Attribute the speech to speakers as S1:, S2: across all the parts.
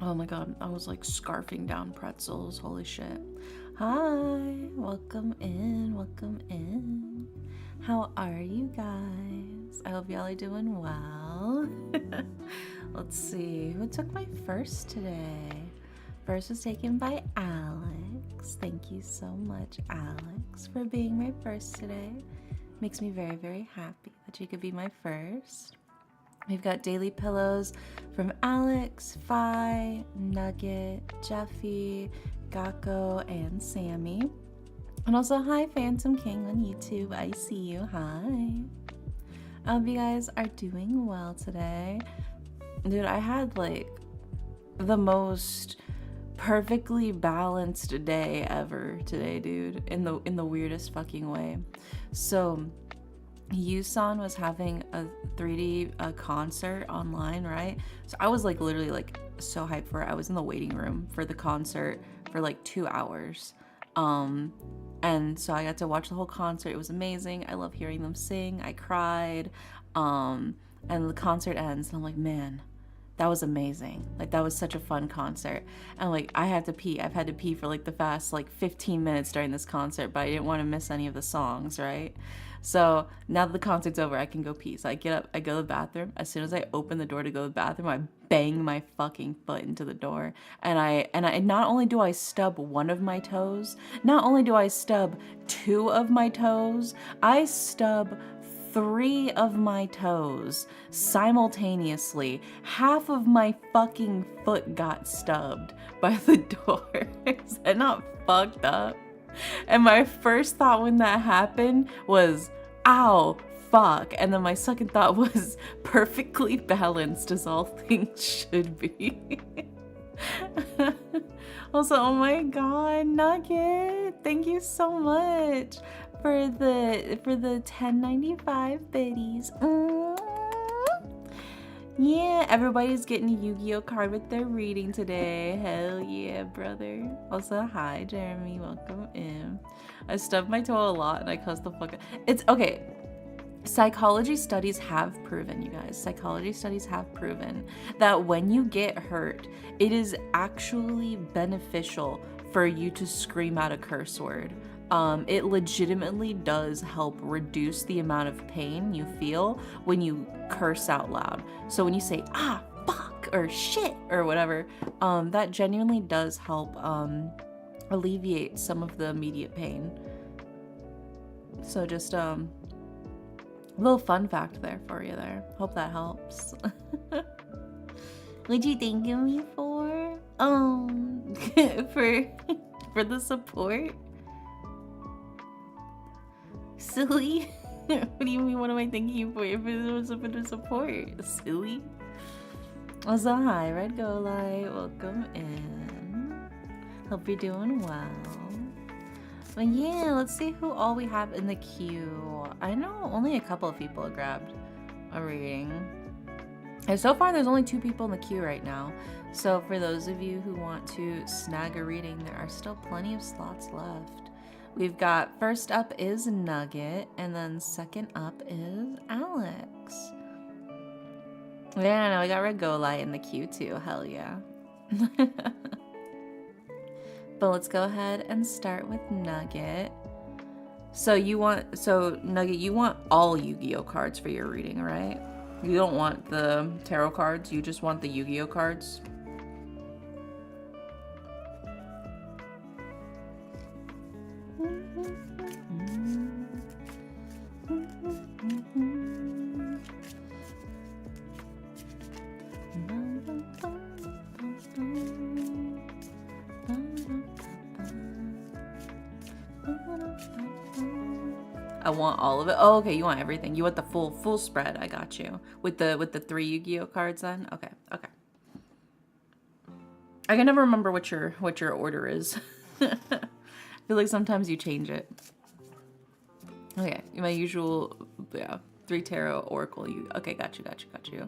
S1: Oh my god, I was like scarfing down pretzels. Holy shit. Hi, welcome in, welcome in. How are you guys? I hope y'all are doing well. Let's see, who took my first today? First was taken by Alex. Thank you so much, Alex, for being my first today. Makes me very, very happy that you could be my first. We've got daily pillows from Alex, Fi, Nugget, Jeffy, Gakko, and Sammy. And also, hi, Phantom King on YouTube. I see you. Hi. I hope you guys are doing well today. Dude, I had like the most perfectly balanced day ever today, dude, in the weirdest fucking way. So Yusan was having a 3D concert online, right? So I was like literally like so hyped for it. I was in the waiting room for the concert for like 2 hours. And so I got to watch the whole concert. It was amazing. I love hearing them sing. I cried. And the concert ends and I'm like, man, that was amazing. Like that was such a fun concert. And like I had to pee. I've had to pee for like the past like 15 minutes during this concert, but I didn't want to miss any of the songs, right? So now that the concert's over, I can go pee. So I get up, I go to the bathroom. As soon as I open the door to go to the bathroom, I bang my fucking foot into the door. And I not only do I stub one of my toes, not only do I stub two of my toes, I stub 3 of my toes simultaneously. Half of my fucking foot got stubbed by the door. Is that not fucked up? And my first thought when that happened was, ow, fuck. And then my second thought was, perfectly balanced as all things should be. Also, oh my god, Nugget, thank you so much for the 10.95 biddies. Yeah, everybody's getting a Yu-Gi-Oh card with their reading today. Hell yeah, brother. Also, hi, Jeremy. Welcome in. I stubbed my toe a lot and I cussed the fuck out. It's okay. Psychology studies have proven, you guys, psychology studies have proven that when you get hurt, it is actually beneficial for you to scream out a curse word. It legitimately does help reduce the amount of pain you feel when you curse out loud. So when you say, ah, fuck, or shit, or whatever, that genuinely does help alleviate some of the immediate pain. So just, little fun fact there for you there. Hope that helps. What'd you thank me for? For the support? Silly? What do you mean, what am I thanking you for? If it was for the support? Silly? Also, hi, Red Go Light. Welcome in. Hope you're doing well. But yeah, let's see who all we have in the queue. I know only a couple of people have grabbed a reading. And so far, there's only 2 people in the queue right now. So for those of you who want to snag a reading, there are still plenty of slots left. We've got first up is Nugget, and then second up is Alex. Yeah, I know, we got Red Go Light in the queue too. Hell yeah. But let's go ahead and start with Nugget. So Nugget, you want all Yu-Gi-Oh cards for your reading, right? You don't want the tarot cards, you just want the Yu-Gi-Oh cards? I want all of it. Oh, okay, you want everything. You want the full spread. I got you. With the 3 Yu-Gi-Oh cards then? Okay. I can never remember what your order is. I feel like sometimes you change it. Okay, my usual 3 tarot oracle. Okay, got you.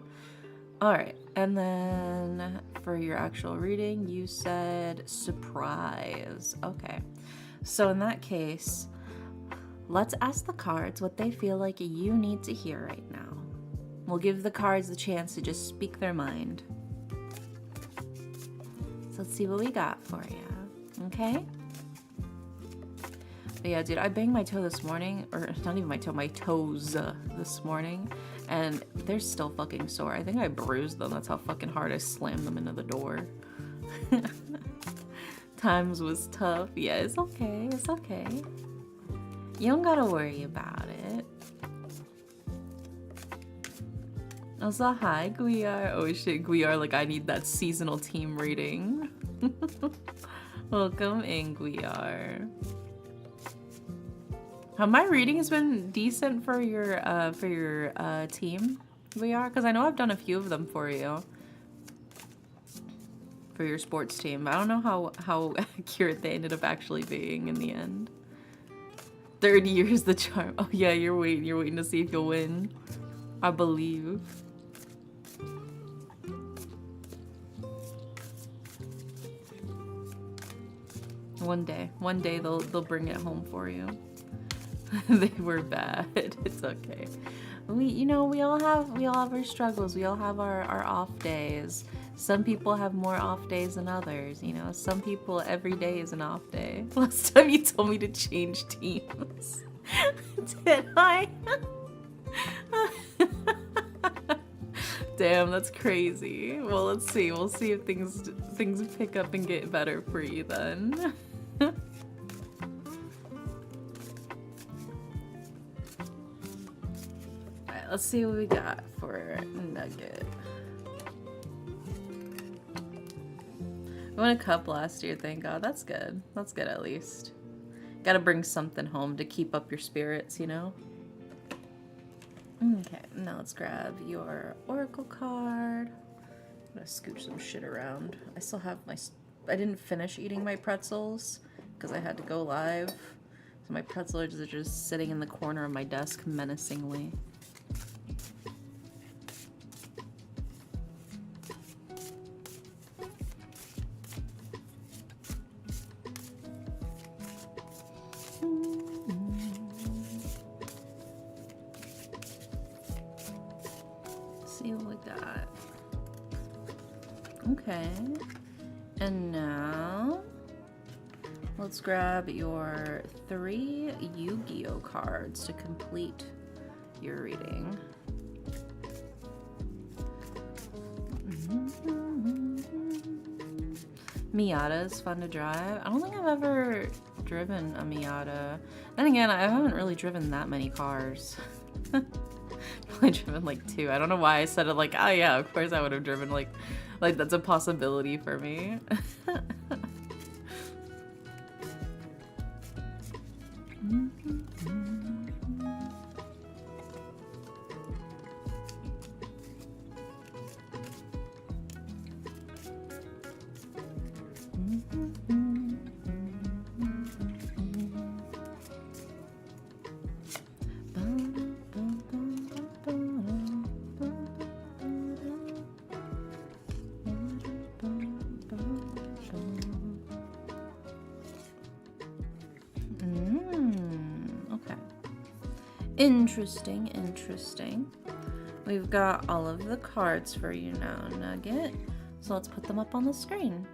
S1: All right, and then for your actual reading, you said surprise. Okay, so in that case, let's ask the cards what they feel like you need to hear right now. We'll give the cards the chance to just speak their mind. let's see what we got for you. Okay? But yeah, dude, I banged my toe this morning, or not even my toe, my toes this morning, and they're still fucking sore. I think I bruised them. That's how fucking hard I slammed them into the door. Times was tough. Yeah, it's okay. It's okay. You don't gotta worry about it. Also, hi, Guiar. Oh shit, Guiar, like I need that seasonal team rating. Welcome in, Guiar. Have my readings been decent for your team, Guiar? Because I know I've done a few of them for you. For your sports team. I don't know how accurate they ended up actually being in the end. 30 years the charm. Oh yeah, you're waiting to see if you'll win. I believe. One day they'll bring it home for you. They were bad. It's okay. We all have our struggles. We all have our off days. Some people have more off days than others, you know. Some people every day is an off day. Last time you told me to change teams. Did I? Damn, that's crazy. Well, let's see. We'll see if things pick up and get better for you then. Alright, let's see what we got for Nugget. We won a cup last year, thank God. That's good. That's good at least. Gotta bring something home to keep up your spirits, you know? Okay, now let's grab your Oracle card. I'm gonna scooch some shit around. I still have I didn't finish eating my pretzels because I had to go live. So my pretzels are just sitting in the corner of my desk menacingly. See what we got. Okay. And now let's grab your 3 Yu-Gi-Oh cards to complete your reading. Miata is fun to drive. I don't think I've ever driven a Miata. Then again, I haven't really driven that many cars. Probably driven like 2. I don't know why I said it like, oh yeah, of course I would have driven like that's a possibility for me. Interesting. We've got all of the cards for you now, Nugget. So let's put them up on the screen.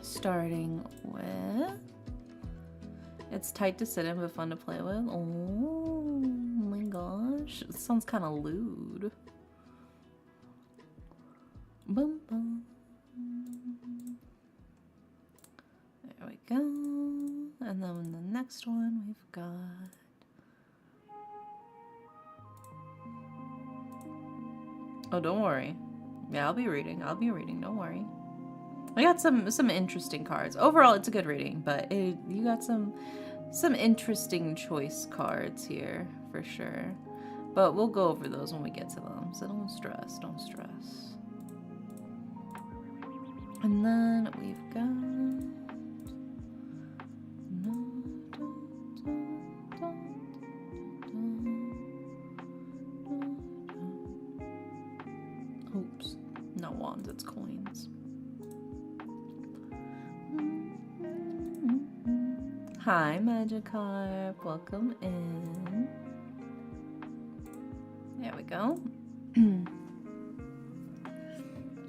S1: Starting with... It's tight to sit in, but fun to play with. Oh my gosh. It sounds kind of lewd. Boom, boom. There we go. And then the next one we've got... Oh, don't worry. Yeah, I'll be reading. Don't worry. I got some interesting cards. Overall, it's a good reading, but you got some interesting choice cards here for sure. But we'll go over those when we get to them. So don't stress. And then we've got... Oops, not wands, it's coins. Hi, Magikarp, welcome in. There we go.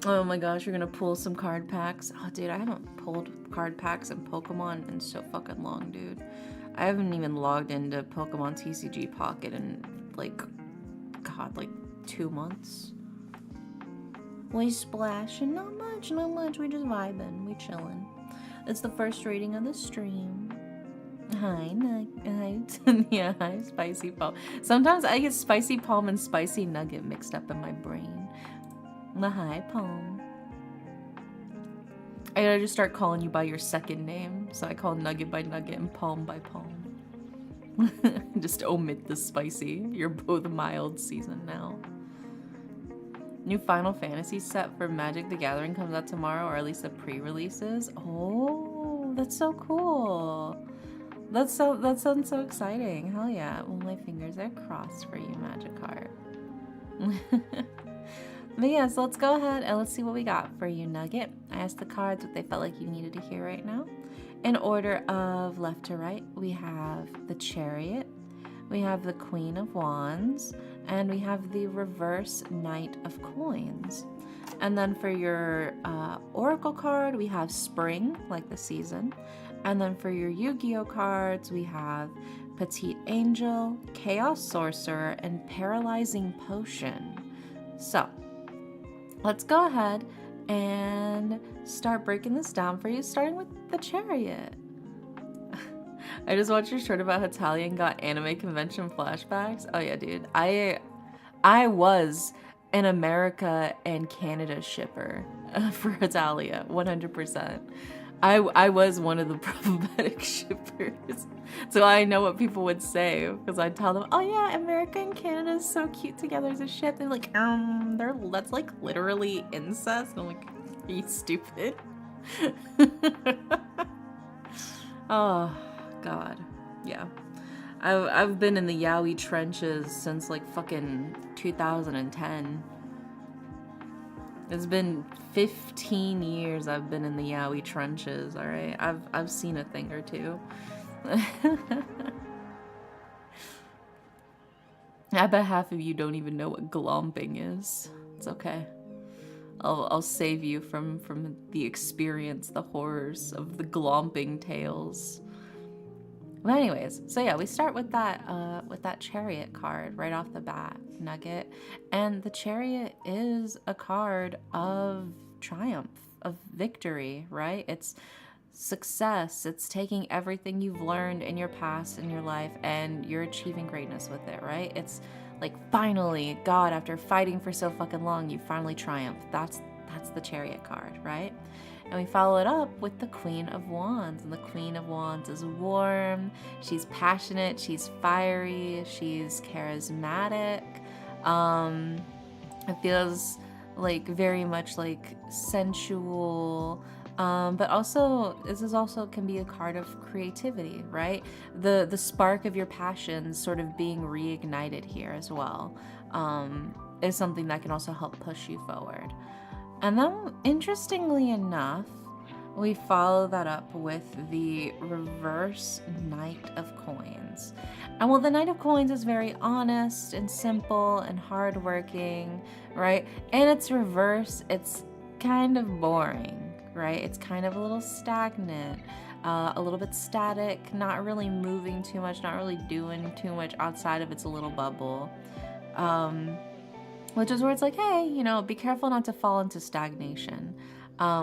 S1: Oh my gosh, you're gonna pull some card packs. Oh, dude, I haven't pulled card packs in Pokemon in so fucking long, dude. I haven't even logged into Pokemon TCG Pocket in, like, God, like 2 months. We splashing, not much, not much. We just vibing, we chilling. It's the first reading of the stream. Hi, hi, yeah, hi, Spicy Palm. Sometimes I get Spicy Palm and Spicy Nugget mixed up in my brain. Hi, Palm. I gotta just start calling you by your second name. So I call Nugget by Nugget and Palm by Palm. Just omit the spicy. You're both mild season now. New Final Fantasy set for Magic the Gathering comes out tomorrow, or at least the pre-releases. Oh, that's so cool. That sounds so exciting. Hell yeah. Well, my fingers are crossed for you, Magikarp. But yeah, so let's go ahead and let's see what we got for you, Nugget. I asked the cards what they felt like you needed to hear right now. In order of left to right, we have the Chariot, we have the Queen of Wands, and we have the reverse Knight of Coins. And then for your Oracle card, we have Spring, like the season. And then for your Yu-Gi-Oh cards, we have Petite Angel, Chaos Sorcerer, and Paralyzing Potion. So, let's go ahead and start breaking this down for you, starting with the Chariot. I just watched your short about Hitalia and got anime convention flashbacks. Oh yeah, dude. I was an America and Canada shipper for Hitalia, 100%. I was one of the problematic shippers. So I know what people would say, because I'd tell them, oh yeah, America and Canada is so cute together as a ship. They're like, that's like literally incest. And I'm like, are you stupid? Oh, God. Yeah. I've been in the Yaoi trenches since like fucking 2010. It's been 15 years I've been in the Yaoi trenches, alright? I've seen a thing or two. I bet half of you don't even know what glomping is. It's okay. I'll save you from the experience, the horrors of the glomping tales. But anyways, so yeah, we start with that Chariot card right off the bat, Nugget. And the Chariot is a card of triumph, of victory, right? It's success. It's taking everything you've learned in your past, in your life, and you're achieving greatness with it, right? It's like, finally, God, after fighting for so fucking long, you finally triumphed. That's the Chariot card, right? And we follow it up with the Queen of Wands. And the Queen of Wands is warm, she's passionate, she's fiery, she's charismatic. It feels like very much like sensual. But also, this is also can be a card of creativity, right? The spark of your passions sort of being reignited here as well is something that can also help push you forward. And then, interestingly enough, we follow that up with the reverse Knight of Coins. And while the Knight of Coins is very honest and simple and hardworking, right? And it's reverse, it's kind of boring, right? It's kind of a little stagnant, a little bit static, not really moving too much, not really doing too much outside of its little bubble. Which is where it's like, hey, you know, be careful not to fall into stagnation.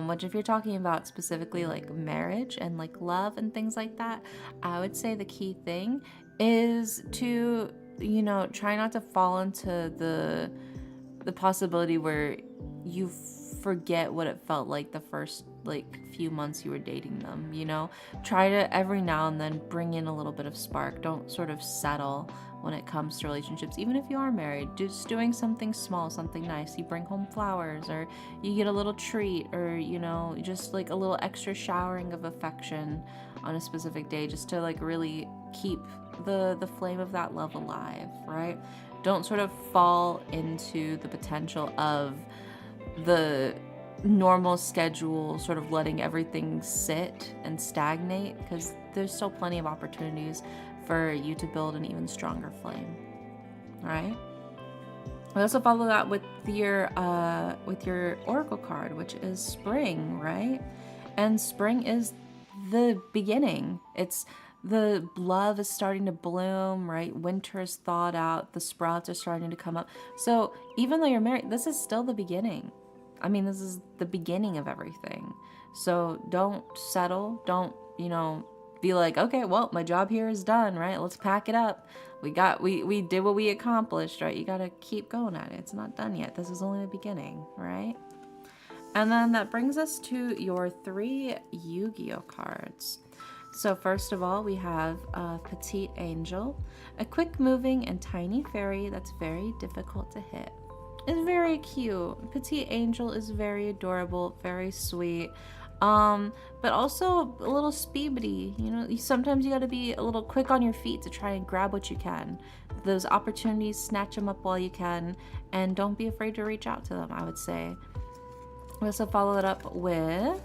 S1: Which if you're talking about specifically like marriage and like love and things like that, I would say the key thing is to, you know, try not to fall into the possibility where you forget what it felt like the first like few months you were dating them, you know? Try to every now and then bring in a little bit of spark. Don't sort of settle when it comes to relationships, even if you are married. Just doing something small, something nice. You bring home flowers, or you get a little treat, or, you know, just like a little extra showering of affection on a specific day, just to like really keep the flame of that love alive, right? Don't sort of fall into the potential of the normal schedule, sort of letting everything sit and stagnate, because there's still plenty of opportunities for you to build an even stronger flame. All right? We also follow that with your oracle card, which is spring, right? And spring is the beginning. It's the love is starting to bloom, right? Winter is thawed out, the sprouts are starting to come up. So even though you're married, this is still the beginning. I mean, this is the beginning of everything. So don't settle. Don't, be like, okay, well, my job here is done, right? Let's pack it up. We did what we accomplished, right? You got to keep going at it. It's not done yet. This is only the beginning, right? And then that brings us to your 3 Yu-Gi-Oh cards. So first of all, we have a Petite Angel, a quick moving and tiny fairy that's very difficult to hit. It's very cute. Petite Angel is very adorable, very sweet. But also a little speedy, sometimes you gotta be a little quick on your feet to try and grab what you can. Those opportunities, snatch them up while you can, and don't be afraid to reach out to them, I would say. We also follow it up with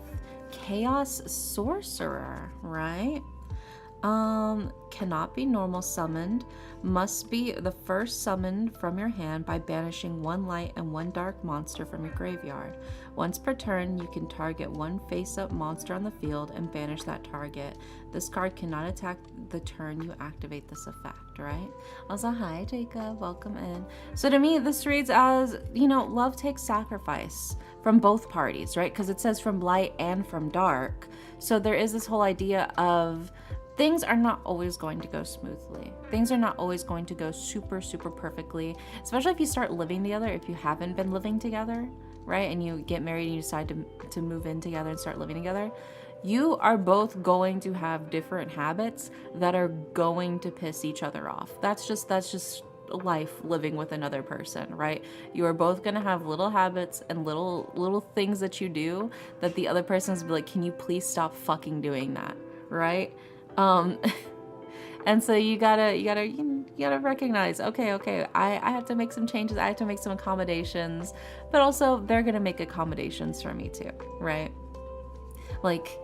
S1: Chaos Sorcerer, right? Cannot be normal summoned, must be the first summoned from your hand by banishing 1 light and 1 dark monster from your graveyard. Once per turn, you can target 1 face-up monster on the field and banish that target. This card cannot attack the turn you activate this effect, right? Also, hi Jacob, welcome in. So to me, this reads as, love takes sacrifice from both parties, right? Because it says from light and from dark. So there is this whole idea of things are not always going to go smoothly. Things are not always going to go super, super perfectly, especially if you start living together, if you haven't been living together, right? And you get married and you decide to move in together and start living together. You are both going to have different habits that are going to piss each other off. That's just life living with another person, right? You are both going to have little habits and little things that you do that the other person's be like, can you please stop fucking doing that, right? And so you gotta recognize, okay, I have to make some changes, I have to make some accommodations, but also they're gonna make accommodations for me too, right? Like,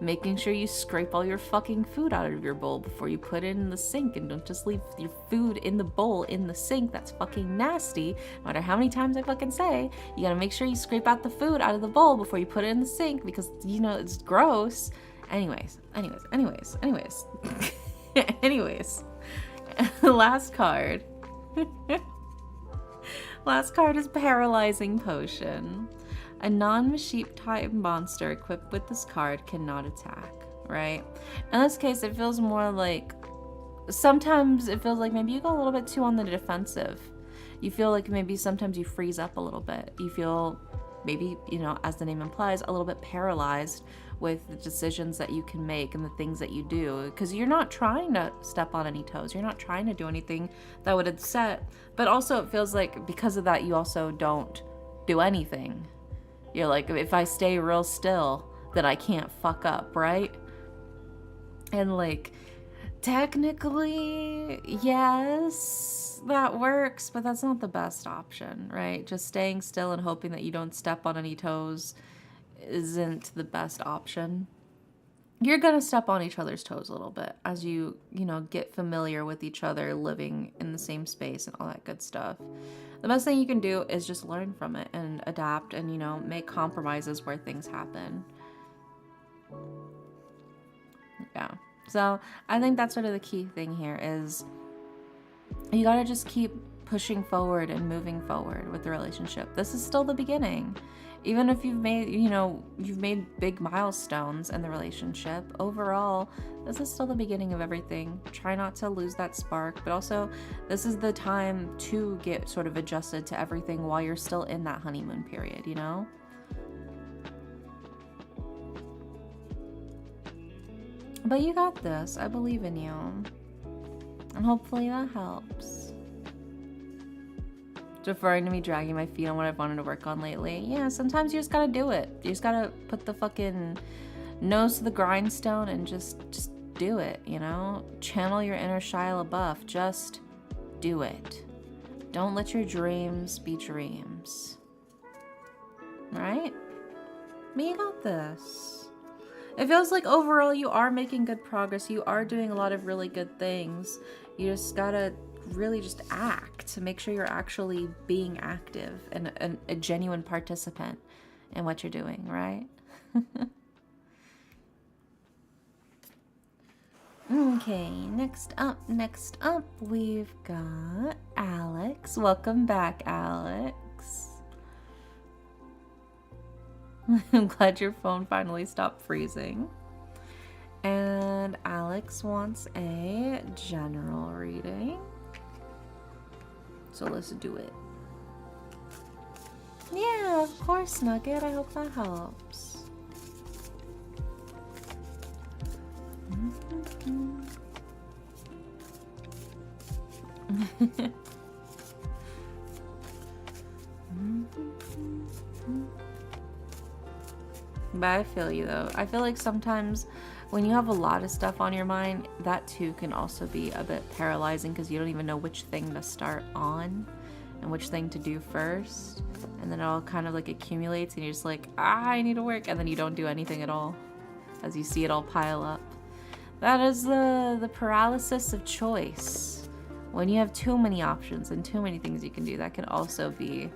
S1: making sure you scrape all your fucking food out of your bowl before you put it in the sink, and don't just leave your food in the bowl in the sink. That's fucking nasty. No matter how many times I fucking say, you gotta make sure you scrape out the food out of the bowl before you put it in the sink, because it's gross. Anyways. Anyways. Last card. Last card is Paralyzing Potion. A non-Maship type monster equipped with this card cannot attack, right? In this case, it feels more like, sometimes it feels like maybe you go a little bit too on the defensive. You feel like maybe sometimes you freeze up a little bit. You feel maybe, as the name implies, a little bit paralyzed with the decisions that you can make and the things that you do, because you're not trying to step on any toes. You're not trying to do anything that would upset, but also it feels like because of that, you also don't do anything. You're like, if I stay real still, then I can't fuck up, right? And like, technically, yes, that works, but that's not the best option, right? Just staying still and hoping that you don't step on any toes isn't the best option. You're gonna step on each other's toes a little bit as you get familiar with each other, living in the same space and all that good stuff. The best thing you can do is just learn from it and adapt and, make compromises where things happen. Yeah. So I think that's sort of the key thing here is you gotta just keep pushing forward and moving forward with the relationship. This is still the beginning. Even if you've made big milestones in the relationship, overall, this is still the beginning of everything. Try not to lose that spark, but also this is the time to get sort of adjusted to everything while you're still in that honeymoon period, But you got this. I believe in you. And hopefully that helps. Referring to me dragging my feet on what I've wanted to work on lately. Yeah, sometimes you just gotta do it. You just gotta put the fucking nose to the grindstone and just do it, Channel your inner Shia LaBeouf. Just do it. Don't let your dreams be dreams. Right? But you got this. It feels like overall you are making good progress. You are doing a lot of really good things. You just gotta really just act to make sure you're actually being active and a genuine participant in what you're doing, right? Okay, next up, we've got Alex. Welcome back, Alex. I'm glad your phone finally stopped freezing. And Alex wants a general reading. So let's do it. Yeah, of course, Nugget. I hope that helps. But I feel you though. I feel like sometimes when you have a lot of stuff on your mind, that too can also be a bit paralyzing because you don't even know which thing to start on and which thing to do first. And then it all kind of like accumulates and you're just like, I need to work. And then you don't do anything at all as you see it all pile up. That is the paralysis of choice. When you have too many options and too many things you can do, that can also be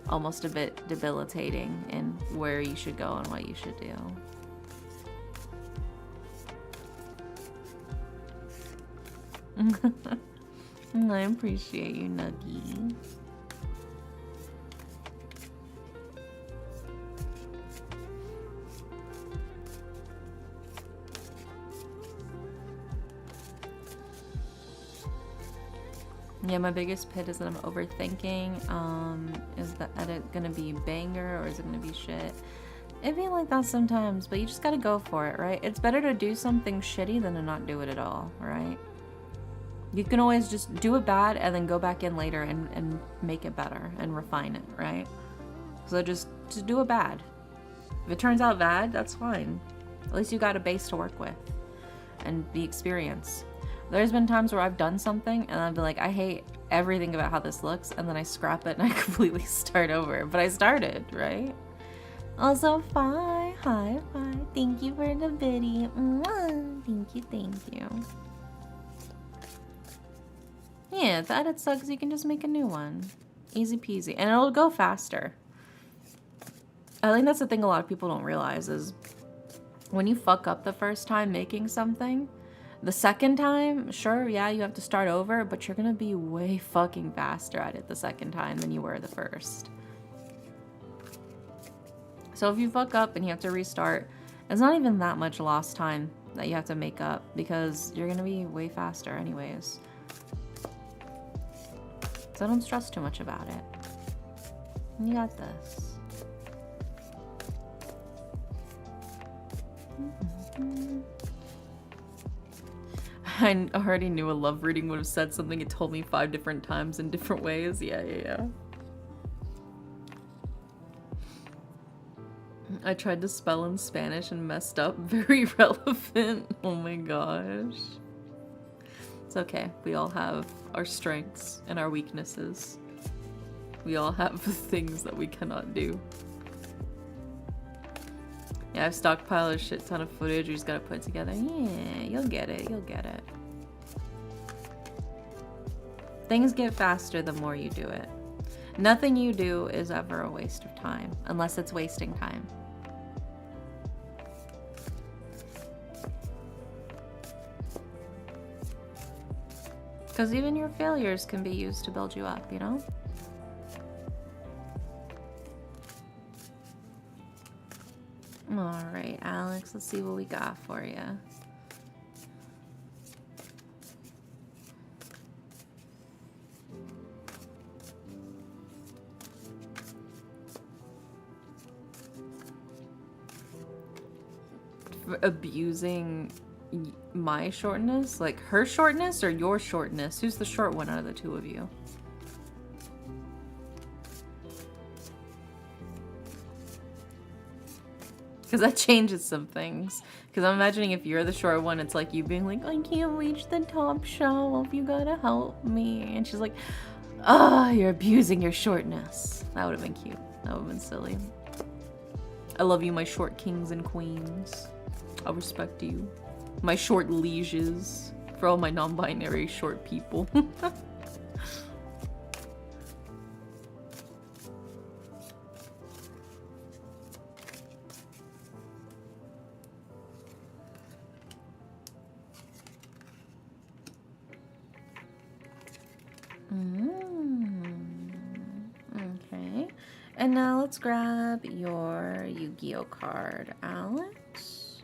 S1: almost a bit debilitating in where you should go and what you should do. I appreciate you, Nuggie. Yeah, my biggest pit is that I'm overthinking. Is the edit gonna be banger or is it gonna be shit? It'd be like that sometimes, but you just gotta go for it, right? It's better to do something shitty than to not do it at all, right? You can always just do it bad and then go back in later and make it better and refine it, right? So just do it bad. If it turns out bad, that's fine. At least you got a base to work with and the experience. There's been times where I've done something and I've been like, I hate everything about how this looks, and then I scrap it and I completely start over. But I started, right? Also, Fi, hi, Fi. Thank you for the video. Thank you, thank you. Yeah, if the edit sucks, you can just make a new one. Easy peasy. And it'll go faster. I think that's the thing a lot of people don't realize is when you fuck up the first time making something, the second time, sure, yeah, you have to start over, but you're gonna be way fucking faster at it the second time than you were the first. So if you fuck up and you have to restart, it's not even that much lost time that you have to make up because you're gonna be way faster anyways. So don't stress too much about it. You got this. I already knew a love reading would have said something. It told me 5 different times in different ways. Yeah. I tried to spell in Spanish and messed up. Very relevant. Oh my gosh. It's okay. We all have our strengths and our weaknesses. We all have things that we cannot do. Yeah, I've stockpiled a shit ton of footage. We just gotta put it together. Yeah, you'll get it. You'll get it. Things get faster the more you do it. Nothing you do is ever a waste of time, unless it's wasting time. Because even your failures can be used to build you up, you know? Alright, Alex, let's see what we got for you. For abusing my shortness? Like her shortness or your shortness? Who's the short one out of the two of you? Because that changes some things. Because I'm imagining if you're the short one, it's like you being like, I can't reach the top shelf, you gotta help me. And she's like, ah, you're abusing your shortness. That would have been cute. That would have been silly. I love you, my short kings and queens. I respect you. My short lieges. For all my non-binary short people. And now let's grab your Yu-Gi-Oh card, Alex.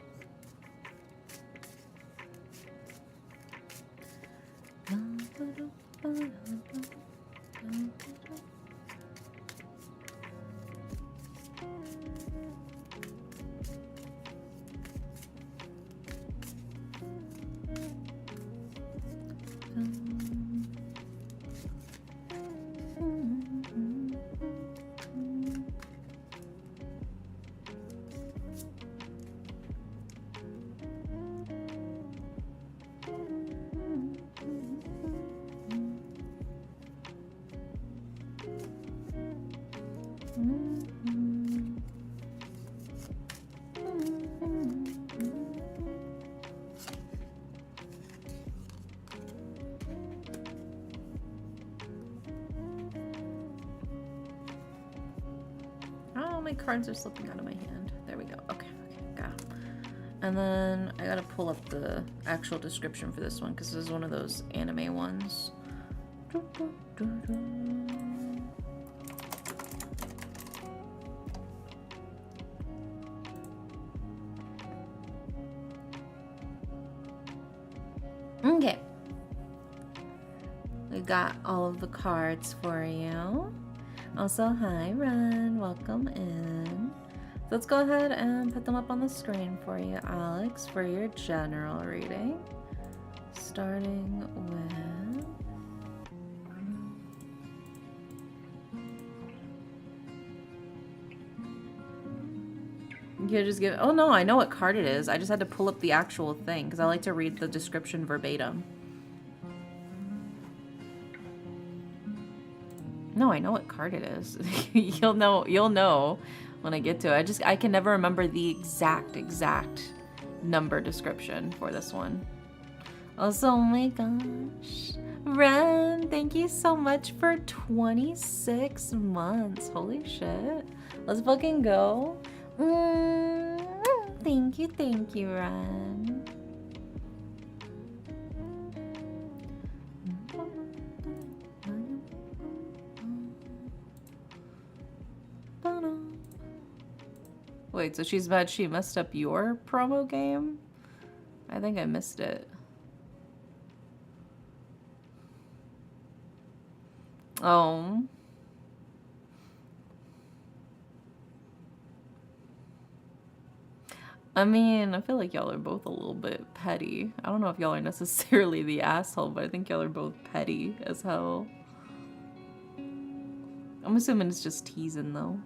S1: Oh, my cards are slipping out of my hand. There we go. Okay, got it. And then I gotta pull up the actual description for this one because this is one of those anime ones. Okay. We got all of the cards for you. Also, hi, Ren. Welcome in. So let's go ahead and put them up on the screen for you, Alex, for your general reading. Starting with... You just give... Oh, no, I know what card it is. I just had to pull up the actual thing because I like to read the description verbatim. No, I know what card it is. You'll know when I get to it. I can never remember the exact number description for this one. Also, oh my gosh. Ren, thank you so much for 26 months. Holy shit. Let's fucking go. Thank you, Ren. Wait, so she's mad she messed up your promo game? I think I missed it. Oh. I mean, I feel like y'all are both a little bit petty. I don't know if y'all are necessarily the asshole, but I think y'all are both petty as hell. I'm assuming it's just teasing, though.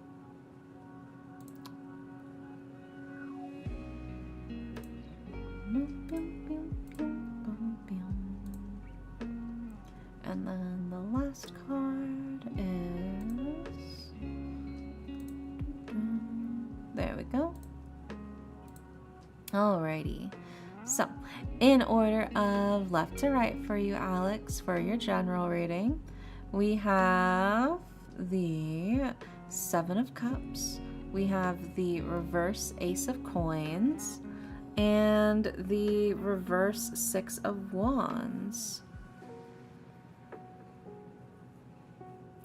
S1: And then the last card is... There we go. Alrighty. So, in order of left to right for you, Alex, for your general reading, we have the Seven of Cups, we have the reverse Ace of Coins, and the reverse Six of Wands.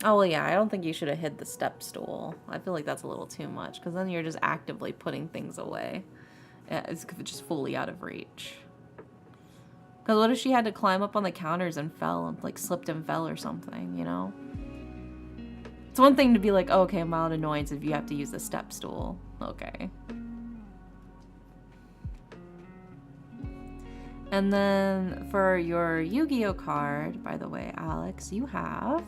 S1: Oh, well, yeah, I don't think you should have hid the step stool. I feel like that's a little too much, because then you're just actively putting things away. Yeah, it's just fully out of reach. Because what if she had to climb up on the counters and fell, and like slipped and fell or something, you know? It's one thing to be like, oh, okay, mild annoyance if you have to use the step stool. Okay. And then for your Yu-Gi-Oh card, by the way, Alex, you have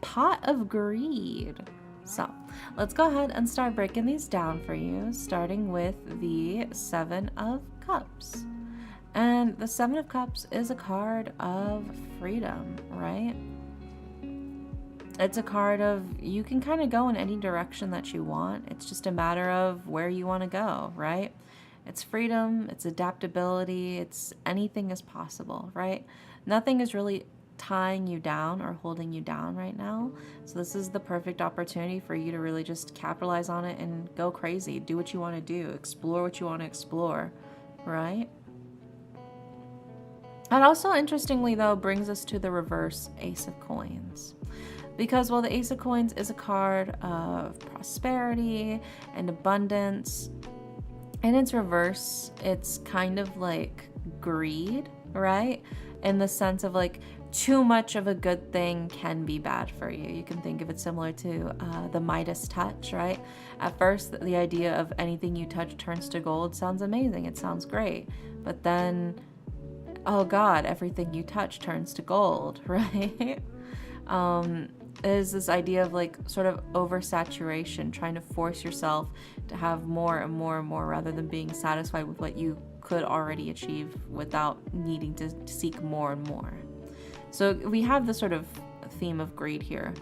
S1: Pot of Greed. So let's go ahead and start breaking these down for you, starting with the Seven of Cups. And the Seven of Cups is a card of freedom, right? It's a card of you can kind of go in any direction that you want. It's just a matter of where you want to go, right? It's freedom, it's adaptability, it's anything is possible, right? Nothing is really tying you down or holding you down right now. So this is the perfect opportunity for you to really just capitalize on it and go crazy. Do what you want to do. Explore what you want to explore, right? That also, interestingly though, brings us to the reverse Ace of Coins. Because while the Ace of Coins is a card of prosperity and abundance, in its reverse, it's kind of like greed, right? In the sense of like too much of a good thing can be bad for you. You can think of it similar to the Midas touch, right? At first, the idea of anything you touch turns to gold sounds amazing. It sounds great. But then, oh God, everything you touch turns to gold, right? Is this idea of like sort of oversaturation, trying to force yourself to have more and more and more rather than being satisfied with what you could already achieve without needing to seek more and more. So we have this sort of theme of greed here,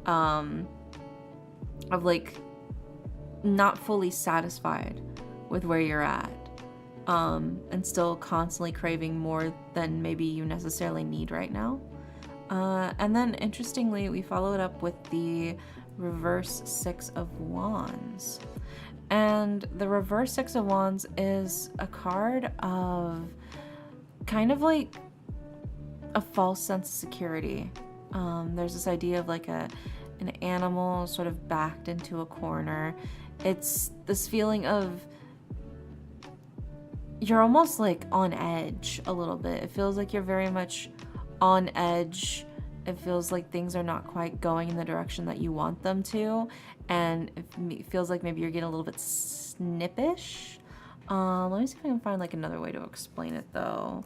S1: of like not fully satisfied with where you're at, and still constantly craving more than maybe you necessarily need right now. And then interestingly, we follow it up with the reverse Six of Wands. And the reverse Six of Wands is a card of kind of like a false sense of security. There's this idea of like an animal sort of backed into a corner. It's this feeling of you're almost like on edge a little bit. It feels like you're very much on edge. It feels like things are not quite going in the direction that you want them to, and it feels like maybe you're getting a little bit snippish. Let me see if I can find like another way to explain it though.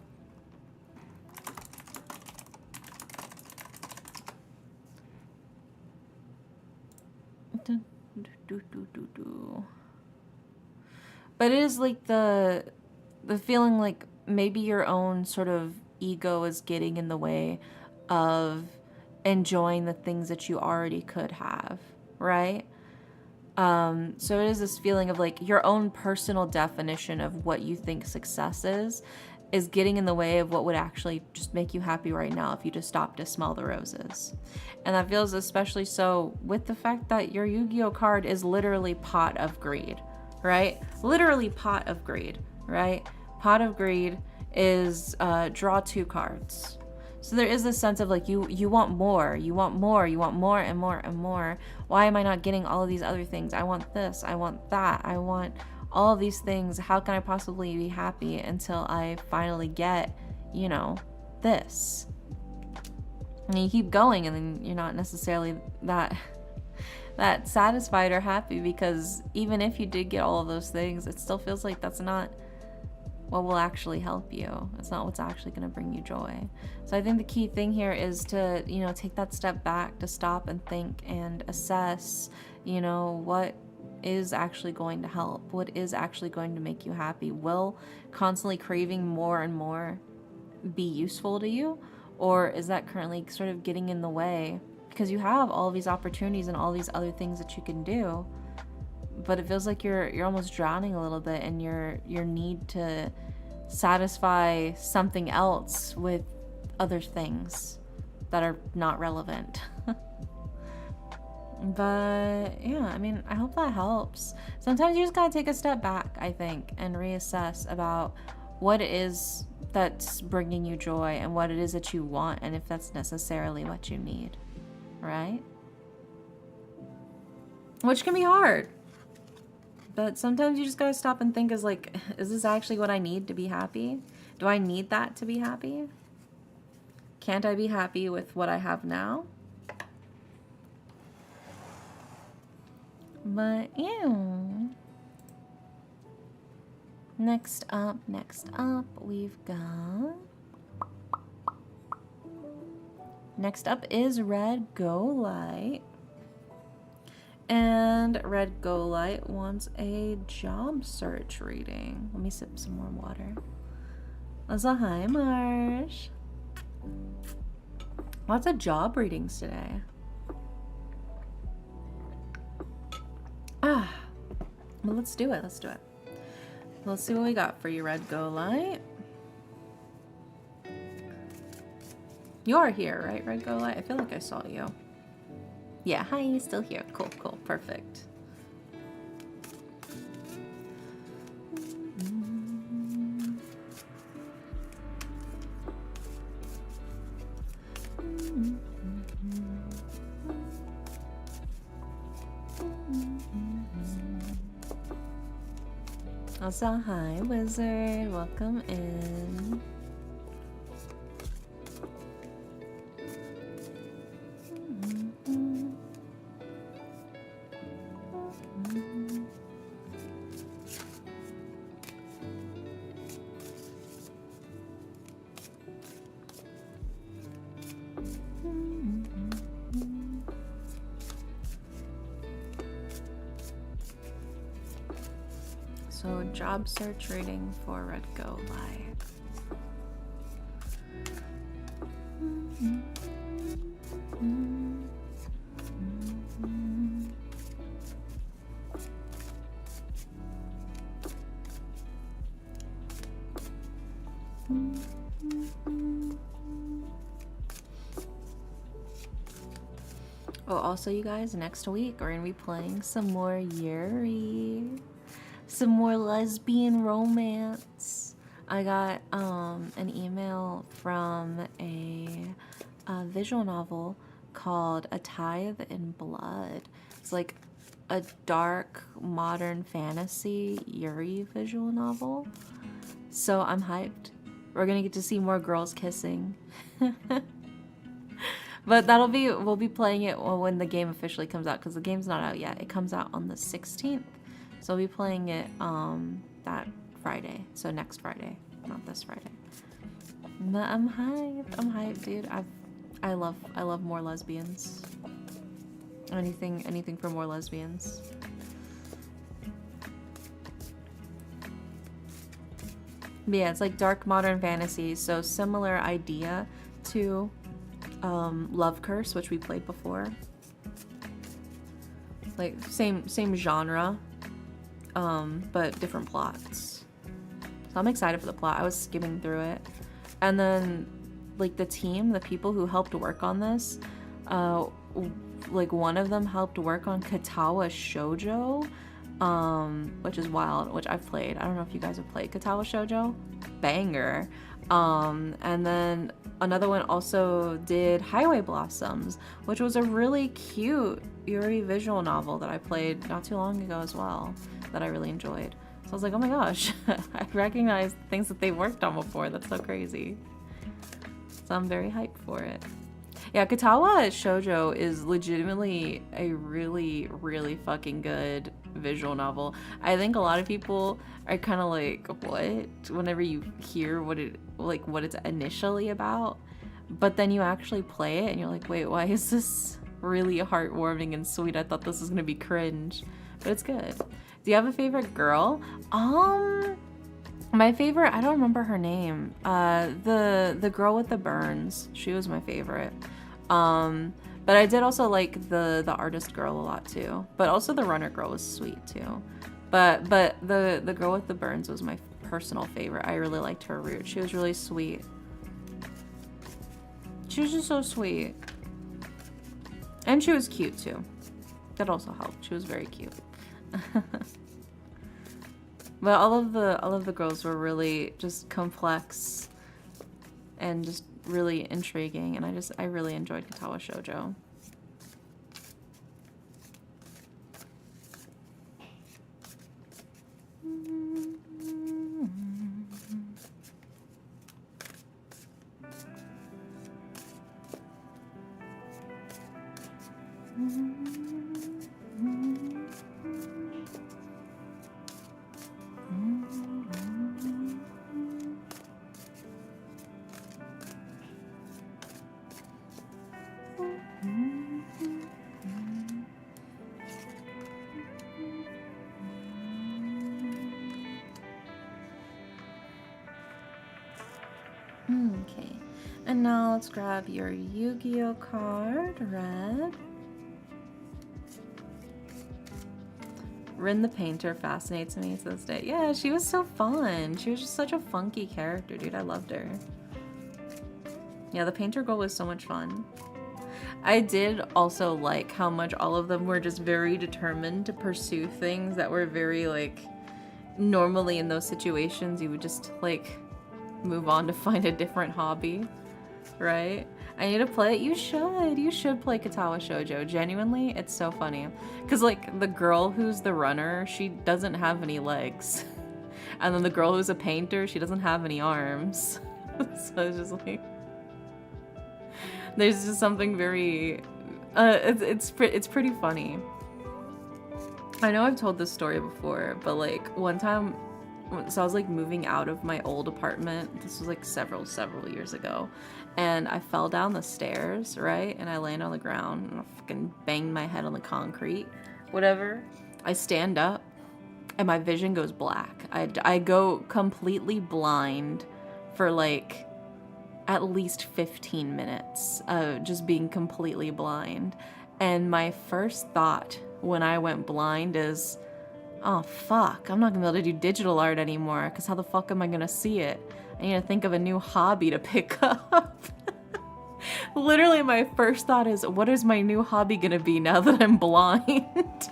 S1: But it is like the feeling like maybe your own sort of ego is getting in the way of enjoying the things that you already could have, right? So it is this feeling of like your own personal definition of what you think success is getting in the way of what would actually just make you happy right now if you just stop to smell the roses. And that feels especially so with the fact that your Yu-Gi-Oh card is literally Pot of Greed, right? Literally Pot of Greed, right? Pot of Greed is draw 2 cards. So there is this sense of like you want more, you want more, you want more and more and more. Why am I not getting all of these other things? I want this, I want that, I want all of these things. How can I possibly be happy until I finally get, you know, this? And you keep going and then you're not necessarily that satisfied or happy, because even if you did get all of those things, it still feels like that's not what will actually help you. It's not what's actually going to bring you joy. So I think the key thing here is to, you know, take that step back, to stop and think and assess, you know, what is actually going to help, what is actually going to make you happy. Will constantly craving more and more be useful to you, or is that currently sort of getting in the way? Because you have all these opportunities and all these other things that you can do, but it feels like you're almost drowning a little bit in your need to satisfy something else with other things that are not relevant. But yeah, I mean, I hope that helps. Sometimes you just gotta take a step back, I think, and reassess about what it is that's bringing you joy and what it is that you want, and if that's necessarily what you need, right? Which can be hard. But sometimes you just gotta stop and think, is this actually what I need to be happy? Do I need that to be happy? Can't I be happy with what I have now? But yeah. Next up, we've got... Next up is Red Go Light. And Red Go Light wants a job search reading. Let me sip some more water. Also, hi, Marsh. Lots of job readings today. Well, let's do it. Let's see what we got for you, Red Go Light. You're here, right, Red Go Light? I feel like I saw you. Yeah, hi, you're still here. Cool, perfect. Also, hi, Wizard. Welcome in. So, job search rating for Red Go Live. Oh, also, you guys, next week we're gonna be playing some more Yuri. Some more lesbian romance. I got an email from a visual novel called A Tithe in Blood. It's like a dark modern fantasy Yuri visual novel. So I'm hyped. We're gonna get to see more girls kissing. But we'll be playing it when the game officially comes out, because the game's not out yet. It comes out on the 16th. So I'll be playing it that Friday. So next Friday, not this Friday. But I'm hyped, dude. I love more lesbians. Anything for more lesbians. But yeah, it's like dark modern fantasy, so similar idea to Love Curse, which we played before. Like same genre, but different plots. So I'm excited for the plot. I was skimming through it, and then like the people who helped work on this, like one of them helped work on Katawa Shoujo, which is wild, which I've played. I don't know if you guys have played Katawa Shoujo. Banger. And then another one also did Highway Blossoms, which was a really cute Yuri visual novel that I played not too long ago as well, that I really enjoyed. So I was like, oh my gosh, I recognize things that they worked on before. That's so crazy. So I'm very hyped for it. Yeah, Katawa Shoujo is legitimately a really, really fucking good visual novel. I think a lot of people are kind of like, what? Whenever you hear what it's initially about, but then you actually play it and you're like, wait, why is this really heartwarming and sweet? I thought this was gonna be cringe, but it's good. Do you have a favorite girl? My favorite, I don't remember her name. The girl with the burns. She was my favorite. But I did also like the artist girl a lot too. But also the runner girl was sweet too. But the girl with the burns was my personal favorite. I really liked her root. She was really sweet. She was just so sweet. And she was cute too. That also helped. She was very cute. But all of the girls were really just complex and just really intriguing, and I really enjoyed Katawa Shoujo. Okay, and now let's grab your Yu-Gi-Oh card, red. Rin the Painter fascinates me to this day. Yeah, she was so fun. She was just such a funky character, dude. I loved her. Yeah, the Painter girl was so much fun. I did also like how much all of them were just very determined to pursue things that were very, like, normally in those situations you would just, like, move on to find a different hobby, right? I need to play it. You should play Katawa Shoujo. Genuinely, it's so funny. Because, like, the girl who's the runner, she doesn't have any legs. And then the girl who's a painter, she doesn't have any arms. So it's just like, there's just something very, it's pretty funny. I know I've told this story before, but like one time, so I was like moving out of my old apartment. This was like several years ago. And I fell down the stairs, right? And I landed on the ground and I fucking banged my head on the concrete, whatever. I stand up and my vision goes black. I go completely blind for like at least 15 minutes of just being completely blind. And my first thought when I went blind is, oh fuck, I'm not gonna be able to do digital art anymore, because how the fuck am I gonna see it? I need to think of a new hobby to pick up. Literally my first thought is, what is my new hobby gonna be now that I'm blind?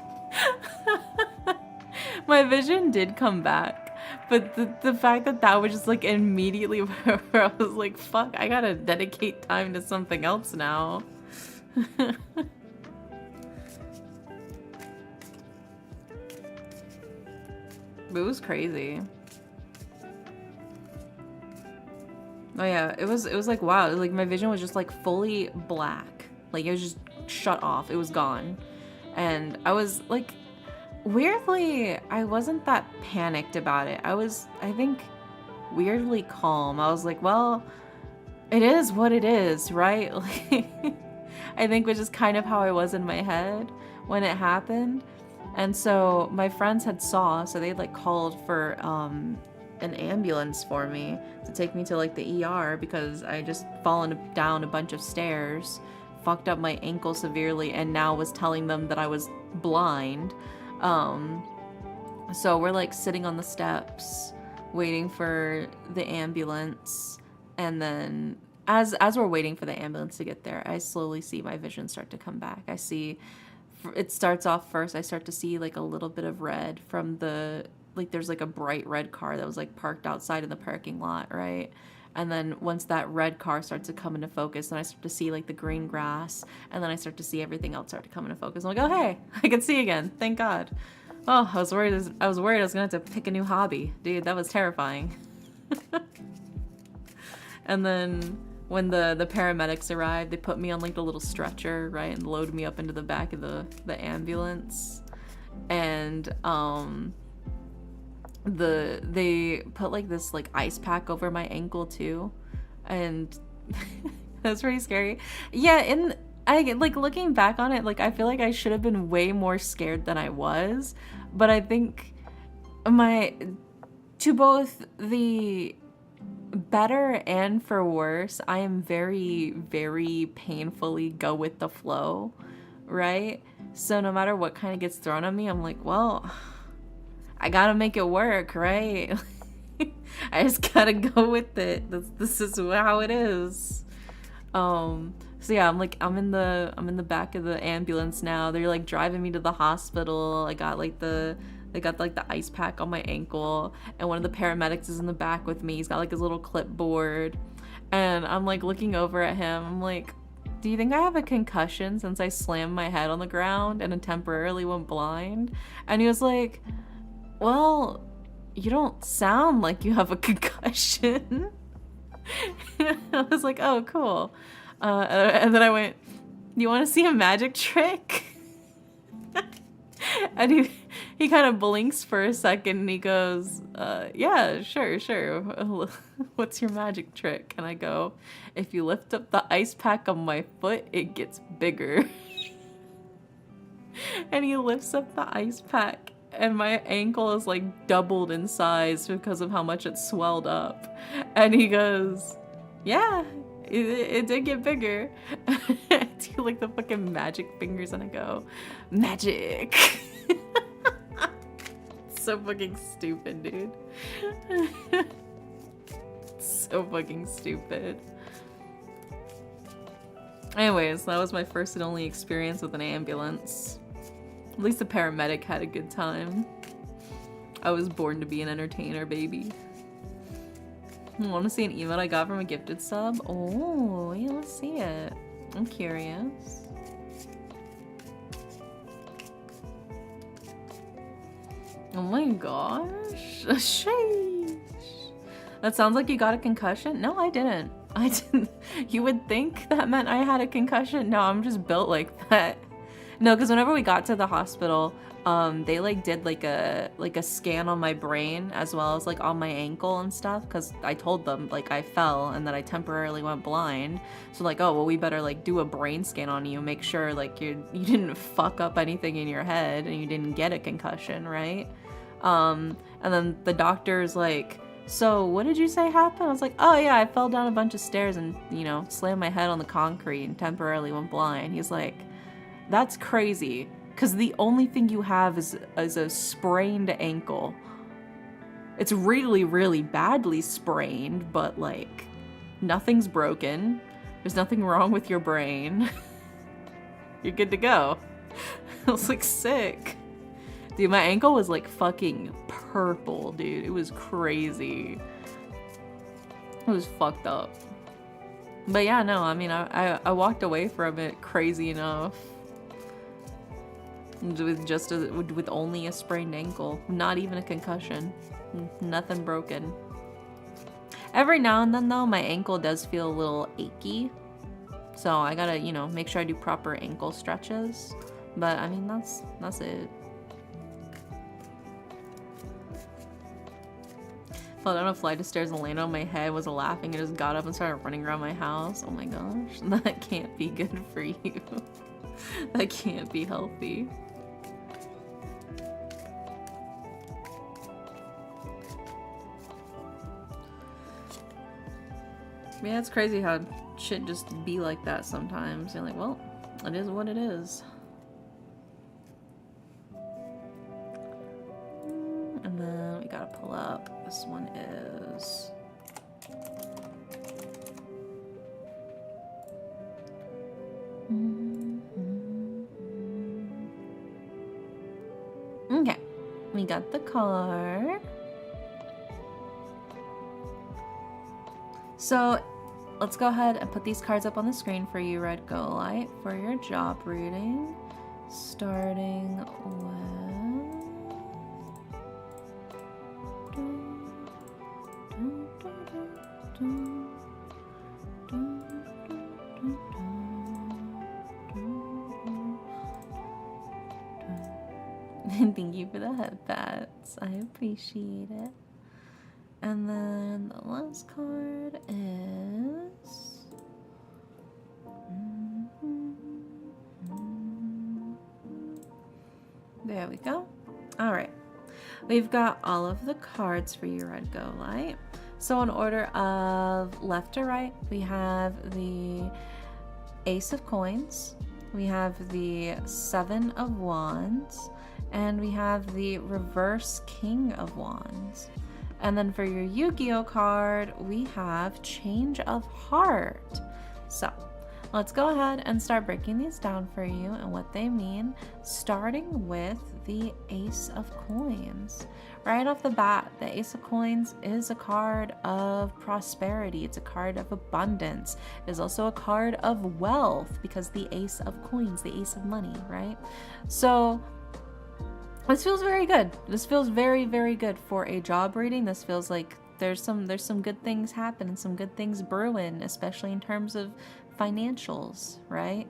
S1: My vision did come back, but the fact that that was just like immediately where I was like, fuck, I gotta dedicate time to something else now. It was crazy. Oh yeah, it was like, wow, like my vision was just like fully black. Like it was just shut off. It was gone. And I was like, weirdly, I wasn't that panicked about it. I was, I think, weirdly calm. I was like, well, it is what it is, right? Like, I think which is kind of how I was in my head when it happened. And so my friends had saw, so they like called for an ambulance for me to take me to like the ER because I just fallen down a bunch of stairs, fucked up my ankle severely, and now was telling them that I was blind. So we're like sitting on the steps waiting for the ambulance, and then as we're waiting for the ambulance to get there, I slowly see my vision start to come back. I see, it starts off first, I start to see like a little bit of red from the, like there's like a bright red car that was like parked outside in the parking lot, right? And then once that red car starts to come into focus, then I start to see like the green grass, and then I start to see everything else start to come into focus. I'm like, oh hey, I can see again, thank God. Oh, I was worried I was gonna have to pick a new hobby. Dude, that was terrifying. And then when the paramedics arrived, they put me on like the little stretcher, right, and loaded me up into the back of the ambulance. And they put like this like ice pack over my ankle too, and that's pretty scary. Yeah, and I like looking back on it, like I feel like I should have been way more scared than I was, but I think to both the better and for worse, I am very, very painfully go with the flow, right? So no matter what kind of gets thrown at me, I'm like, well, I gotta make it work, right? I just gotta go with it. This is how it is. So yeah, I'm in the back of the ambulance now. They're like driving me to the hospital. They got like the ice pack on my ankle, and one of the paramedics is in the back with me. He's got like his little clipboard, and I'm like looking over at him. I'm like, do you think I have a concussion since I slammed my head on the ground and temporarily went blind? And he was like, well, you don't sound like you have a concussion. I was like, oh, cool. And then I went, you want to see a magic trick? And he kind of blinks for a second and he goes, yeah, sure. What's your magic trick? And I go, if you lift up the ice pack on my foot, it gets bigger. And he lifts up the ice pack, and my ankle is like doubled in size because of how much it swelled up. And he goes, yeah, it did get bigger. I do like the fucking magic fingers, and I go, magic. So fucking stupid, dude. So fucking stupid. Anyways, that was my first and only experience with an ambulance. At least the paramedic had a good time. I was born to be an entertainer, baby. Want to see an emote I got from a gifted sub? Oh, yeah, let's see it. I'm curious. Oh my gosh. Sheesh. That sounds like you got a concussion. No, I didn't. I didn't. You would think that meant I had a concussion. No, I'm just built like that. No, because whenever we got to the hospital, they like did like a scan on my brain as well as like on my ankle and stuff. Because I told them like I fell and that I temporarily went blind. So like, oh well, we better like do a brain scan on you, make sure like you didn't fuck up anything in your head and you didn't get a concussion, right? And then the doctor's like, so what did you say happened? I was like, oh yeah, I fell down a bunch of stairs and, you know, slammed my head on the concrete and temporarily went blind. He's like, that's crazy, because the only thing you have is a sprained ankle. It's really, really badly sprained, but like, nothing's broken. There's nothing wrong with your brain. You're good to go. I was like, sick. Dude, my ankle was like fucking purple, dude. It was crazy. It was fucked up. But yeah, no, I mean, I walked away from it crazy enough. With only a sprained ankle. Not even a concussion. Nothing broken. Every now and then though, my ankle does feel a little achy. So I gotta, you know, make sure I do proper ankle stretches. But I mean, that's it. Fell down a flight of stairs and landed on my head, was laughing, and just got up and started running around my house. Oh my gosh, that can't be good for you. That can't be healthy. Yeah, it's crazy how shit just be like that sometimes. You're like, well, it is what it is. And then we gotta pull up. This one is... Okay, we got the card. So let's go ahead and put these cards up on the screen for you, Red Go Light, for your job reading. Starting with... Thank you for the headpats. I appreciate it. And then the last card is... There we go. All right. We've got all of the cards for you, Red Go Light. So in order of left to right, we have the Ace of Coins, we have the Seven of Wands, and we have the reverse King of Wands. And then for your Yu-Gi-Oh card, we have Change of Heart. So let's go ahead and start breaking these down for you and what they mean, starting with the Ace of Coins. Right off the bat, the Ace of Coins is a card of prosperity. It's a card of abundance. It is also a card of wealth because the Ace of Coins, the Ace of Money, right? So this feels very good. This feels very, very good for a job reading. This feels like there's some good things happening, some good things brewing, especially in terms of financials, right?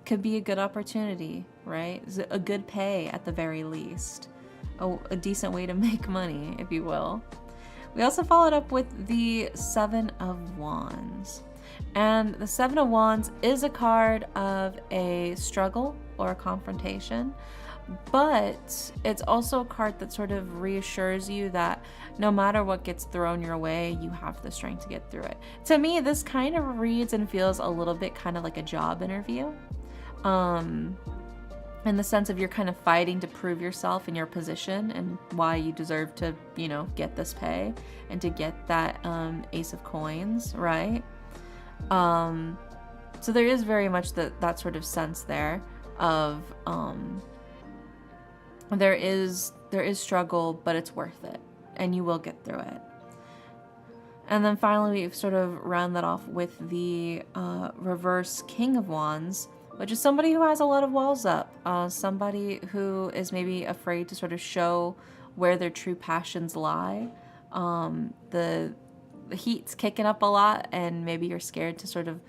S1: Could be a good opportunity, right? A good pay at the very least. A decent way to make money, if you will. We also followed up with the Seven of Wands. And the Seven of Wands is a card of a struggle or a confrontation, but it's also a card that sort of reassures you that no matter what gets thrown your way, you have the strength to get through it. To me, this kind of reads and feels a little bit kind of like a job interview. In the sense of you're kind of fighting to prove yourself in your position and why you deserve to, you know, get this pay and to get that Ace of Coins, right? So there is very much that sort of sense there of there is struggle, but it's worth it and you will get through it. And then finally, we've sort of round that off with the reverse King of Wands, which is somebody who has a lot of walls up, somebody who is maybe afraid to sort of show where their true passions lie. The heat's kicking up a lot, and maybe you're scared to sort of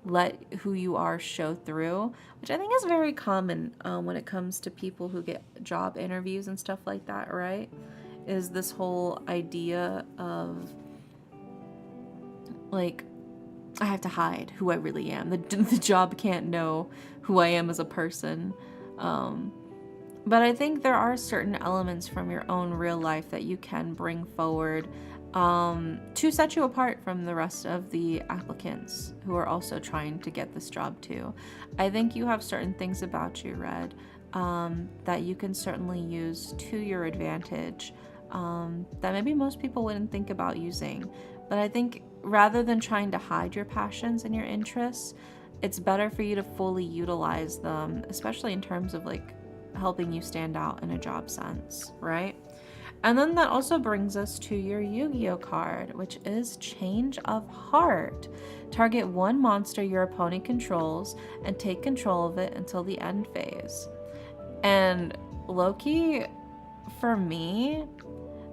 S1: let who you are show through, which I think is very common when it comes to people who get job interviews and stuff like that, right? Is this whole idea of like, I have to hide who I really am. The job can't know who I am as a person. But I think there are certain elements from your own real life that you can bring forward to set you apart from the rest of the applicants who are also trying to get this job too. I think you have certain things about you, Red, that you can certainly use to your advantage that maybe most people wouldn't think about using. But I think rather than trying to hide your passions and your interests, it's better for you to fully utilize them, especially in terms of like helping you stand out in a job sense, right? And then that also brings us to your Yu-Gi-Oh card, which is Change of Heart. Target one monster your opponent controls and take control of it until the end phase. And Loki, for me,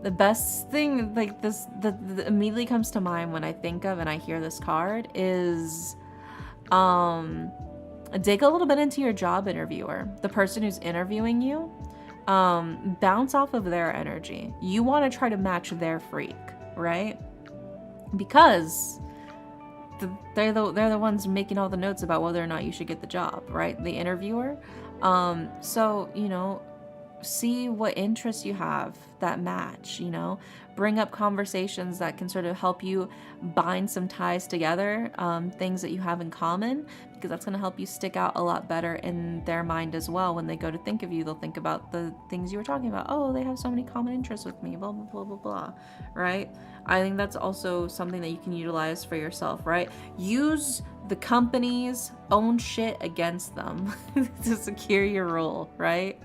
S1: the best thing like this that immediately comes to mind when I think of and I hear this card is dig a little bit into your job interviewer, the person who's interviewing you. Bounce off of their energy. You want to try to match their freak, right? Because they're the ones making all the notes about whether or not you should get the job, right? The interviewer. So, you know, see what interests you have that match, you know, bring up conversations that can sort of help you bind some ties together, things that you have in common, because that's going to help you stick out a lot better in their mind as well. When they go to think of you, they'll think about the things you were talking about. Oh, they have so many common interests with me, blah, blah, blah, blah, blah, right? I think that's also something that you can utilize for yourself, right? Use the company's own shit against them to secure your role, right?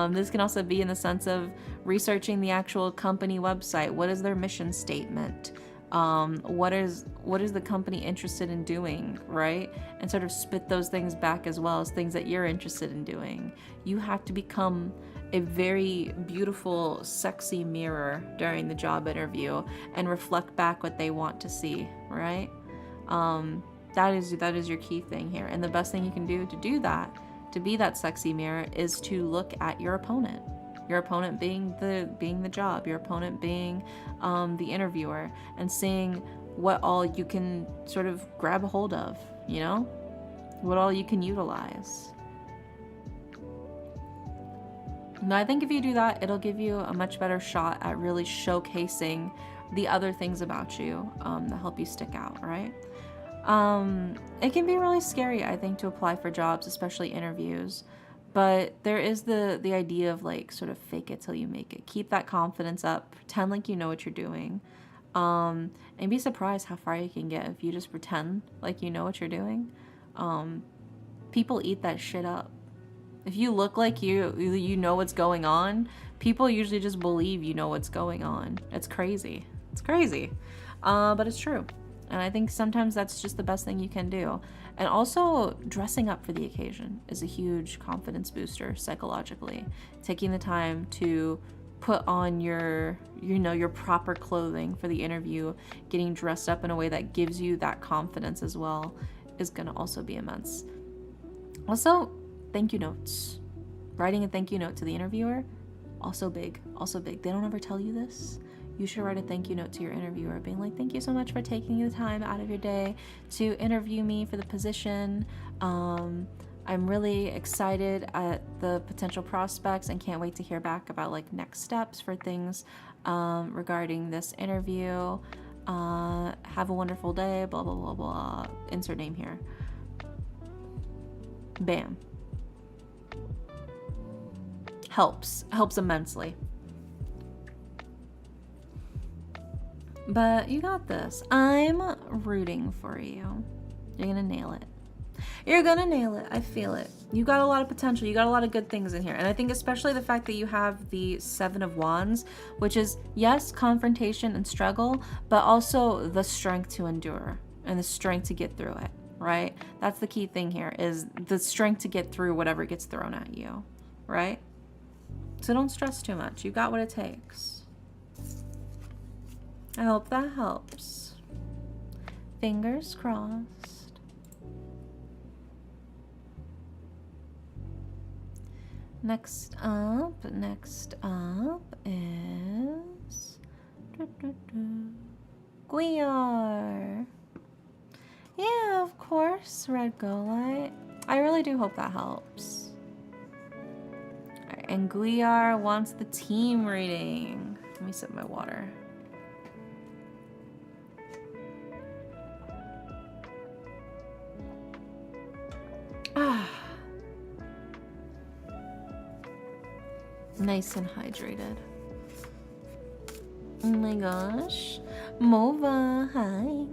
S1: This can also be in the sense of researching the actual company website. What is their mission statement? What is the company interested in doing, right? And sort of spit those things back as well as things that you're interested in doing. You have to become a very beautiful, sexy mirror during the job interview and reflect back what they want to see, right? That is your key thing here. And the best thing you can do to do that, to be that sexy mirror, is to look at your opponent. Your opponent being the job, your opponent being the interviewer, and seeing what all you can sort of grab a hold of, you know? What all you can utilize. And I think if you do that, it'll give you a much better shot at really showcasing the other things about you that help you stick out, right? It can be really scary, I think, to apply for jobs, especially interviews. But there is the idea of like sort of fake it till you make it. Keep that confidence up. Pretend like you know what you're doing. And be surprised how far you can get if you just pretend like you know what you're doing. People eat that shit up. If you look like you know what's going on, people usually just believe you know what's going on. It's crazy. It's crazy. But it's true. And I think sometimes that's just the best thing you can do. And also, dressing up for the occasion is a huge confidence booster psychologically. Taking the time to put on your proper clothing for the interview, getting dressed up in a way that gives you that confidence as well, is going to also be immense. Also, thank you notes. Writing a thank you note to the interviewer, also big. They don't ever tell you this. You should write a thank you note to your interviewer being like, thank you so much for taking the time out of your day to interview me for the position. I'm really excited at the potential prospects and can't wait to hear back about like next steps for things regarding this interview. Have a wonderful day, blah, blah, blah, blah. Insert name here. Bam. Helps immensely. But you got this. I'm rooting for you. You're gonna nail it. You're gonna nail it. I feel it. You got a lot of potential. You got a lot of good things in here. And I think especially the fact that you have the 7 of Wands, which is, yes, confrontation and struggle, but also the strength to endure and the strength to get through it, right? That's the key thing here, is the strength to get through whatever gets thrown at you, right? So don't stress too much. You got what it takes. I hope that helps. Fingers crossed. Next up is Guiar. Yeah, of course, Red Golite. I really do hope that helps. Right, and Guiar wants the team rating. Let me sip my water. Ah. Nice and hydrated. Oh my gosh. Mova, hi.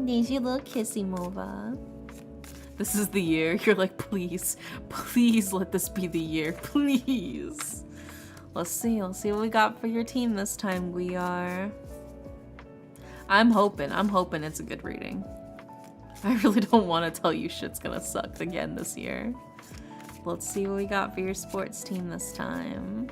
S1: There's your little kissy, Mova. This is the year. You're like, please, please let this be the year. Please. Let's see what we got for your team this time, Guiar. I'm hoping it's a good reading. I really don't want to tell you shit's gonna suck again this year. Let's see what we got for your sports team this time.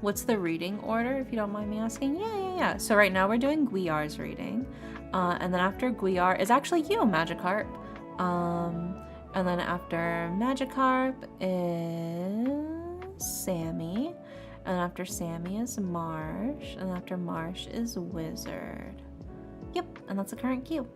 S1: What's the reading order, if you don't mind me asking? Yeah. So right now we're doing Guiar's reading. And then after Guiar is actually you, Magikarp. And then after Magikarp is Sammy. And after Sammy is Marsh. And after Marsh is Wizard. Yep, and that's the current queue.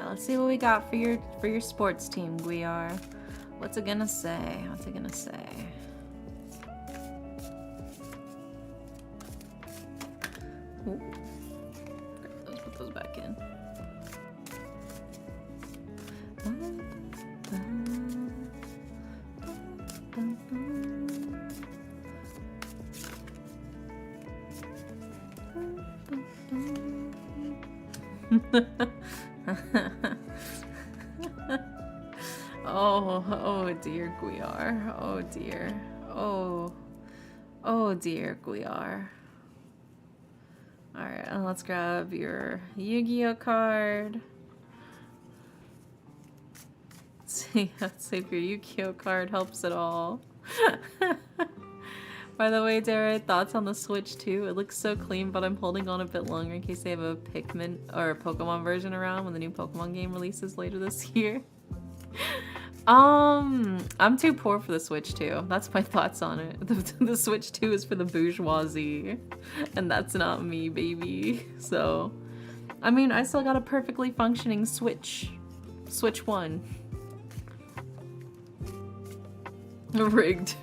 S1: Let's see what we got for your sports team, Guiar. What's it gonna say? What's it gonna say? Ooh. Let's put those back in. Oh dear, Guiar. Oh dear. Oh dear, Guiar. Alright, let's grab your Yu-Gi-Oh card. Let's see if your Yu-Gi-Oh card helps at all. By the way, Dara, thoughts on the Switch 2? It looks so clean, but I'm holding on a bit longer in case they have a Pikmin or a Pokemon version around when the new Pokemon game releases later this year. I'm too poor for the Switch 2. That's my thoughts on it. The Switch 2 is for the bourgeoisie, and that's not me, baby. So, I mean, I still got a perfectly functioning Switch 1. Rigged,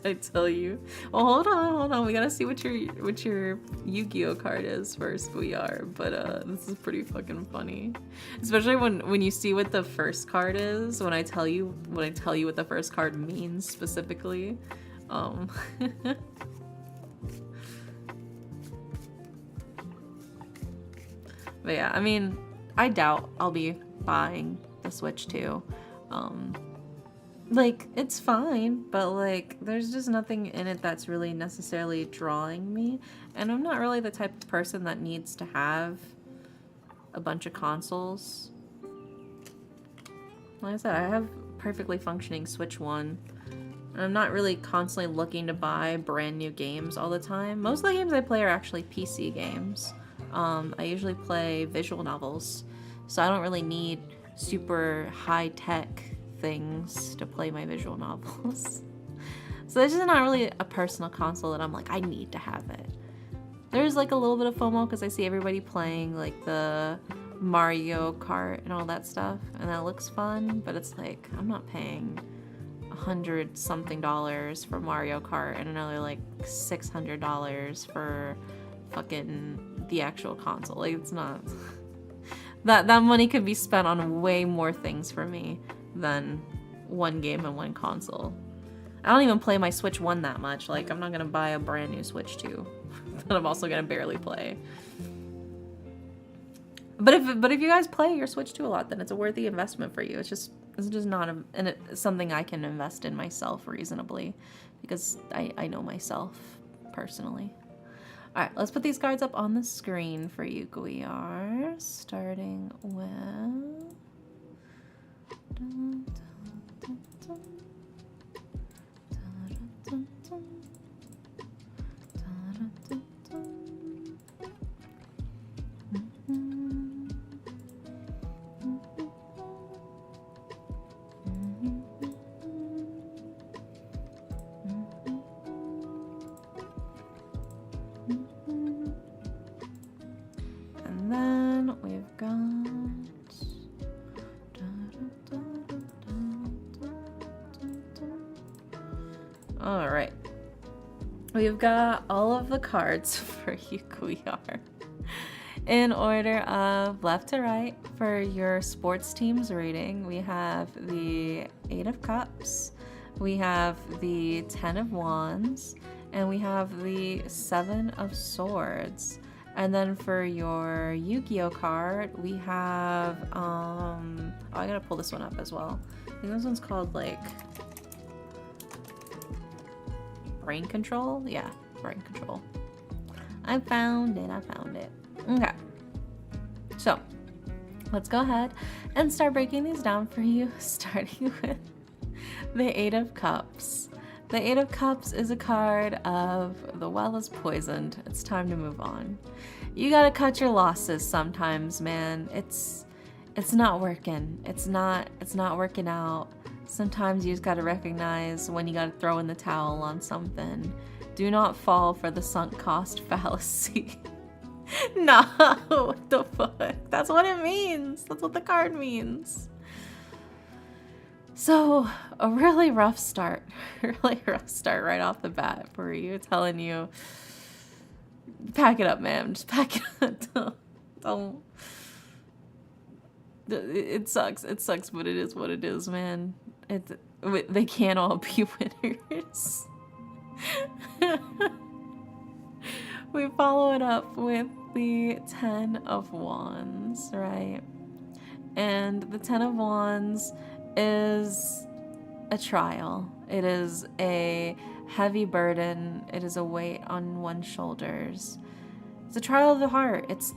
S1: I tell you. Well, hold on. We gotta see what your Yu-Gi-Oh card is first, Guiar. But this is pretty fucking funny, especially when you see what the first card is. When I tell you what the first card means specifically. But yeah, I mean, I doubt I'll be buying the Switch 2. Like, it's fine, but like, there's just nothing in it that's really necessarily drawing me. And I'm not really the type of person that needs to have a bunch of consoles. Like I said, I have perfectly functioning Switch 1. And I'm not really constantly looking to buy brand new games all the time. Most of the games I play are actually PC games. I usually play visual novels, so I don't really need super high-tech things to play my visual novels. So this is not really a personal console that I'm like, I need to have it. There's like a little bit of FOMO because I see everybody playing like the Mario Kart and all that stuff, and that looks fun, but it's like, I'm not paying $100 something for Mario Kart and another like $600 for fucking the actual console. Like, it's not... that money could be spent on way more things for me than one game and one console. I don't even play my Switch 1 that much. Like, I'm not gonna buy a brand new Switch 2 that I'm also gonna barely play. But if you guys play your Switch 2 a lot, then it's a worthy investment for you. It's just not something I can invest in myself reasonably, because I know myself personally. All right, let's put these cards up on the screen for you, Guiar. Starting with... And then we've got... All right. We've got all of the cards for you, Guiar. In order of left to right for your sports teams rating, we have the 8 of Cups, we have the 10 of Wands, and we have the 7 of Swords. And then for your Yu-Gi-Oh card, we have, oh, I gotta pull this one up as well. I think this one's called, like, Brain Control? Yeah, Brain Control. I found it. Okay. So, let's go ahead and start breaking these down for you, starting with the 8 of Cups. The 8 of Cups is a card of the well is poisoned. It's time to move on. You gotta cut your losses sometimes, man. It's not working. It's not working out. Sometimes you just gotta recognize when you gotta throw in the towel on something. Do not fall for the sunk cost fallacy. No, what the fuck? That's what it means. That's what the card means. So, a really rough start. Right off the bat for you. Telling you, pack it up, man. Just pack it up. Don't. It sucks. It sucks, but it is what it is, man. They can't all be winners. We follow it up with the 10 of Wands, right? And the 10 of Wands is a trial. It is a heavy burden. It is a weight on one's shoulders. It's a trial of the heart. It's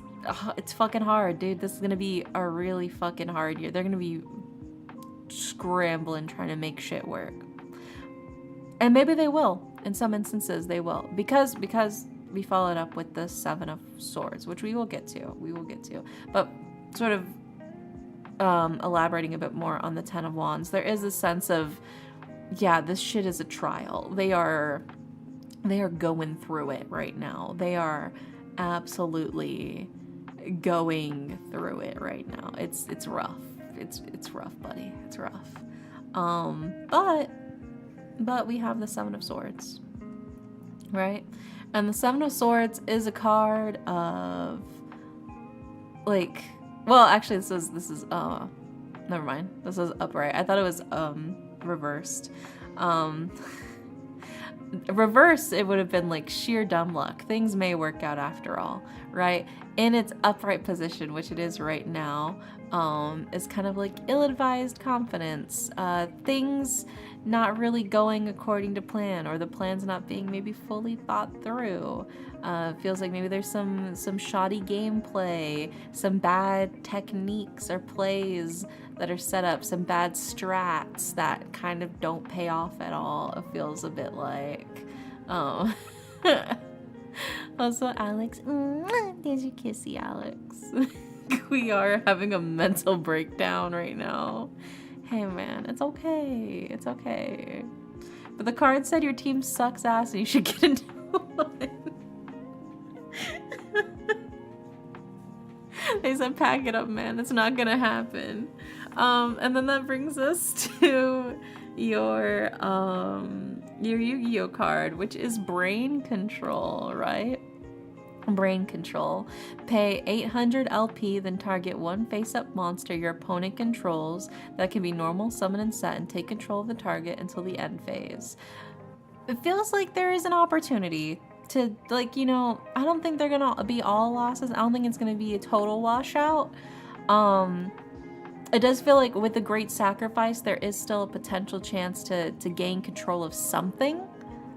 S1: fucking hard, dude. This is gonna be a really fucking hard year. They're gonna be scrambling trying to make shit work. And maybe they will. In some instances, they will. Because we followed up with the 7 of Swords, which we will get to. But sort of elaborating a bit more on the 10 of Wands, there is a sense of, yeah, this shit is a trial. They are going through it right now. They are absolutely going through it right now. It's rough. It's rough, buddy. It's rough. But we have the 7 of Swords, right? And the 7 of Swords is a card of, like, well, actually, this is never mind. This is upright. I thought it was reversed. Reverse, it would have been like sheer dumb luck. Things may work out after all, right? In its upright position, which it is right now, is kind of like ill-advised confidence. Things not really going according to plan, or the plan's not being maybe fully thought through. Feels like maybe there's some shoddy gameplay, some bad techniques or plays that are set up, some bad strats that kind of don't pay off at all. It feels a bit like, Also, Alex, there's your kissy, Alex. We are having a mental breakdown right now. Hey, man, it's okay. It's okay. But the card said your team sucks ass and you should get a new one. They said pack it up, man. It's not gonna happen. And then that brings us to your Yu-Gi-Oh card, which is brain control, right? Brain control. Pay 800 LP, then target one face-up monster your opponent controls that can be normal, summon, and set, and take control of the target until the end phase. It feels like there is an opportunity to, like, you know, I don't think they're gonna be all losses. I don't think it's gonna be a total washout. It does feel like with the great sacrifice, there is still a potential chance to gain control of something,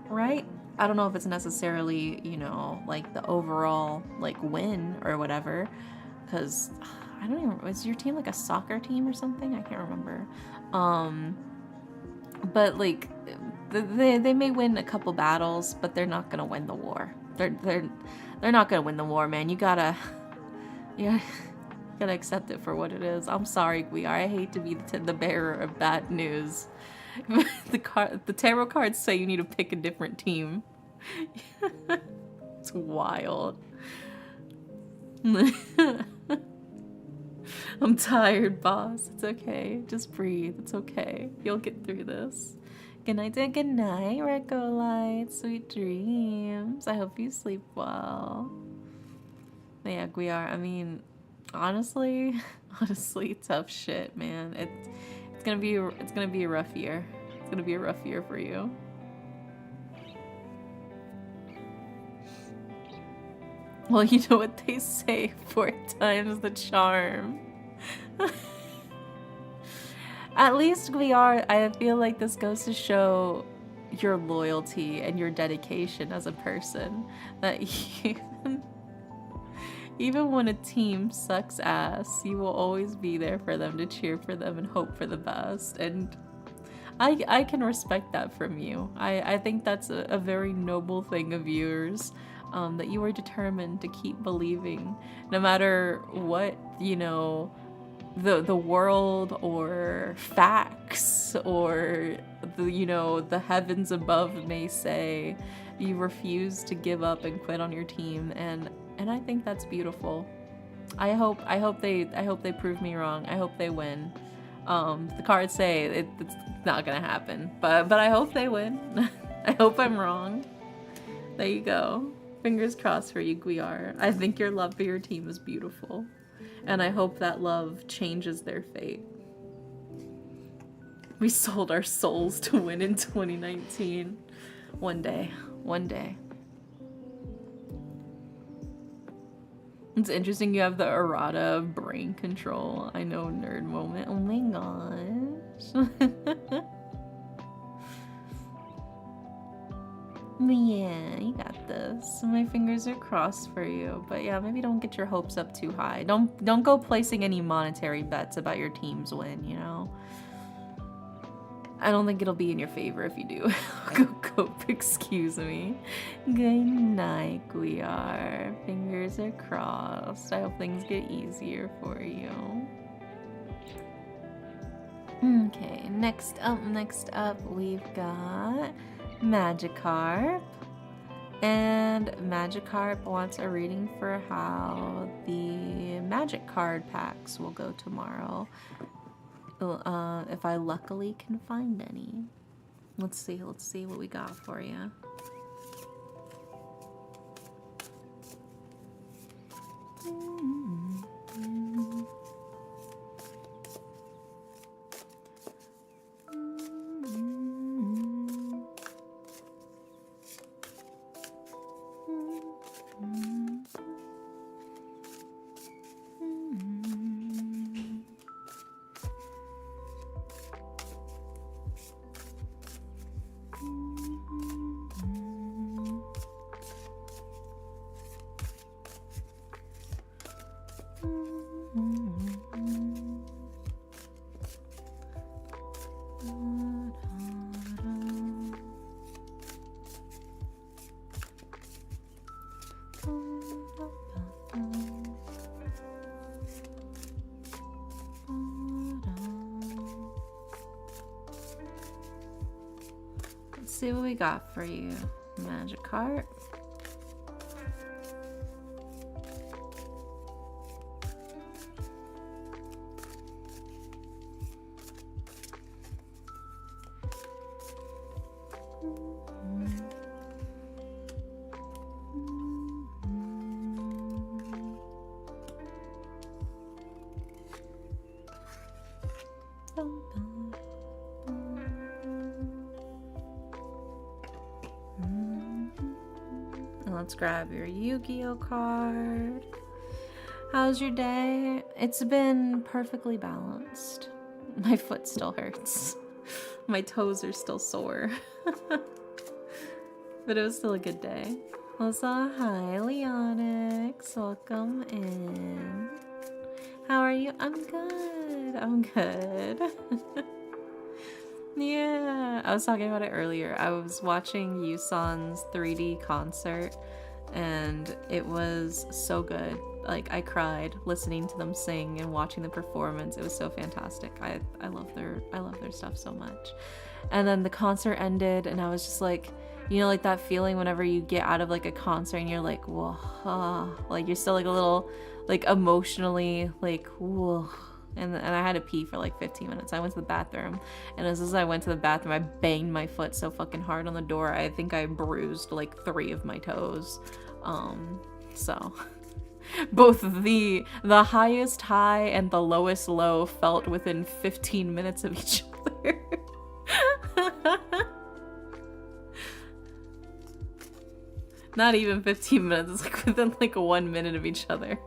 S1: right? I don't know if it's necessarily, you know, like the overall, like, win or whatever, because I don't even, was your team like a soccer team or something? I can't remember. But like, they may win a couple battles, but they're not gonna win the war. They're not gonna win the war, man. You gotta accept it for what it is. I'm sorry, Guiar. I hate to be the bearer of bad news. The tarot cards say you need to pick a different team. It's wild. I'm tired, boss. It's okay. Just breathe. It's okay. You'll get through this. Good night and good night, Reco Light. Sweet dreams. I hope you sleep well. But yeah, Guiar, I mean, honestly, tough shit, man. It's gonna be a rough year. It's gonna be a rough year for you. Well, you know what they say, 4 times the charm. At least I feel like this goes to show your loyalty and your dedication as a person. That even when a team sucks ass, you will always be there for them, to cheer for them and hope for the best. And I can respect that from you. I think that's a very noble thing of yours, that you are determined to keep believing, no matter what, you know, the world or facts or the heavens above may say. You refuse to give up and quit on your team, and I think that's beautiful. I hope they prove me wrong. I hope they win. The cards say it's not gonna happen, but I hope they win. I hope I'm wrong. There you go. Fingers crossed for you, Guiar. I think your love for your team is beautiful, and I hope that love changes their fate. We sold our souls to win in 2019. One day. It's interesting you have the errata of brain control. I know, nerd moment. Oh my gosh. But yeah, you got this. My fingers are crossed for you. But yeah, maybe don't get your hopes up too high. Don't go placing any monetary bets about your team's win, you know? I don't think it'll be in your favor if you do. Go, excuse me. Good night, Guiar. Fingers are crossed. I hope things get easier for you. Okay, next up, we've got Magikarp. And Magikarp wants a reading for how the Magic card packs will go tomorrow. If I luckily can find any. Let's see what we got for you. see what we got for you. Magic card. Let's grab your Yu-Gi-Oh card. How's your day? It's been perfectly balanced. My foot still hurts. My toes are still sore. But it was still a good day. Also, hi Leonix. Welcome in. How are you? I'm good. I'm good. Yeah, I was talking about it earlier. I was watching Yusan's 3D concert and it was so good. Like, I cried listening to them sing and watching the performance. It was so fantastic. I love their stuff so much. And then the concert ended and I was just like, you know, like that feeling whenever you get out of like a concert and you're like, whoa, like you're still like a little like emotionally like, whoa. And I had to pee for like 15 minutes. I went to the bathroom, and as I went to the bathroom, I banged my foot so fucking hard on the door. I think I bruised like 3 of my toes. So both the highest high and the lowest low felt within 15 minutes of each other. Not even 15 minutes. It's like within like 1 minute of each other.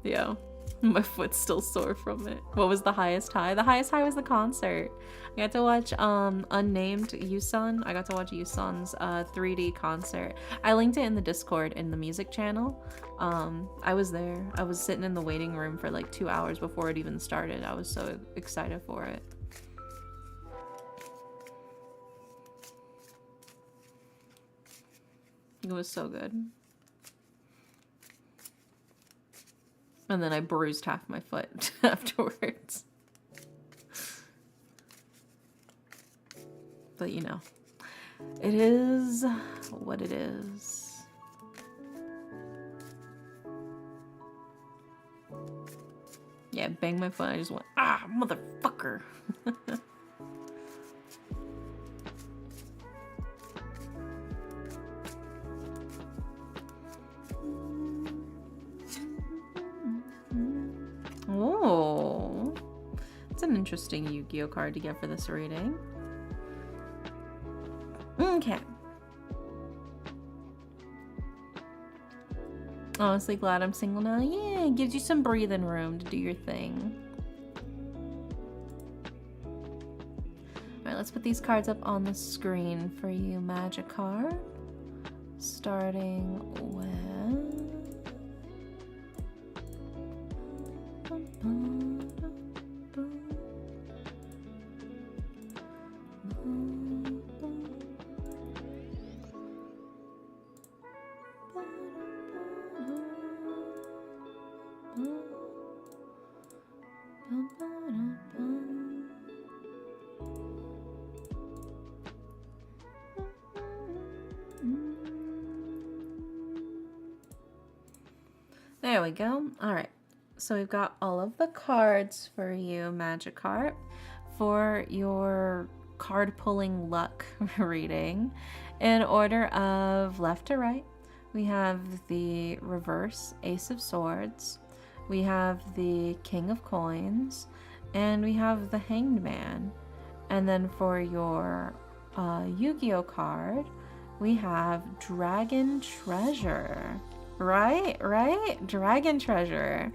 S1: Yeah. My foot's still sore from it. What was the highest high? The highest high was the concert. I got to watch unnamed Yusan. I got to watch Yusan's 3D concert. I linked it in the Discord in the music channel. I was there. I was sitting in the waiting room for like 2 hours before it even started. I was so excited for it. It was so good. And then I bruised half my foot afterwards. But you know, it is what it is. Yeah, banged my foot. I just went, ah, motherfucker. Oh, it's an interesting Yu-Gi-Oh card to get for this reading. Okay. Honestly glad I'm single now. Yeah, it gives you some breathing room to do your thing. Alright, let's put these cards up on the screen for you, Magikarp. Starting with... There we go. All right. So we've got all of the cards for you, Magikarp, for your card pulling luck reading. In order of left to right, we have the reverse Ace of Swords, we have the King of Coins, and we have the Hanged Man. And then for your Yu-Gi-Oh card, we have Dragon Treasure. Right? Dragon Treasure.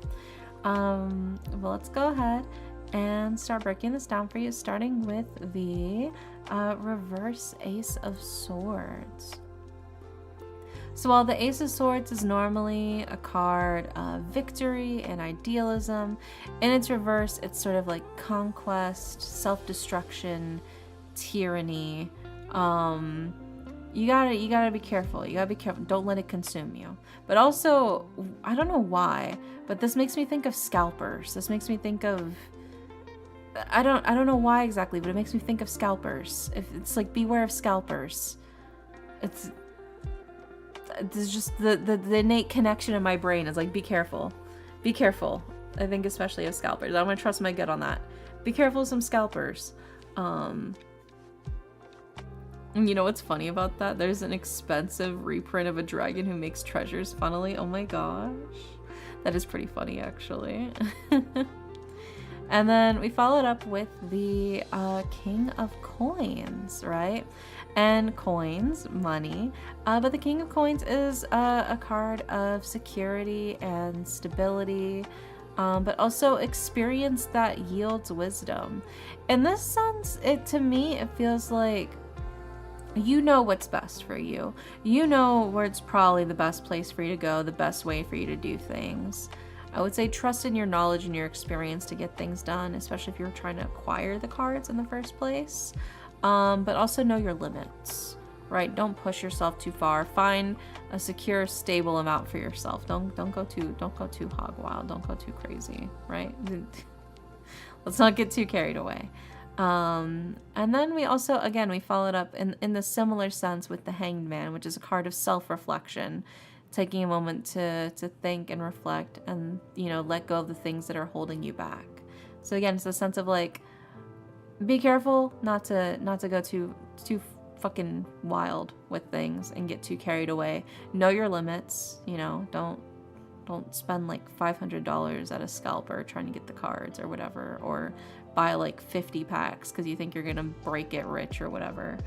S1: Well, let's go ahead and start breaking this down for you, starting with the reverse Ace of Swords. So while the Ace of Swords is normally a card of victory and idealism, in its reverse, it's sort of like conquest, self-destruction, tyranny. You gotta be careful. You gotta be careful. Don't let it consume you. But also, I don't know why, but this makes me think of scalpers. This makes me think of I don't know why exactly, but it makes me think of scalpers. If it's like beware of scalpers. There's just the innate connection in my brain is like be careful. Be careful. I think especially of scalpers. I'm gonna trust my gut on that. Be careful of some scalpers. And you know what's funny about that? There's an expensive reprint of a dragon who makes treasures funnily. Oh my gosh. That is pretty funny actually. And then we followed up with the King of Coins, right? And coins, money. But the King of Coins is a card of security and stability, but also experience that yields wisdom. In this sense, to me, it feels like you know what's best for you. You know where it's probably the best place for you to go, the best way for you to do things. I would say trust in your knowledge and your experience to get things done, especially if you're trying to acquire the cards in the first place. But also know your limits, right? Don't push yourself too far. Find a secure, stable amount for yourself. Don't go too hog wild. Don't go too crazy, right? Let's not get too carried away. And then we also, again, we followed up in the similar sense with the Hanged Man, which is a card of self-reflection. Taking a moment to think and reflect and, you know, let go of the things that are holding you back. So again, it's a sense of like, be careful not to go too fucking wild with things and get too carried away. Know your limits, you know, don't spend like $500 at a scalper trying to get the cards or whatever, or buy like 50 packs because you think you're gonna break it rich or whatever.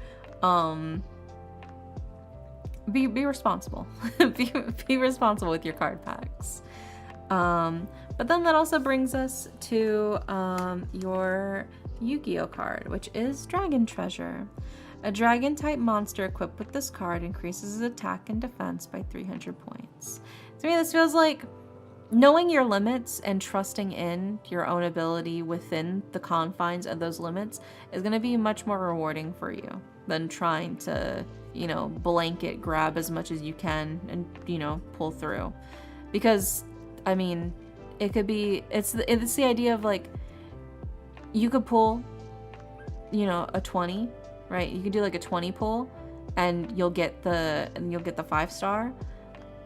S1: Be responsible. be responsible with your card packs. But then that also brings us to your Yu-Gi-Oh card, which is Dragon Treasure. A dragon type monster equipped with this card increases its attack and defense by 300 points. To me, this feels like knowing your limits and trusting in your own ability within the confines of those limits is going to be much more rewarding for you than trying to, you know, blanket grab as much as you can and, you know, pull through. Because, I mean, it could be, it's the idea of like, you could pull, you know, a 20, right? You could do like a 20 pull and you'll get the 5-star,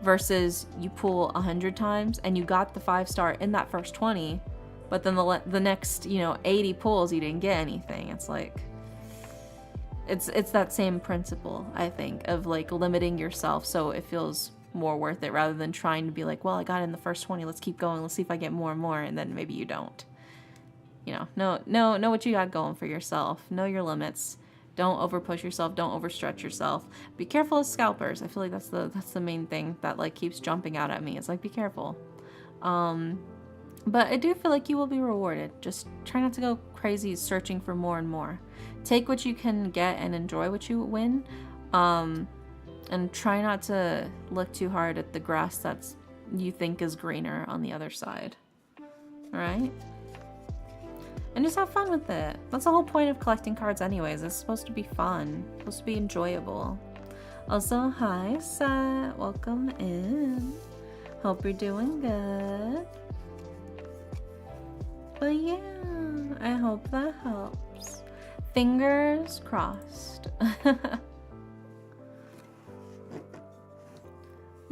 S1: versus you pull 100 times and you got the 5-star in that first 20, but then the next, you know, 80 pulls you didn't get anything. It's like, it's that same principle, I think, of like limiting yourself so it feels more worth it rather than trying to be like, well, I got in the first 20, let's keep going, let's see if I get more and more, and then maybe you don't. You know, know what you got going for yourself. Know your limits. Don't overpush yourself. Don't overstretch yourself. Be careful of scalpers. I feel like that's the main thing that like keeps jumping out at me. It's like, be careful. But I do feel like you will be rewarded. Just try not to go crazy searching for more and more. Take what you can get and enjoy what you win. And try not to look too hard at the grass that's you think is greener on the other side. All right? And just have fun with it. That's the whole point of collecting cards anyways. It's supposed to be fun. It's supposed to be enjoyable. Also, hi, Seth. Welcome in. Hope you're doing good. But yeah, I hope that helps. Fingers crossed.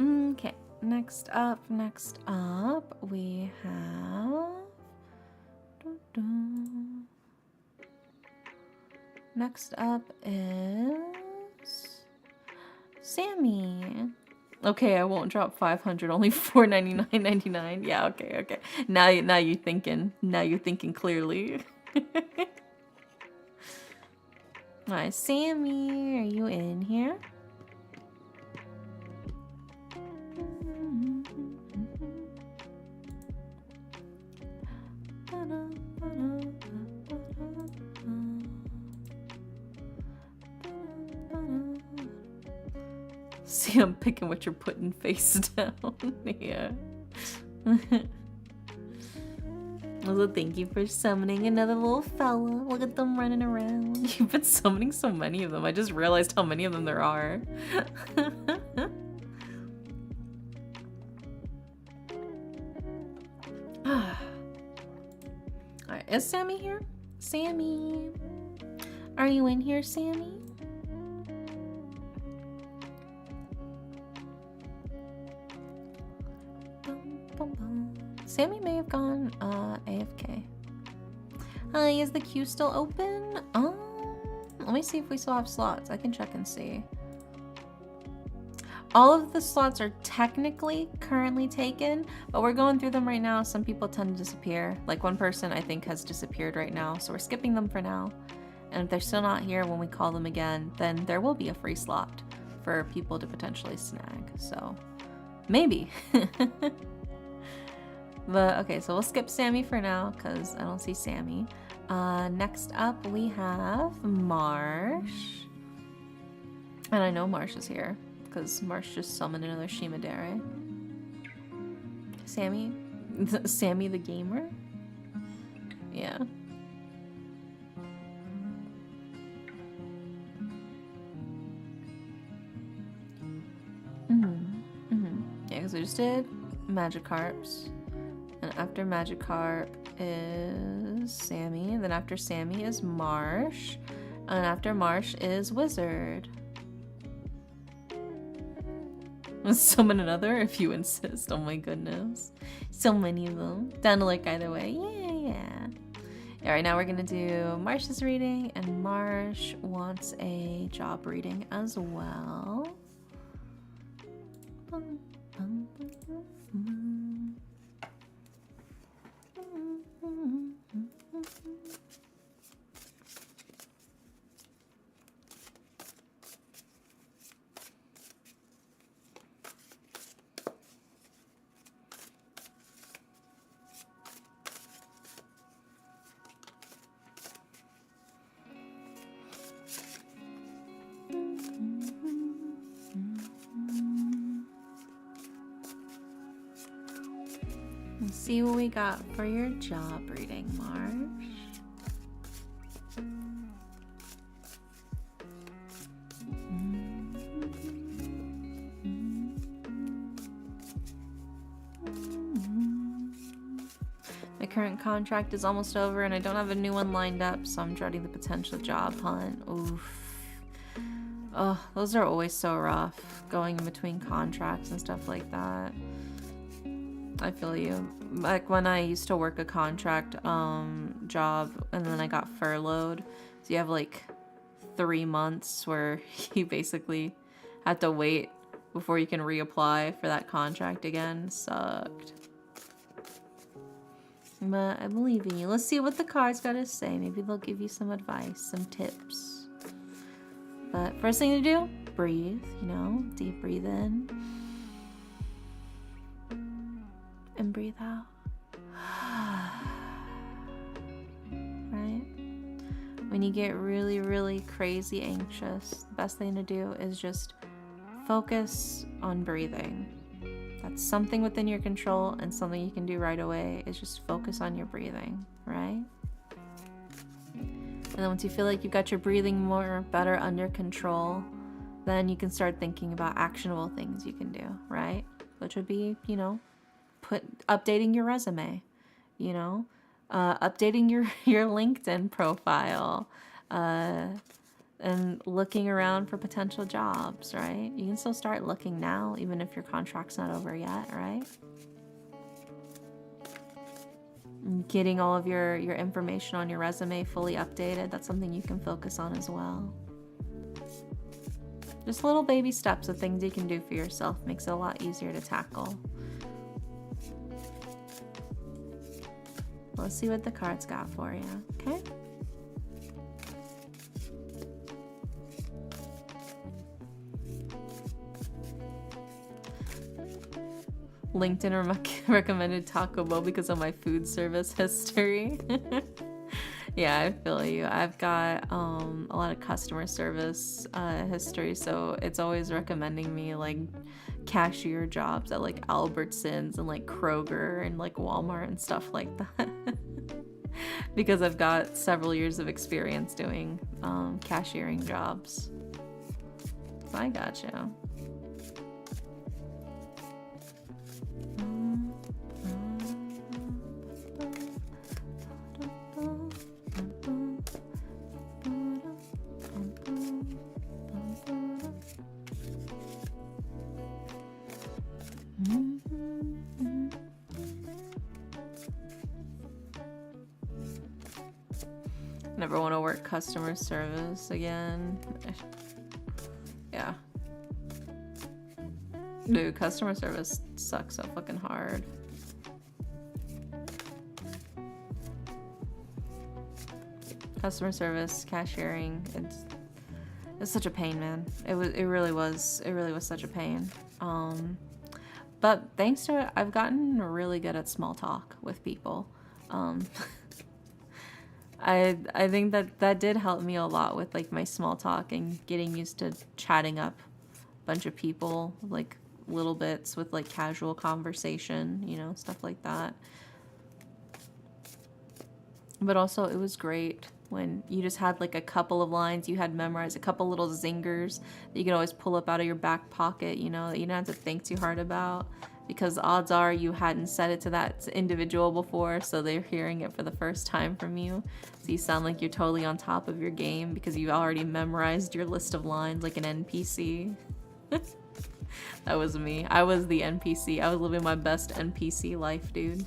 S1: Okay, next up, we have... Next up is Sammy. Okay, I won't drop 500, only $499.99. Yeah, okay. Now you're thinking. Now you're thinking clearly. Alright, Sammy, are you in here? See, I'm picking what you're putting face down here. Also, thank you for summoning another little fella. Look at them running around. You've been summoning so many of them. I just realized how many of them there are. Alright, is Sammy here? Sammy. Are you in here, Sammy? Sammy may have gone AFK. Is the queue still open? Let me see if we still have slots. I can check and see. All of the slots are technically currently taken, but we're going through them right now. Some people tend to disappear. Like one person I think has disappeared right now, so we're skipping them for now. And if they're still not here when we call them again, then there will be a free slot for people to potentially snag. So maybe. But okay, so we'll skip Sammy for now because I don't see Sammy. Next up we have Marsh. And I know Marsh is here because Marsh just summoned another Shimadere. Sammy? Sammy the gamer? Yeah. Yeah, because we just did Magikarps. And after Magikarp is Sammy. Then after Sammy is Marsh. And after Marsh is Wizard. Summon another if you insist. Oh my goodness. So many of them. Down to like either way. Yeah. Alright, now we're gonna do Marsh's reading. And Marsh wants a job reading as well. Let's see what we got for your job reading, Marsh. My current contract is almost over and I don't have a new one lined up, so I'm dreading the potential job hunt. Oof. Oh, those are always so rough, going in between contracts and stuff like that. I feel you. Like when I used to work a contract job and then I got furloughed, so you have like 3 months where you basically have to wait before you can reapply for that contract again. Sucked. But I believe in you. Let's see what the cards got to say. Maybe they'll give you some advice, some tips. But first thing to do, breathe, you know, deep breathe in. And breathe out. Right? When you get really, really crazy anxious, the best thing to do is just focus on breathing. That's something within your control and something you can do right away is just focus on your breathing, right? And then once you feel like you've got your breathing better under control, then you can start thinking about actionable things you can do, right? Which would be, you know, updating your resume, you know, updating your LinkedIn profile, and looking around for potential jobs, right? You can still start looking now, even if your contract's not over yet, right? Getting all of your information on your resume fully updated, that's something you can focus on as well. Just little baby steps of things you can do for yourself makes it a lot easier to tackle. Let's see what the cards got for you, okay? LinkedIn recommended Taco Bell because of my food service history. Yeah, I feel you. I've got a lot of customer service history, so it's always recommending me like cashier jobs at like Albertsons and like Kroger and like Walmart and stuff like that. Because I've got several years of experience doing cashiering jobs. So I got you. Never want to work customer service again. Yeah. Dude, customer service sucks so fucking hard. Customer service, cashiering, it's such a pain, man. It really was such a pain. But thanks to it, I've gotten really good at small talk with people. I think that did help me a lot with like my small talk and getting used to chatting up a bunch of people, like little bits with like casual conversation, you know, stuff like that. But also it was great when you just had like a couple of lines you had memorized, a couple little zingers that you could always pull up out of your back pocket, you know, that you don't have to think too hard about, because odds are you hadn't said it to that individual before, so they're hearing it for the first time from you. So you sound like you're totally on top of your game because you already memorized your list of lines like an NPC. That was me. I was the NPC. I was living my best NPC life, dude.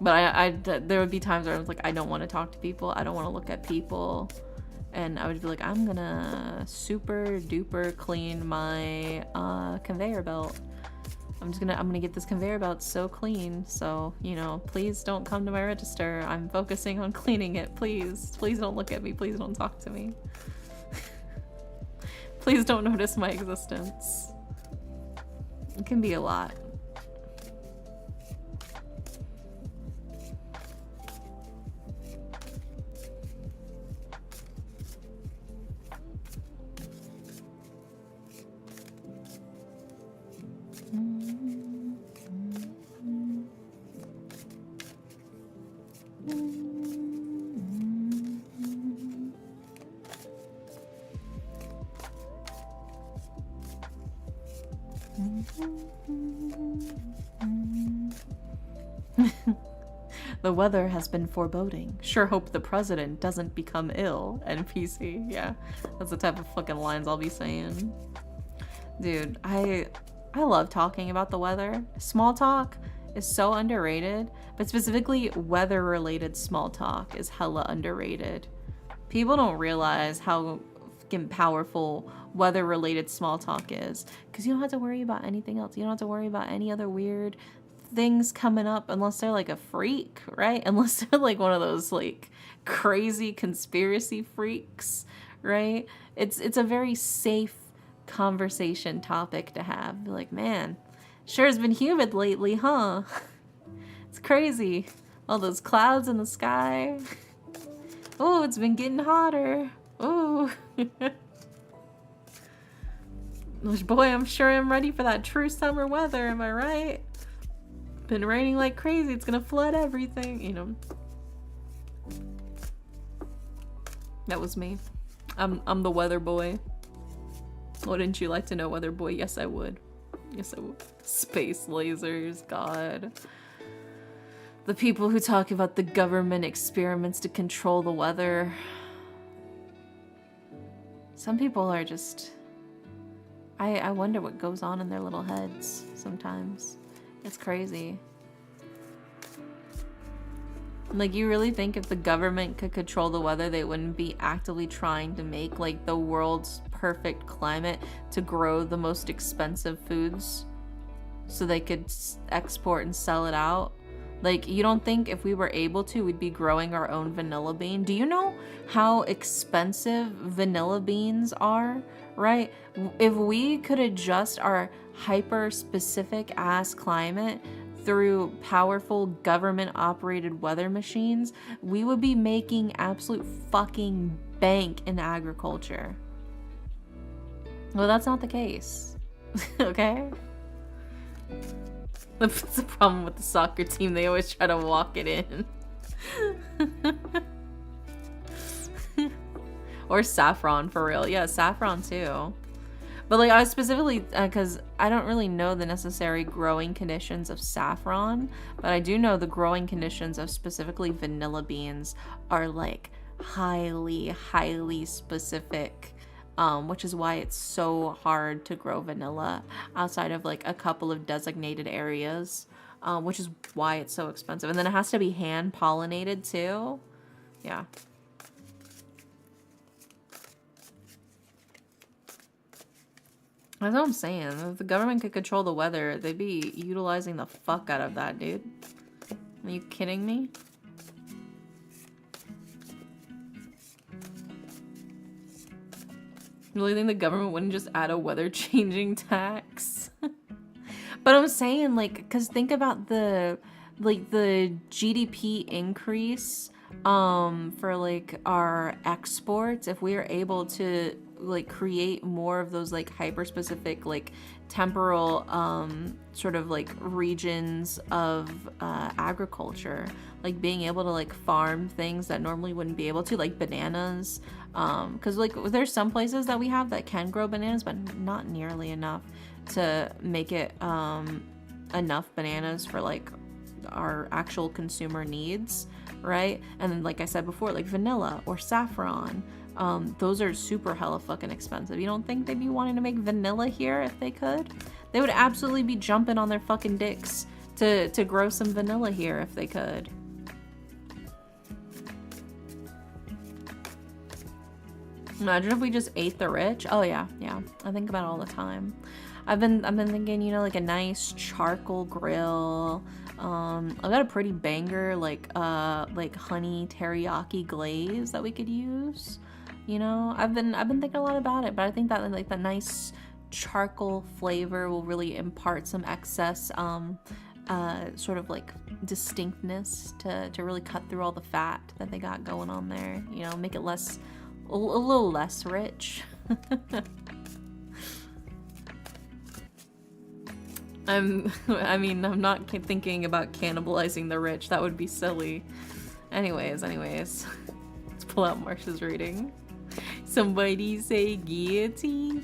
S1: But there would be times where I was like, I don't want to talk to people. I don't want to look at people. And I would be like, I'm gonna super duper clean my conveyor belt. I'm gonna get this conveyor belt so clean. So, you know, please don't come to my register. I'm focusing on cleaning it. Please don't look at me. Please don't talk to me. Please don't notice my existence. It can be a lot. The weather has been foreboding. Sure hope the president doesn't become ill. NPC. Yeah, that's the type of fucking lines I'll be saying. Dude, I love talking about the weather. Small talk is so underrated, but specifically weather-related small talk is hella underrated. People don't realize how fucking powerful weather-related small talk is, because you don't have to worry about anything else. You don't have to worry about any other weird things coming up unless they're like a freak, right? Unless they're like one of those like crazy conspiracy freaks, right? It's a very safe conversation topic to have. Like, man, sure has been humid lately, huh? It's crazy. All those clouds in the sky. Oh, it's been getting hotter. Oh. Which, boy, I'm sure I'm ready for that true summer weather, am I right? Been raining like crazy. It's gonna flood everything, you know. That was me. I'm the weather boy. Wouldn't you like to know, weather boy? Yes, I would. Yes, I would. Space lasers, God. The people who talk about the government experiments to control the weather. Some people are just... I wonder what goes on in their little heads sometimes. It's crazy. Like, you really think if the government could control the weather, they wouldn't be actively trying to make, like, the world's perfect climate to grow the most expensive foods so they could export and sell it out? Like, you don't think if we were able to, we'd be growing our own vanilla bean? Do you know how expensive vanilla beans are, right? If we could adjust our hyper-specific ass climate through powerful government-operated weather machines, we would be making absolute fucking bank in agriculture. Well, that's not the case. Okay? That's the problem with the soccer team. They always try to walk it in. Or saffron, for real. Yeah, saffron too. But like, I was specifically, because I don't really know the necessary growing conditions of saffron, but I do know the growing conditions of specifically vanilla beans are like highly, highly specific. which is why it's so hard to grow vanilla outside of like a couple of designated areas, which is why it's so expensive. And then it has to be hand pollinated too. Yeah. That's what I'm saying. If the government could control the weather, they'd be utilizing the fuck out of that, dude. Are you kidding me? You really think the government wouldn't just add a weather changing tax? But I'm saying, like, because think about the GDP increase for like our exports. If we are able to like create more of those like hyper specific like temporal sort of like regions of agriculture, like being able to like farm things that normally wouldn't be able to, like bananas, because like there's some places that we have that can grow bananas but not nearly enough to make it enough bananas for like our actual consumer needs, right? And then like I said before, like vanilla or saffron, those are super hella fucking expensive. You don't think they'd be wanting to make vanilla here if they could? They would absolutely be jumping on their fucking dicks to grow some vanilla here if they could. Imagine if we just ate the rich. Oh yeah, yeah. I think about it all the time. I've been thinking, you know, like a nice charcoal grill. I've got a pretty banger like honey teriyaki glaze that we could use. You know, I've been thinking a lot about it, but I think that like the nice charcoal flavor will really impart some excess sort of like distinctness to really cut through all the fat that they got going on there. You know, make it less a little less rich. I mean, I'm not thinking about cannibalizing the rich. That would be silly. Anyways. Let's pull out Marcia's reading. Somebody say guillotine.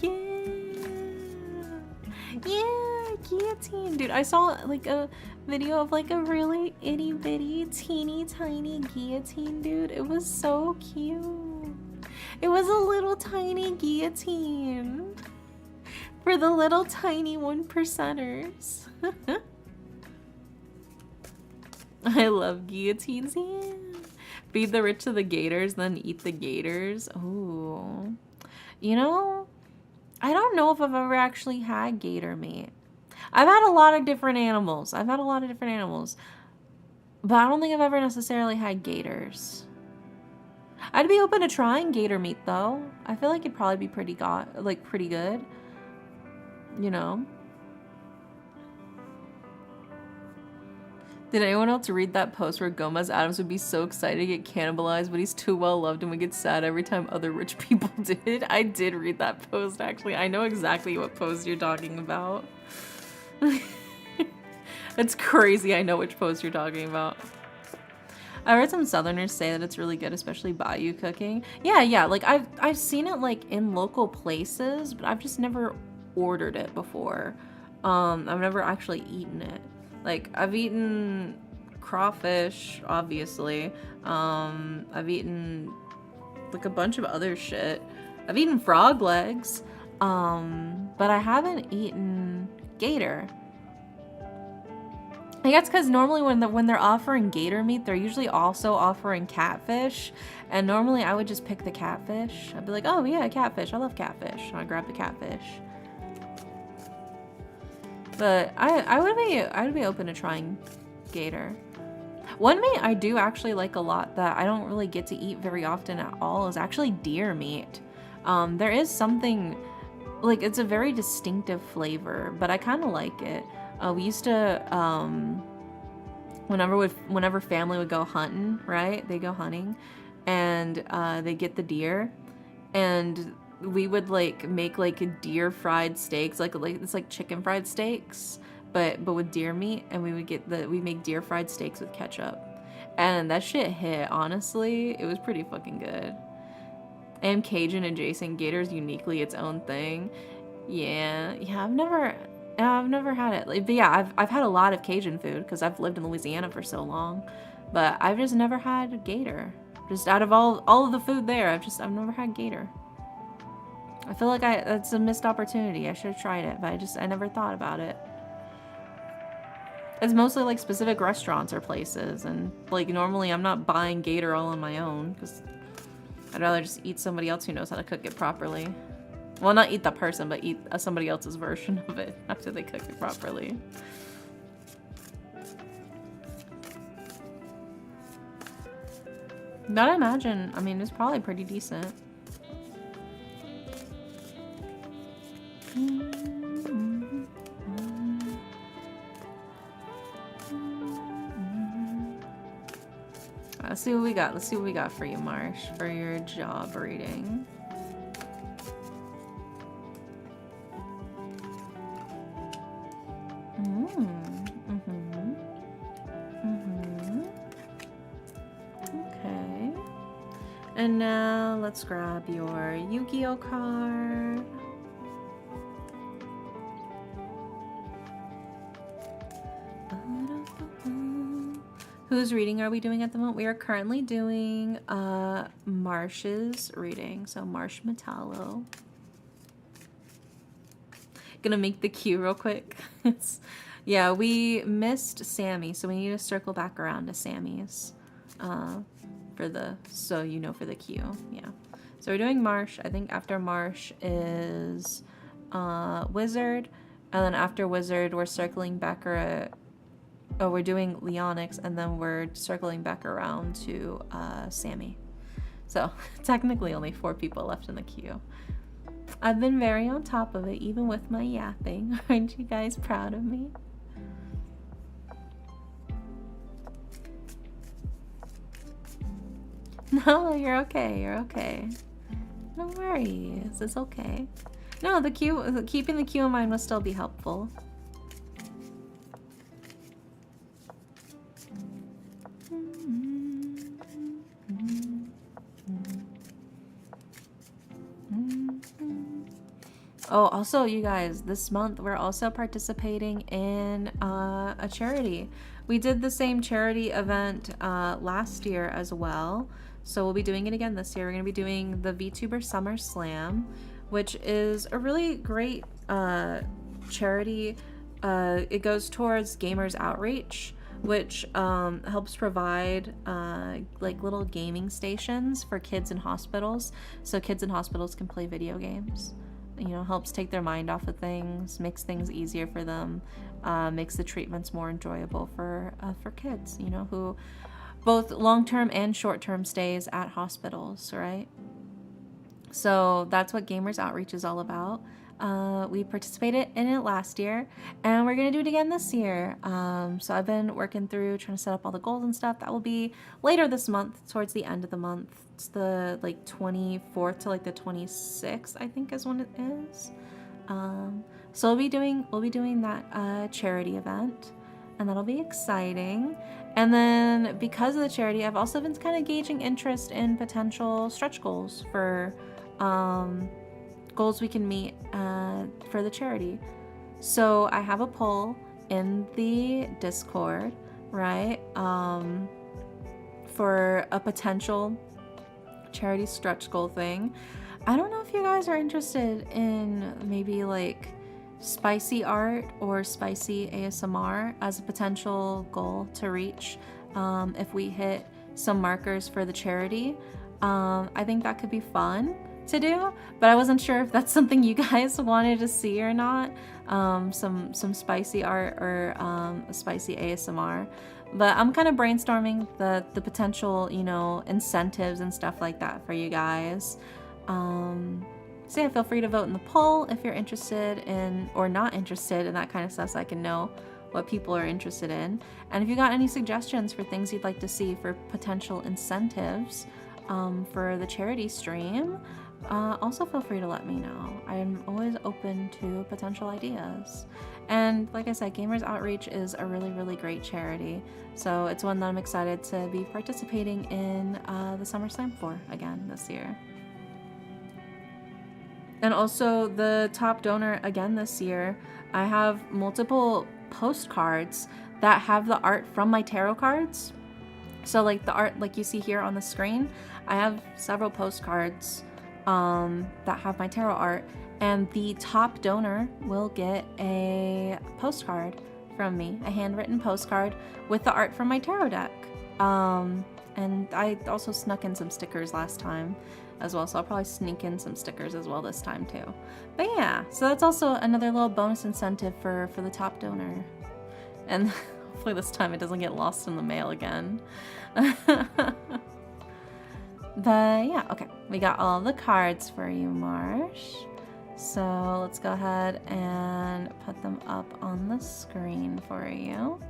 S1: Yeah, guillotine. Dude, I saw like a video of like a really itty bitty teeny tiny guillotine, dude. It was so cute. It was a little tiny guillotine. For the little tiny 1%ers. I love guillotines. Yeah. Feed the rich to the gators, then eat the gators. Oh. You know, I don't know if I've ever actually had gator meat. I've had a lot of different animals. But I don't think I've ever necessarily had gators. I'd be open to trying gator meat though. I feel like it'd probably be pretty good. You know? Did anyone else read that post where Gomez Adams would be so excited to get cannibalized, but he's too well loved and would get sad every time other rich people did? I did read that post, actually. I know exactly what post you're talking about. It's crazy I know which post you're talking about. I heard some Southerners say that it's really good, especially bayou cooking. Yeah, like I've seen it like in local places, but I've just never ordered it before. I've never actually eaten it. Like I've eaten crawfish, obviously. I've eaten like a bunch of other shit. I've eaten frog legs, but I haven't eaten gator. I guess because normally when they're offering gator meat, they're usually also offering catfish, and normally I would just pick the catfish. I'd be like, oh yeah, catfish. I love catfish. And I grab the catfish. But I'd be open to trying gator. One meat I do actually like a lot that I don't really get to eat very often at all is actually deer meat. There is something, like it's a very distinctive flavor, but I kind of like it. We used to, whenever family would go hunting, right? They go hunting, and they get the deer, and we would like make like deer fried steaks, like it's like chicken fried steaks, but with deer meat, and we make deer fried steaks with ketchup, and that shit hit. Honestly, it was pretty fucking good. And Cajun adjacent, gator's uniquely its own thing. Yeah, I've never had it. Like, but yeah, I've had a lot of Cajun food because I've lived in Louisiana for so long, but I've just never had gator. Just out of all of the food there, I've never had gator. I feel like that's a missed opportunity. I should have tried it, but I never thought about it. It's mostly like specific restaurants or places, and like normally I'm not buying gator all on my own because I'd rather just eat somebody else who knows how to cook it properly. Well, not eat the person, but eat somebody else's version of it after they cook it properly. But I imagine, I mean, it's probably pretty decent. Let's see what we got. Let's see what we got for you, Marsh, for your job reading. Okay. And now let's grab your Yu-Gi-Oh card. Whose reading are we doing at the moment? We are currently doing Marsh's reading. So Marsh Metallo. Gonna make the queue real quick. Yeah, we missed Sammy, so we need to circle back around to Sammy's for the, so you know, for the queue. Yeah. So we're doing Marsh. I think after Marsh is Wizard, and then after Wizard we're circling back we're doing Leonix, and then we're circling back around to Sammy. So technically only 4 people left in the queue. I've been very on top of it, even with my yapping. Aren't you guys proud of me? No, you're okay. You're okay. No worries. It's okay. No, the queue, keeping the queue in mind will still be helpful. Oh, also, you guys, this month we're also participating in a charity. We did the same charity event last year as well, so we'll be doing it again this year. We're going to be doing the VTuber Summer Slam, which is a really great charity. It goes towards gamers outreach, which helps provide like little gaming stations for kids in hospitals, so kids in hospitals can play video games. You know, helps take their mind off of things, makes things easier for them, makes the treatments more enjoyable for kids, you know, who both long-term and short-term stays at hospitals, right? So that's what Gamers Outreach is all about. We participated in it last year, and we're gonna do it again this year. So I've been working through trying to set up all the goals and stuff. That will be later this month, towards the end of the month. It's the like 24th to like the 26th, I think is when it is. So we'll be doing that charity event, and that'll be exciting. And then because of the charity, I've also been kind of gauging interest in potential stretch goals for goals we can meet for the charity. So I have a poll in the Discord, right, for a potential charity stretch goal thing. I don't know if you guys are interested in maybe like spicy art or spicy ASMR as a potential goal to reach if we hit some markers for the charity. I think that could be fun to do, but I wasn't sure if that's something you guys wanted to see or not. Some spicy art or a spicy ASMR. But I'm kind of brainstorming the potential, you know, incentives and stuff like that for you guys. So yeah, feel free to vote in the poll if you're interested in or not interested in that kind of stuff, so I can know what people are interested in. And if you got any suggestions for things you'd like to see for potential incentives for the charity stream, also feel free to let me know. I'm always open to potential ideas. And like I said, Gamers Outreach is a really, really great charity. So it's one that I'm excited to be participating in the Summer Slam for again this year. And also the top donor again this year, I have multiple postcards that have the art from my tarot cards. So like the art like you see here on the screen, I have several postcards that have my tarot art, and the top donor will get a postcard from me, a handwritten postcard with the art from my tarot deck. And I also snuck in some stickers last time as well, so I'll probably sneak in some stickers as well this time too. But yeah, so that's also another little bonus incentive for the top donor. And hopefully this time it doesn't get lost in the mail again. But yeah, okay, we got all the cards for you, Marsh. So let's go ahead and put them up on the screen for you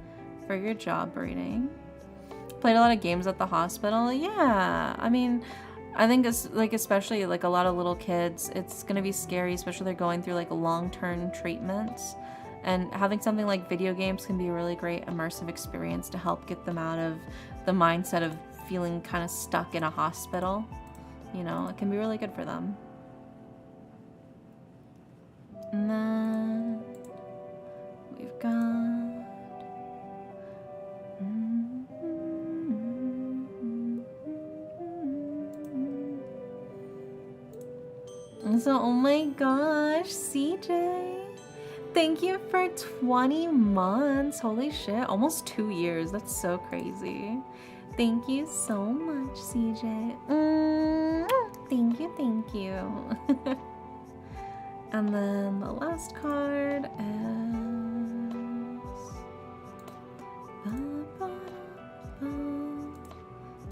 S1: for your job reading. Played a lot of games at the hospital. Yeah, I mean, I think it's like, especially like a lot of little kids, it's gonna be scary, especially they're going through like long-term treatments. And having something like video games can be a really great immersive experience to help get them out of the mindset of feeling kind of stuck in a hospital. You know, it can be really good for them. And then we've got so, oh my gosh, CJ, thank you for 20 months. Holy shit, almost 2 years. That's so crazy. Thank you so much, CJ. Thank you, thank you. And then the last card is...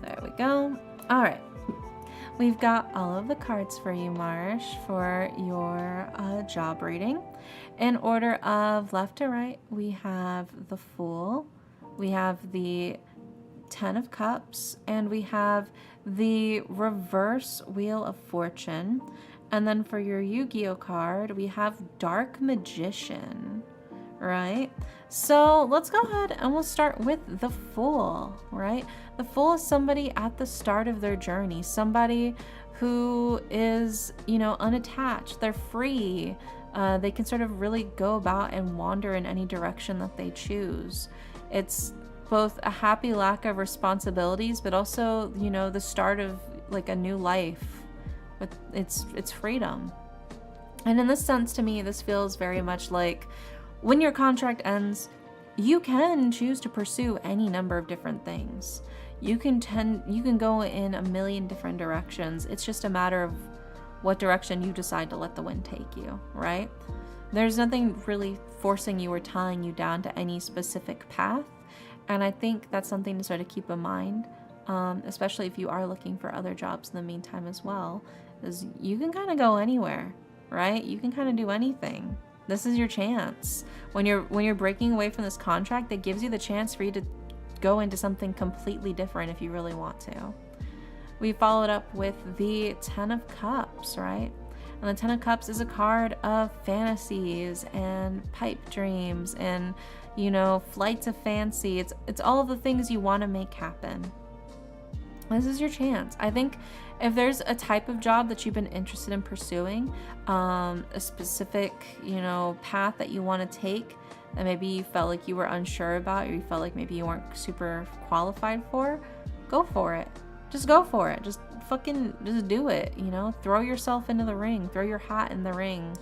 S1: There we go. All right. We've got all of the cards for you, Marsh, for your job reading. In order of left to right, we have the Fool, we have the 10 of Cups, and we have the reverse Wheel of Fortune. And then for your Yu-Gi-Oh card, we have Dark Magician, right? So let's go ahead and we'll start with the Fool, right? The Fool is somebody at the start of their journey, somebody who is, you know, unattached, they're free. They can sort of really go about and wander in any direction that they choose. It's both a happy lack of responsibilities, but also, you know, the start of like a new life with its freedom. And in this sense, to me, this feels very much like when your contract ends, you can choose to pursue any number of different things. You can go in a million different directions. It's just a matter of what direction you decide to let the wind take you, right? There's nothing really forcing you or tying you down to any specific path. And I think that's something to sort of keep in mind, especially if you are looking for other jobs in the meantime as well, is you can kind of go anywhere, right? You can kind of do anything. This is your chance. When you're breaking away from this contract, that gives you the chance for you to go into something completely different if you really want to. We followed up with the 10 of Cups, right? And the 10 of Cups is a card of fantasies and pipe dreams and, you know, flights of fancy. It's all of the things you want to make happen. This is your chance. I think if there's a type of job that you've been interested in pursuing, a specific, you know, path that you want to take that maybe you felt like you were unsure about, or you felt like maybe you weren't super qualified for, go for it. Just go for it. Just do it, you know? Throw yourself into the ring. Throw your hat in the ring.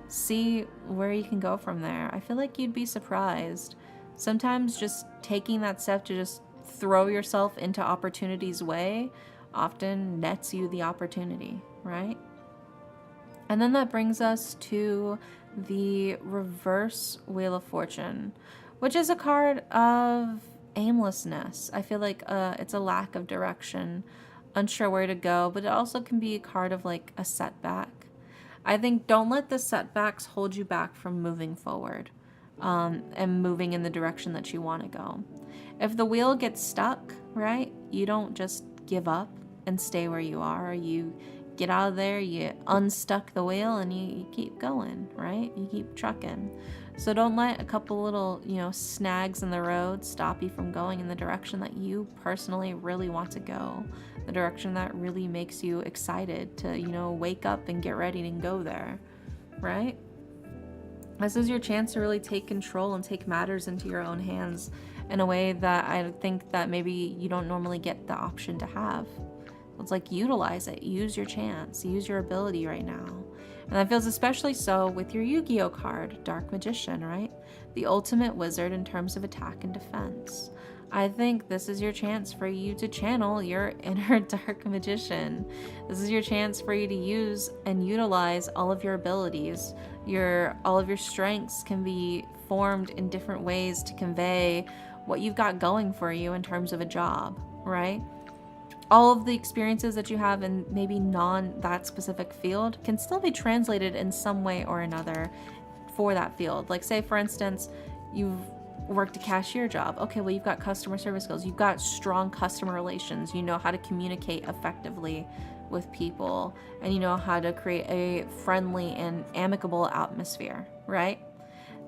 S1: See where you can go from there. I feel like you'd be surprised. Sometimes just taking that step to just throw yourself into opportunity's way often nets you the opportunity, right? And then that brings us to the reverse Wheel of Fortune, which is a card of aimlessness. I feel like it's a lack of direction, unsure where to go, but it also can be a card of like a setback. I think don't let the setbacks hold you back from moving forward and moving in the direction that you want to go. If the wheel gets stuck, right, you don't just give up and stay where you are. You get out of there, you unstuck the wheel, and you keep going, right? You keep trucking. So don't let a couple little, you know, snags in the road stop you from going in the direction that you personally really want to go, the direction that really makes you excited to, you know, wake up and get ready and go there, right? This is your chance to really take control and take matters into your own hands in a way that I think that maybe you don't normally get the option to have. It's like, utilize it, use your chance, use your ability right now. And that feels especially so with your Yu-Gi-Oh card, Dark Magician, right? The ultimate wizard in terms of attack and defense. I think this is your chance for you to channel your inner Dark Magician. This is your chance for you to use and utilize all of your abilities. All of your strengths can be formed in different ways to convey what you've got going for you in terms of a job, right? All of the experiences that you have in maybe that specific field can still be translated in some way or another for that field. Like, say for instance, you've worked a cashier job. Okay, well, you've got customer service skills. You've got strong customer relations. You know how to communicate effectively with people, and you know how to create a friendly and amicable atmosphere, right?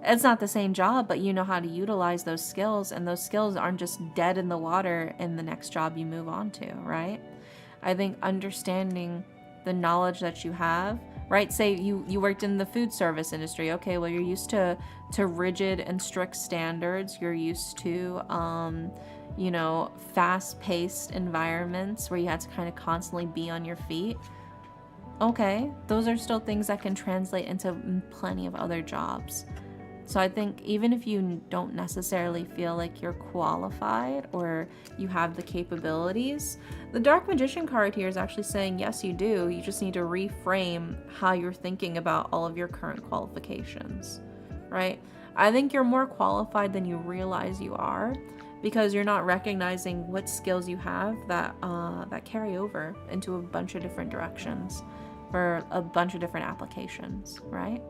S1: It's not the same job, but you know how to utilize those skills, and those skills aren't just dead in the water in the next job you move on to, right? I think understanding the knowledge that you have, right? Say you worked in the food service industry. Okay, well, you're used to rigid and strict standards. You're used to, fast-paced environments where you had to kind of constantly be on your feet. Okay, those are still things that can translate into plenty of other jobs. So I think even if you don't necessarily feel like you're qualified or you have the capabilities, the Dark Magician card here is actually saying, yes, you do. You just need to reframe how you're thinking about all of your current qualifications, right? I think you're more qualified than you realize you are, because you're not recognizing what skills you have that carry over into a bunch of different directions for a bunch of different applications, right?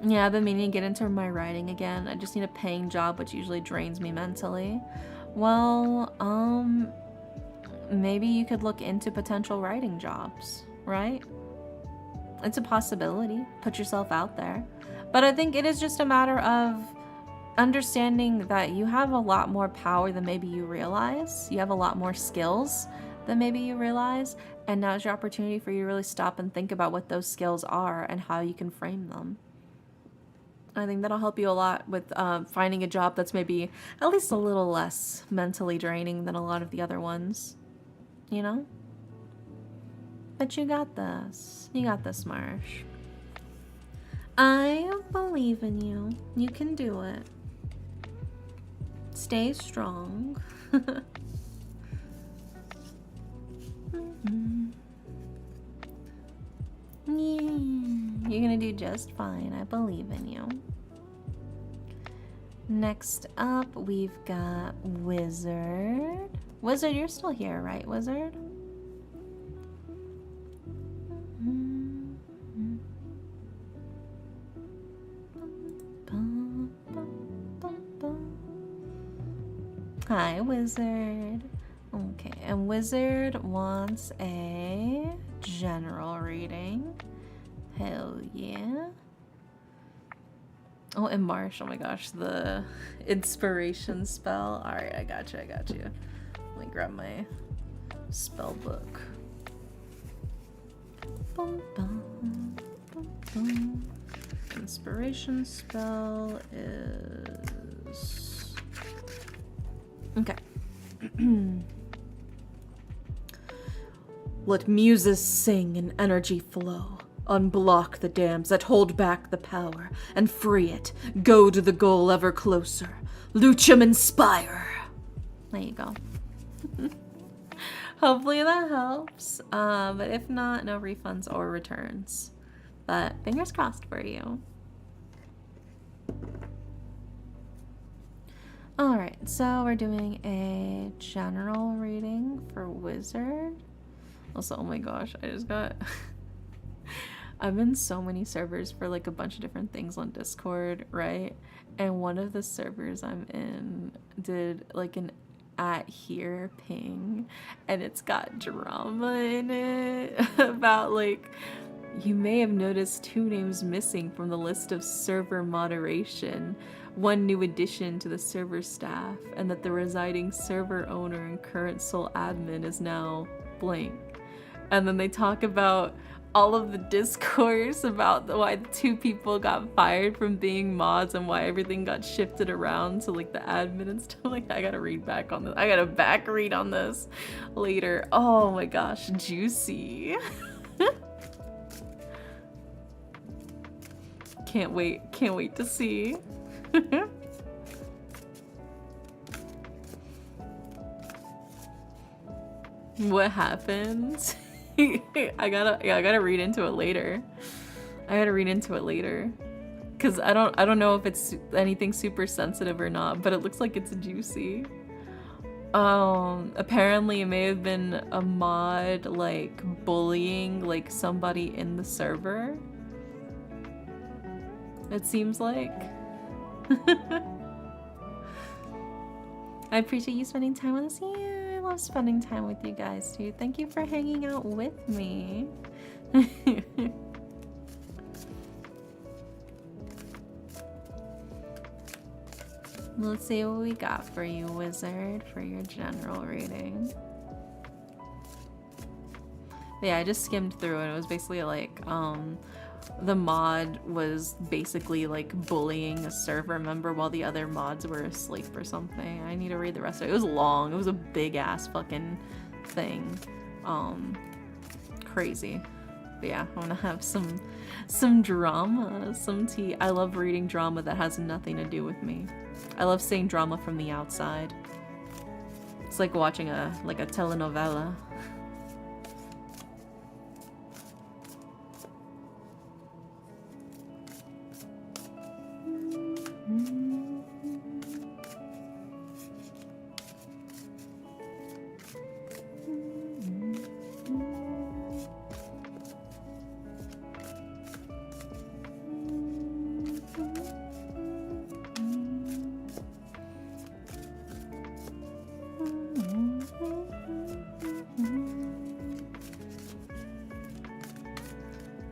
S1: Yeah, I've been meaning to get into my writing again. I just need a paying job, which usually drains me mentally. Well, maybe you could look into potential writing jobs, right? It's a possibility. Put yourself out there. But I think it is just a matter of understanding that you have a lot more power than maybe you realize. You have a lot more skills than maybe you realize. And now's your opportunity for you to really stop and think about what those skills are and how you can frame them. I think that'll help you a lot with finding a job that's maybe at least a little less mentally draining than a lot of the other ones, you know? But you got this. You got this, Marsh. I believe in you. You can do it. Stay strong. Yeah, you're gonna do just fine. I believe in you. Next up, we've got Wizard. Wizard, you're still here, right, Wizard? Hi, Wizard. Okay, and Wizard wants a general reading. Hell yeah. Oh, and Marsh, oh my gosh, the inspiration spell. Alright, I got you. Let me grab my spell book. Bum, bum, bum, bum. Inspiration spell is... Okay. Let muses sing and energy flow. Unblock the dams that hold back the power and free it. Go to the goal ever closer. Luchum inspire. There you go. Hopefully that helps. But if not, no refunds or returns. But fingers crossed for you. Alright, so we're doing a general reading for Wizard. Also, oh my gosh, I just got... I'm in so many servers for like a bunch of different things on Discord, right? And one of the servers I'm in did like an @here ping, and it's got drama in it about like, you may have noticed 2 names missing from the list of server moderation, 1 new addition to the server staff, and that the residing server owner and current sole admin is now blank. And then they talk about all of the discourse about why the two people got fired from being mods and why everything got shifted around to like the admin and stuff. Like, I gotta read back on this. I gotta back read on this later. Oh my gosh, juicy. Can't wait to see. What happened? I gotta read into it later. Cause I don't know if it's anything super sensitive or not, but it looks like it's juicy. Apparently it may have been a mod like bullying like somebody in the server. It seems like. I appreciate you spending time with us. Yeah, I love spending time with you guys too. Thank you for hanging out with me. Let's see what we got for you, wizard, for your general reading. Yeah, I just skimmed through it. It was basically like, the mod was basically like bullying a server member while the other mods were asleep or something. I need to read the rest of it. It was long. It was a big ass fucking thing. Crazy. But yeah, I want to have some drama, some tea. I love reading drama that has nothing to do with me. I love seeing drama from the outside. It's like watching a telenovela.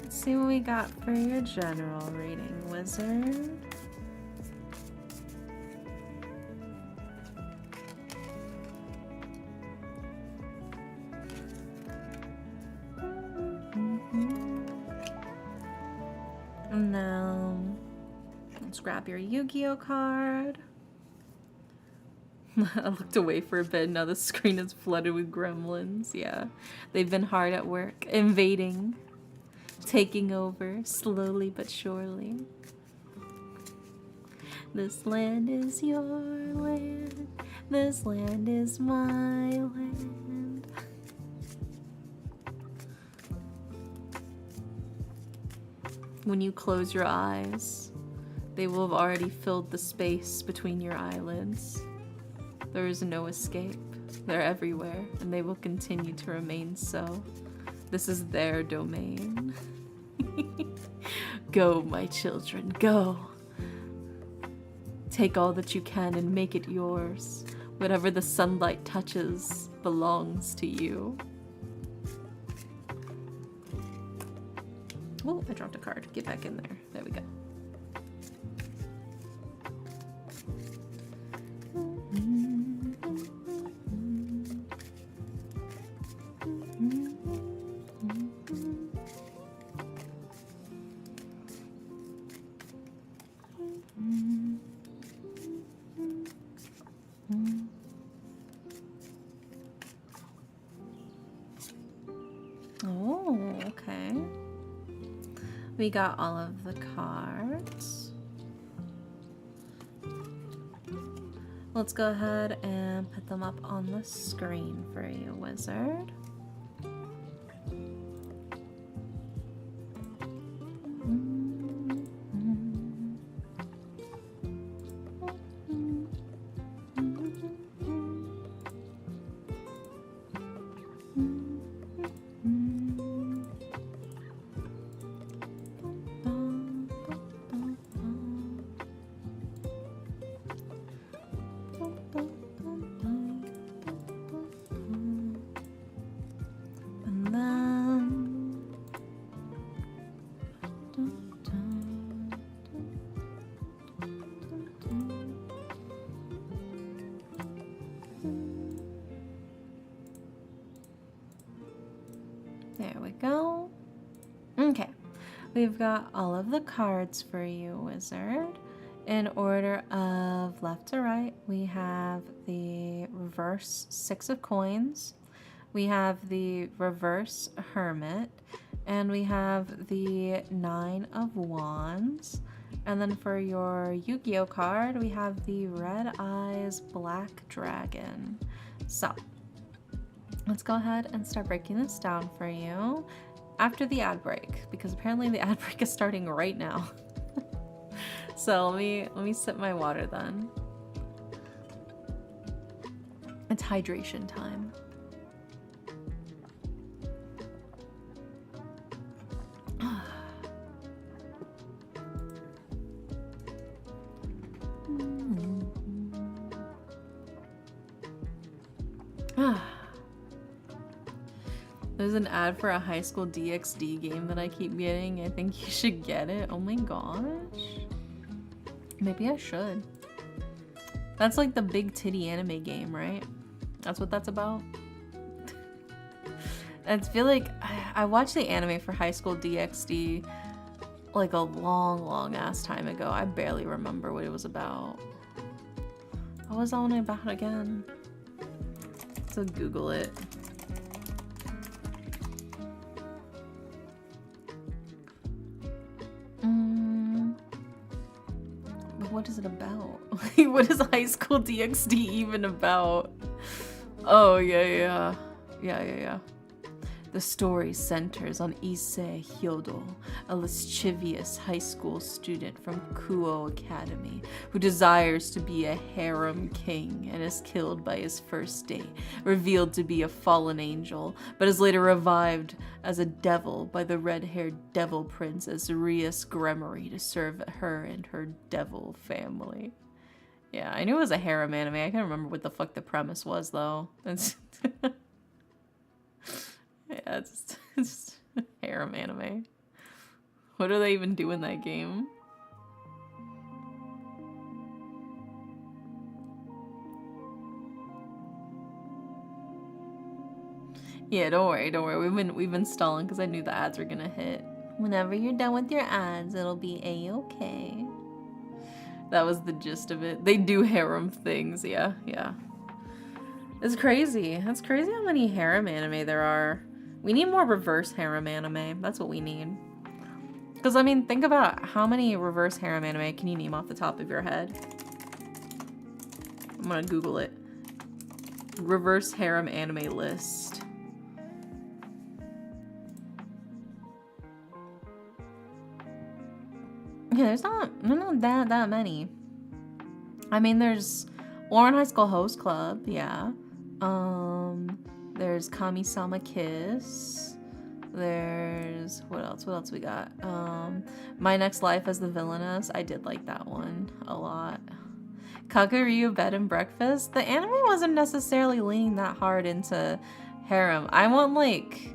S1: See what we got for your general reading, wizard. And now let's grab your Yu-Gi-Oh card. I looked away for a bit. Now the screen is flooded with gremlins. Yeah, they've been hard at work, invading. Taking over, slowly but surely. This land is your land. This land is my land. When you close your eyes, they will have already filled the space between your eyelids. There is no escape. They're everywhere, and they will continue to remain so. This is their domain. Go, my children, go. Take all that you can and make it yours. Whatever the sunlight touches belongs to you. Oh, I dropped a card. Get back in there. There we go. Oh, okay. We got all of the cards. Let's go ahead and put them up on the screen for you, wizard. We've got all of the cards for you, wizard. In order of left to right, we have the reverse 6 of coins. We have the reverse hermit. And we have the 9 of wands. And then for your Yu-Gi-Oh card, we have the red eyes black dragon. So let's go ahead and start breaking this down for you after the ad break, because apparently the ad break is starting right now. So let me sip my water then. It's hydration time. There's an ad for a high school DxD game that I keep getting. I think you should get it. Oh my gosh. Maybe I should. That's like the big titty anime game, right? That's what that's about. I feel like I watched the anime for high school DxD like a long ass time ago. I barely remember what it was about. What was that one about again? So Google it. What is it about? What is high school DxD even about? Oh, yeah. The story centers on Issei Hyodo, a lascivious high school student from Kuo Academy who desires to be a harem king and is killed by his first date, revealed to be a fallen angel, but is later revived as a devil by the red-haired devil princess Rias Gremory to serve her and her devil family. Yeah, I knew it was a harem anime. I can't remember what the fuck the premise was, though. It's yeah, it's just harem anime. What do they even do in that game? Yeah, don't worry. We've been stalling because I knew the ads were gonna hit. Whenever you're done with your ads, it'll be a-okay. That was the gist of it. They do harem things, yeah. It's crazy. That's crazy how many harem anime there are. We need more reverse harem anime. That's what we need. Because, I mean, think about how many reverse harem anime can you name off the top of your head? I'm gonna Google it. Reverse harem anime list. Yeah, there's not that many. I mean, there's Lauren High School Host Club, yeah. There's Kami-sama Kiss. There's what else we got? My Next Life as the Villainess. I did like that one a lot. Kakuryu Bed and Breakfast. The anime wasn't necessarily leaning that hard into harem. I want like,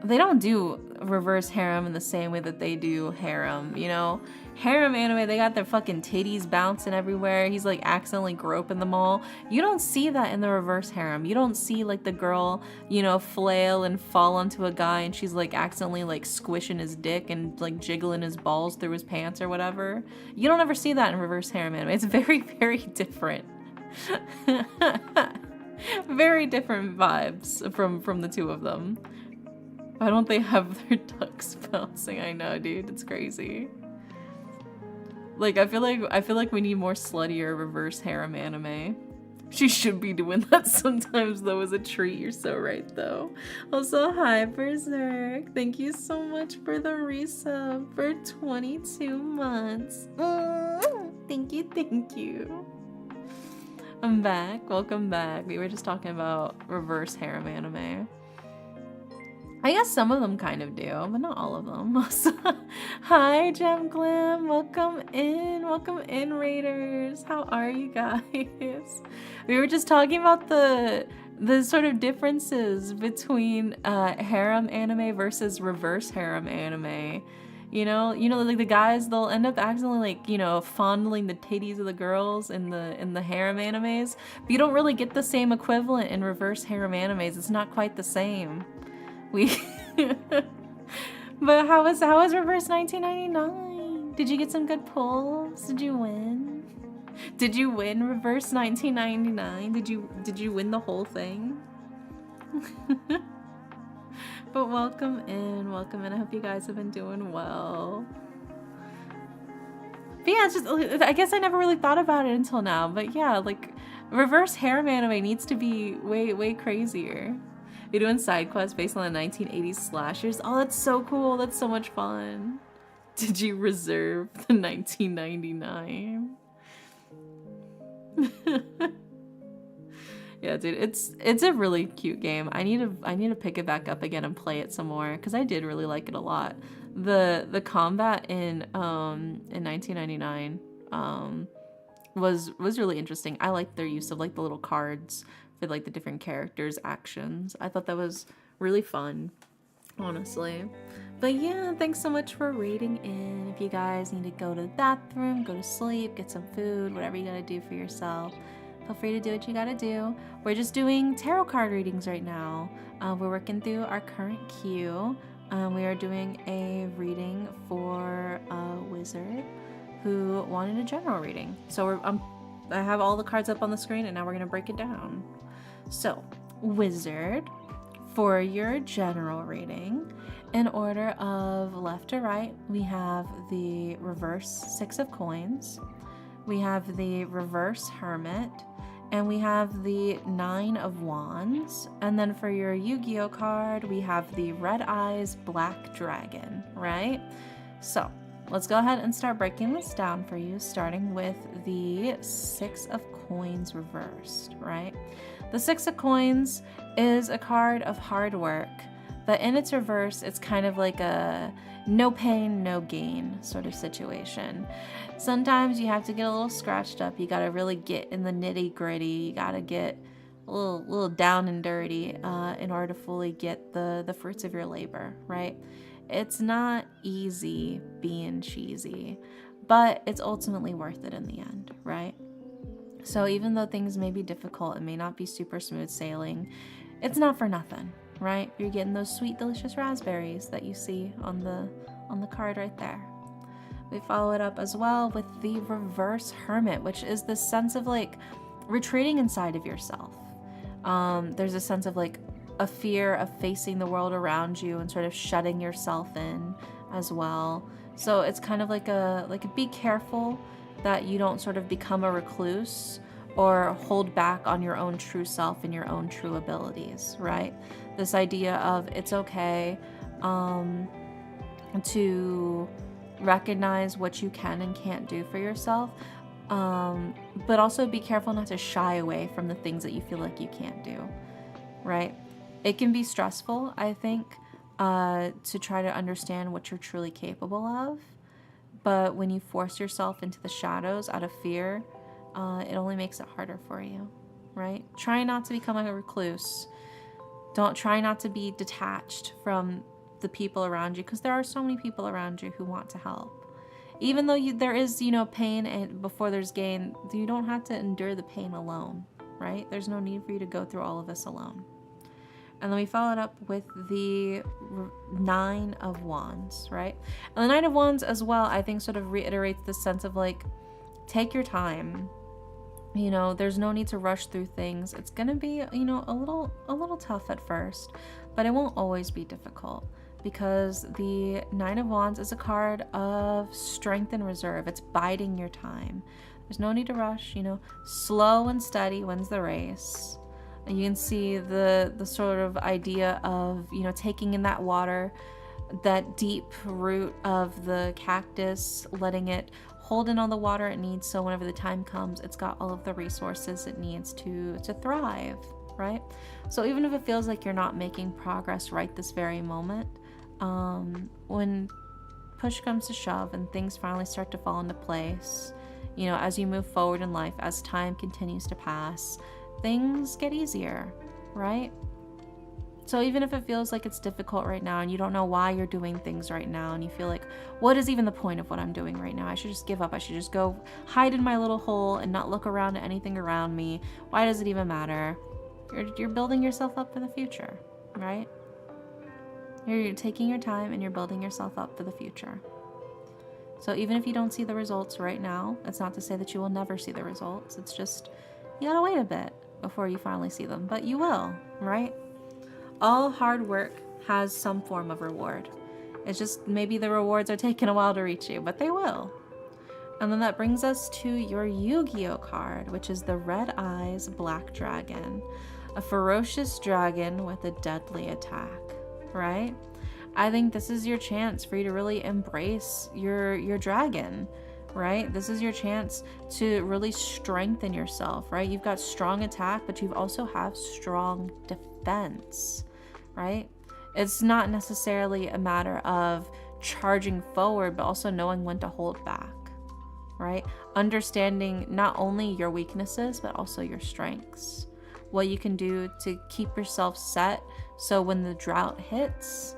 S1: they don't do reverse harem in the same way that they do harem, you know? Harem anime, they got their fucking titties bouncing everywhere. He's like accidentally groping them all. You don't see that in the reverse harem. You don't see like the girl, you know, flail and fall onto a guy and she's like accidentally like squishing his dick and like jiggling his balls through his pants or whatever. You don't ever see that in reverse harem anime. It's very, very different. Very different vibes from the two of them. Why don't they have their ducks bouncing? I know, dude. It's crazy. Like, I feel like we need more sluttier reverse harem anime. She should be doing that sometimes, though, as a treat. You're so right, though. Also, hi, Berserk. Thank you so much for the resub for 22 months. Thank you. I'm back. Welcome back. We were just talking about reverse harem anime. I guess some of them kind of do, but not all of them. Hi, Gem Glam. Welcome in, Raiders. How are you guys? We were just talking about the sort of differences between harem anime versus reverse harem anime. You know, like the guys, they'll end up accidentally like, you know, fondling the titties of the girls in the harem animes, but you don't really get the same equivalent in reverse harem animes. It's not quite the same. We But how was reverse 1999? Did you get some good pulls? Did you win? Did you win reverse 1999? Did you win the whole thing? But welcome in, welcome in. I hope you guys have been doing well. But yeah, it's just, I guess I never really thought about it until now. But yeah, like reverse harem anime needs to be way crazier. You're doing side quests based on the 1980s slashers. Oh, that's so cool. That's so much fun. Did you reserve the 1999? Yeah, dude, it's a really cute game. I need to pick it back up again and play it some more because I did really like it a lot. The combat in 1999 was really interesting. I liked their use of like the little cards for like the different characters' actions. I thought that was really fun, honestly. But yeah, thanks so much for raiding in. If you guys need to go to the bathroom, go to sleep, get some food, whatever you gotta do for yourself, feel free to do what you gotta do. We're just doing tarot card readings right now. We're working through our current queue. We are doing a reading for a wizard who wanted a general reading. So I have all the cards up on the screen and now we're gonna break it down. So, wizard, for your general reading, in order of left to right, we have the reverse 6 of coins, we have the reverse hermit, and we have the 9 of wands. And then for your Yu-Gi-Oh card, we have the red eyes black dragon, right? So let's go ahead and start breaking this down for you, starting with the 6 of coins reversed, right? The 6 of coins is a card of hard work, but in its reverse, it's kind of like a no pain, no gain sort of situation. Sometimes you have to get a little scratched up. You got to really get in the nitty gritty. You got to get a little down and dirty in order to fully get the fruits of your labor, right? It's not easy being cheesy, but it's ultimately worth it in the end, right? So even though things may be difficult, it may not be super smooth sailing, it's not for nothing, right? You're getting those sweet, delicious raspberries that you see on the card right there. We follow it up as well with the reverse hermit, which is the sense of like retreating inside of yourself. There's a sense of like a fear of facing the world around you and sort of shutting yourself in as well. So it's kind of like a be careful that you don't sort of become a recluse or hold back on your own true self and your own true abilities, right? This idea of it's okay to recognize what you can and can't do for yourself, but also be careful not to shy away from the things that you feel like you can't do, right? It can be stressful, I think, to try to understand what you're truly capable of. But when you force yourself into the shadows out of fear, it only makes it harder for you, right? Try not to become a recluse. Don't try not to be detached from the people around you, because there are so many people around you who want to help. Even though there is, pain and before there's gain, you don't have to endure the pain alone, right? There's no need for you to go through all of this alone. And then we followed up with the 9 of wands, right? And the 9 of wands as well, I think sort of reiterates the sense of like, take your time. There's no need to rush through things. It's gonna be, a little tough at first, but it won't always be difficult, because the 9 of wands is a card of strength and reserve. It's biding your time. There's no need to rush, slow and steady wins the race. You can see the sort of idea of, taking in that water, that deep root of the cactus, letting it hold in all the water it needs, so whenever the time comes, it's got all of the resources it needs to thrive, right? So even if it feels like you're not making progress right this very moment, when push comes to shove and things finally start to fall into place, as you move forward in life, as time continues to pass, things get easier, right? So even if it feels like it's difficult right now and you don't know why you're doing things right now, and you feel like, what is even the point of what I'm doing right now? I should just give up. I should just go hide in my little hole and not look around at anything around me. Why does it even matter? You're building yourself up for the future, right? You're taking your time and you're building yourself up for the future. So even if you don't see the results right now, it's not to say that you will never see the results. It's just you gotta wait a bit before you finally see them, but you will, right? All hard work has some form of reward. It's just maybe the rewards are taking a while to reach you, but they will. And then that brings us to your Yu-Gi-Oh card, which is the Red Eyes Black Dragon, a ferocious dragon with a deadly attack, right? I think this is your chance for you to really embrace your dragon, right? This is your chance to really strengthen yourself, right? You've got strong attack, but you also have strong defense, right? It's not necessarily a matter of charging forward, but also knowing when to hold back, right? Understanding not only your weaknesses, but also your strengths. What you can do to keep yourself set so when the drought hits,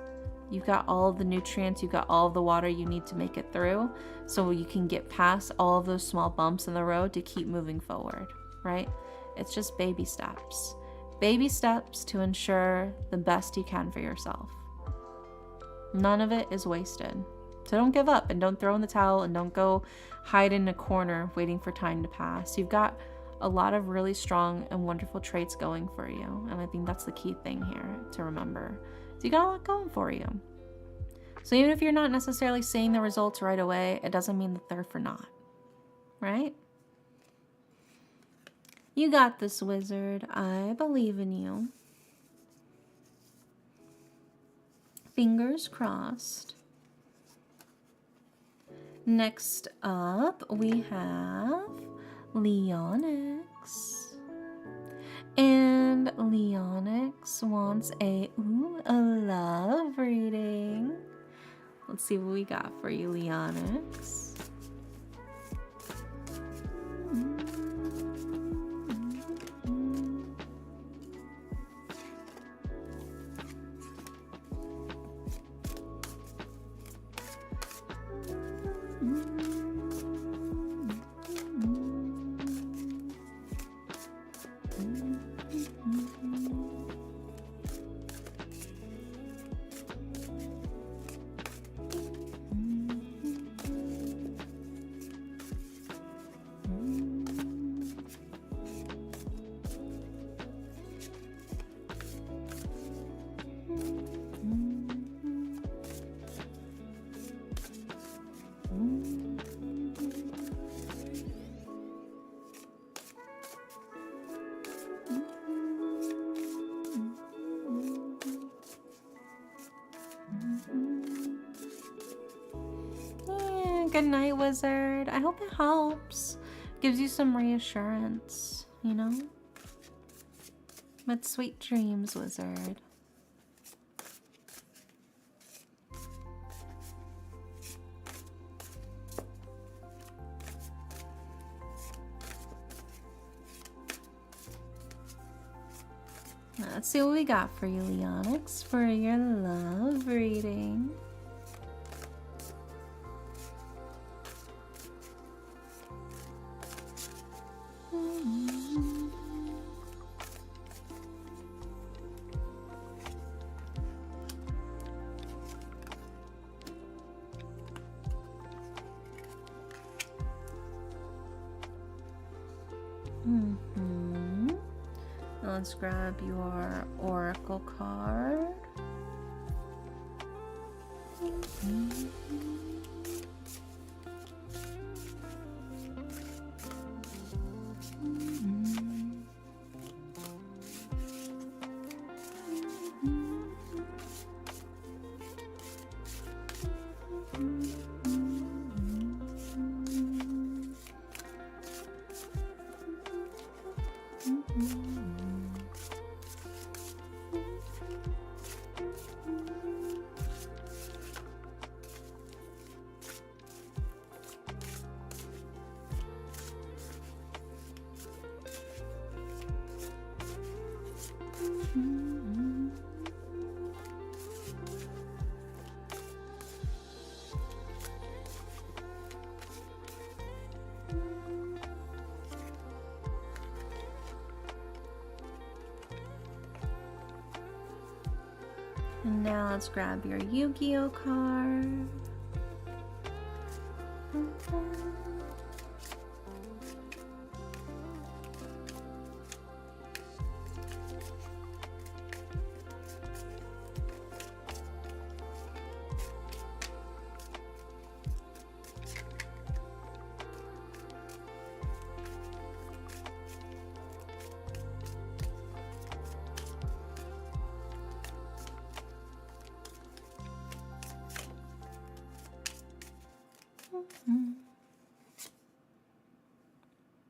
S1: you've got all of the nutrients, you've got all of the water you need to make it through, so you can get past all of those small bumps in the road to keep moving forward, right? It's just baby steps. Baby steps to ensure the best you can for yourself. None of it is wasted. So don't give up and don't throw in the towel and don't go hide in a corner waiting for time to pass. You've got a lot of really strong and wonderful traits going for you. And I think that's the key thing here to remember. So you got a lot going for you. So even if you're not necessarily seeing the results right away, it doesn't mean that they're for naught, right? You got this, wizard. I believe in you. Fingers crossed. Next up, we have Leonix. And Leonix wants a love reading. Let's see what we got for you, Leonix. Good night, wizard. I hope it helps. Gives you some reassurance, you know? But sweet dreams, wizard. Let's see what we got for you, Leonix, for your love reading. Let's grab your oracle card. Now let's grab your Yu-Gi-Oh card.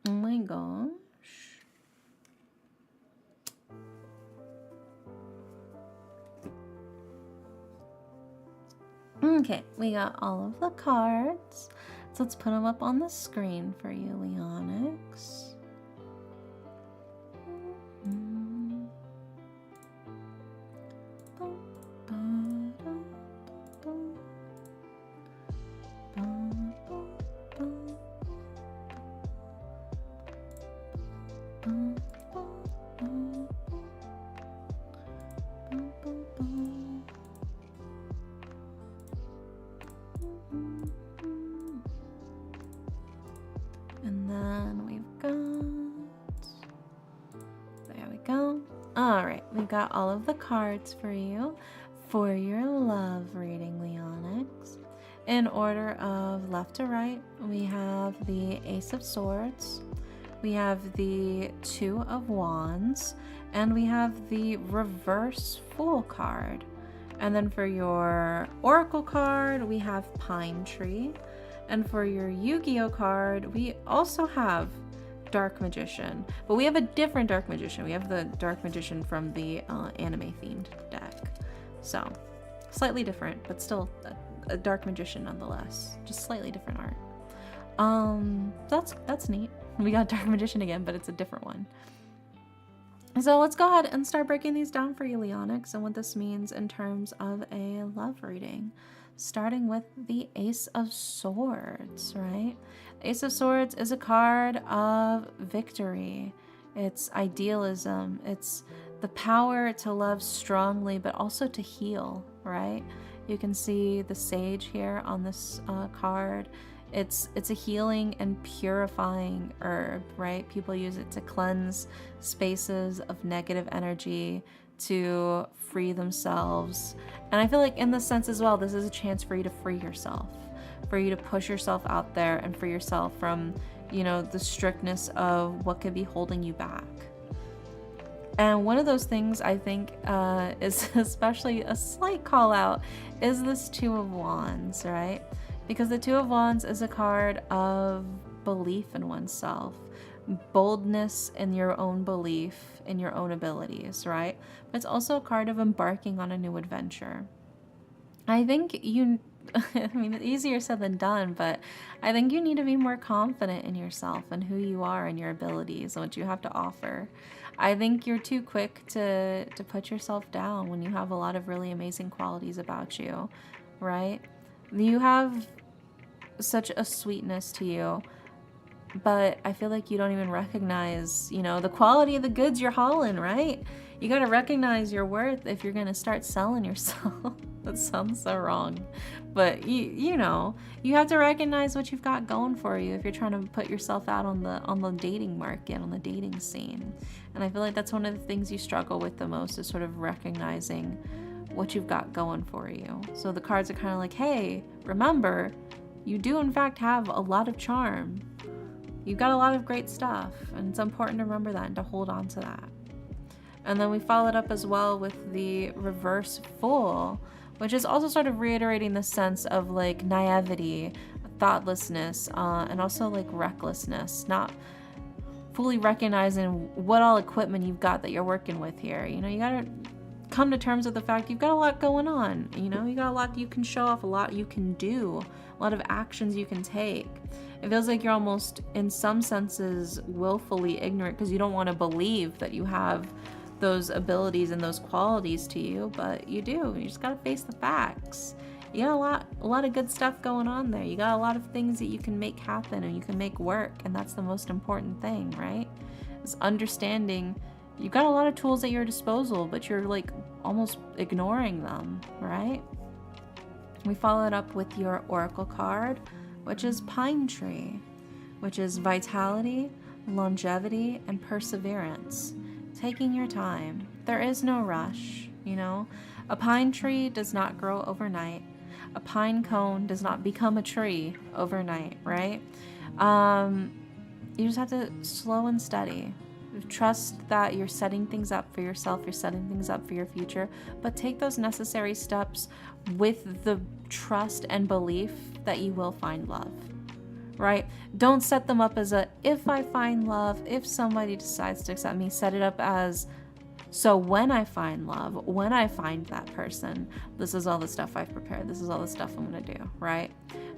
S1: Oh my gosh. Okay, we got all of the cards. So let's put them up on the screen for you, Leonix. And then we've got, there we go. All right, we've got all of the cards for you for your love reading, Leonix. In order of left to right, we have the Ace of Swords, we have the Two of Wands, and we have the Reverse Fool card. And then for your Oracle card, we have Pine Tree. And for your Yu-Gi-Oh card, we also have Dark Magician. But we have a different Dark Magician. We have the Dark Magician from the anime-themed deck. So, slightly different, but still a Dark Magician nonetheless. Just slightly different art. That's neat. We got Dark Magician again, but it's a different one. So let's go ahead and start breaking these down for you, Leonix, and what this means in terms of a love reading. Starting with the Ace of Swords, right? The Ace of Swords is a card of victory. It's idealism. It's the power to love strongly, but also to heal, right? You can see the sage here on this card. It's a healing and purifying herb, right? People use it to cleanse spaces of negative energy, to free themselves. And I feel like in this sense as well, this is a chance for you to free yourself, for you to push yourself out there and free yourself from, you know, the strictness of what could be holding you back. And one of those things I think is especially a slight call out is this Two of Wands, right? Because the Two of Wands is a card of belief in oneself, boldness in your own belief, in your own abilities, right? But it's also a card of embarking on a new adventure. I think I mean, it's easier said than done, but I think you need to be more confident in yourself and who you are and your abilities and what you have to offer. I think you're too quick to put yourself down when you have a lot of really amazing qualities about you, right? You have such a sweetness to you, but I feel like you don't even recognize, you know, the quality of the goods you're hauling, right? You got to recognize your worth if you're going to start selling yourself. That sounds so wrong. But you know, you have to recognize what you've got going for you if you're trying to put yourself out on the dating market, on the dating scene. And I feel like that's one of the things you struggle with the most, is sort of recognizing what you've got going for you. So the cards are kind of like, hey, remember, you do in fact have a lot of charm. You've got a lot of great stuff, and it's important to remember that and to hold on to that. And then we followed up as well with the Reverse Fool, which is also sort of reiterating the sense of like naivety, thoughtlessness, and also like recklessness, not fully recognizing what all equipment you've got that you're working with here. You know, you gotta come to terms with the fact you've got a lot going on. You know, you got a lot you can show off, a lot you can do, a lot of actions you can take. It feels like you're almost, in some senses, willfully ignorant because you don't want to believe that you have those abilities and those qualities to you, but you do. You just gotta face the facts. You got a lot of good stuff going on there. You got a lot of things that you can make happen and you can make work, and that's the most important thing, right? Is understanding You've got a lot of tools at your disposal, but you're like almost ignoring them, right? We followed up with your oracle card, which is Pine Tree, which is vitality, longevity, and perseverance. Taking your time. There is no rush, you know? A pine tree does not grow overnight. A pine cone does not become a tree overnight, right? You just have to slow and steady. Trust that you're setting things up for yourself, you're setting things up for your future, but take those necessary steps with the trust and belief that you will find love, right? Don't set them up as a, if I find love, if somebody decides to accept me, set it up as, so when I find love, when I find that person, this is all the stuff I've prepared, this is all the stuff I'm gonna do, right?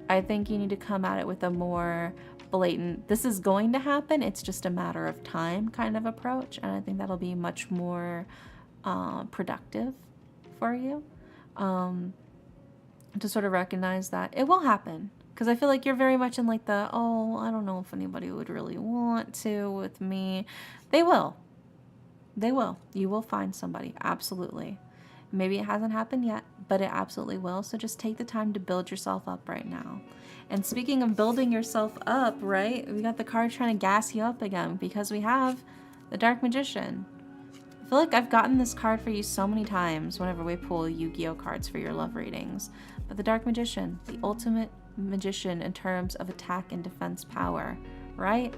S1: I think you need to come at it with a more blatant, this is going to happen, it's just a matter of time kind of approach. And I think that'll be much more productive for you, to sort of recognize that it will happen. Because I feel like you're very much in like the, oh, I don't know if anybody would really want to with me. They will. They will. You will find somebody. Absolutely. Maybe it hasn't happened yet, but it absolutely will. So just take the time to build yourself up right now. And speaking of building yourself up, right? We got the card trying to gas you up again because we have the Dark Magician. I feel like I've gotten this card for you so many times whenever we pull Yu-Gi-Oh cards for your love readings. But the Dark Magician, the ultimate magician in terms of attack and defense power, right?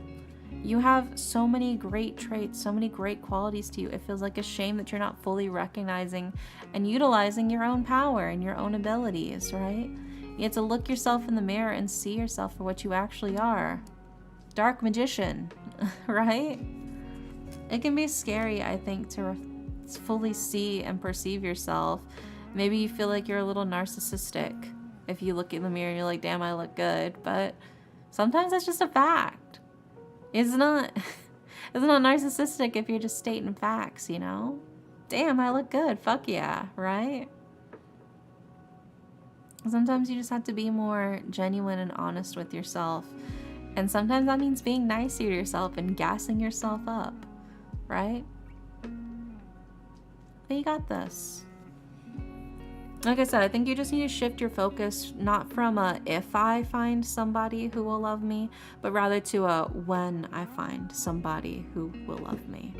S1: You have so many great traits, so many great qualities to you. It feels like a shame that you're not fully recognizing and utilizing your own power and your own abilities, right? You have to look yourself in the mirror and see yourself for what you actually are. Dark Magician, right? It can be scary, I think, to fully see and perceive yourself. Maybe you feel like you're a little narcissistic if you look in the mirror and you're like, damn, I look good. But sometimes that's just a fact. It's not narcissistic if you're just stating facts, you know? Damn, I look good. Fuck yeah, right? Sometimes you just have to be more genuine and honest with yourself. And sometimes that means being nicer to yourself and gassing yourself up, right? But you got this. Like I said, I think you just need to shift your focus, not from a if I find somebody who will love me, but rather to a when I find somebody who will love me,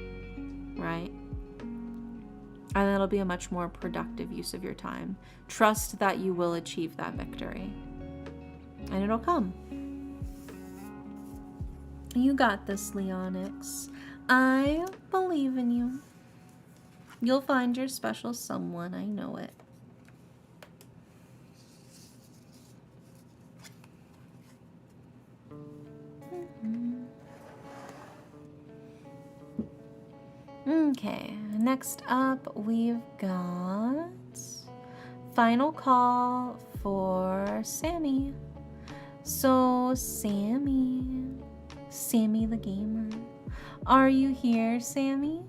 S1: right? And that'll be a much more productive use of your time. Trust that you will achieve that victory. And it'll come. You got this, Leonix. I believe in you. You'll find your special someone, I know it. Okay, next up we've got final call for Sammy. So Sammy the gamer, are you here, Sammy?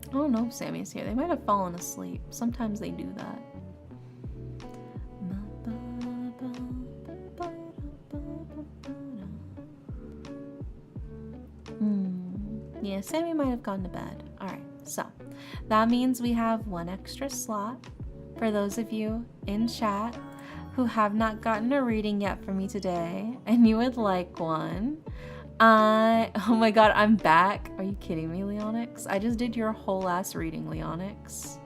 S1: I don't know if Sammy's here. They might have fallen asleep. Sometimes they do that. Yeah, Sammy might have gone to bed. Alright, so that means we have one extra slot for those of you in chat who have not gotten a reading yet from me today and you would like one. Oh my god, I'm back. Are you kidding me, Leonix? I just did your whole ass reading, Leonix.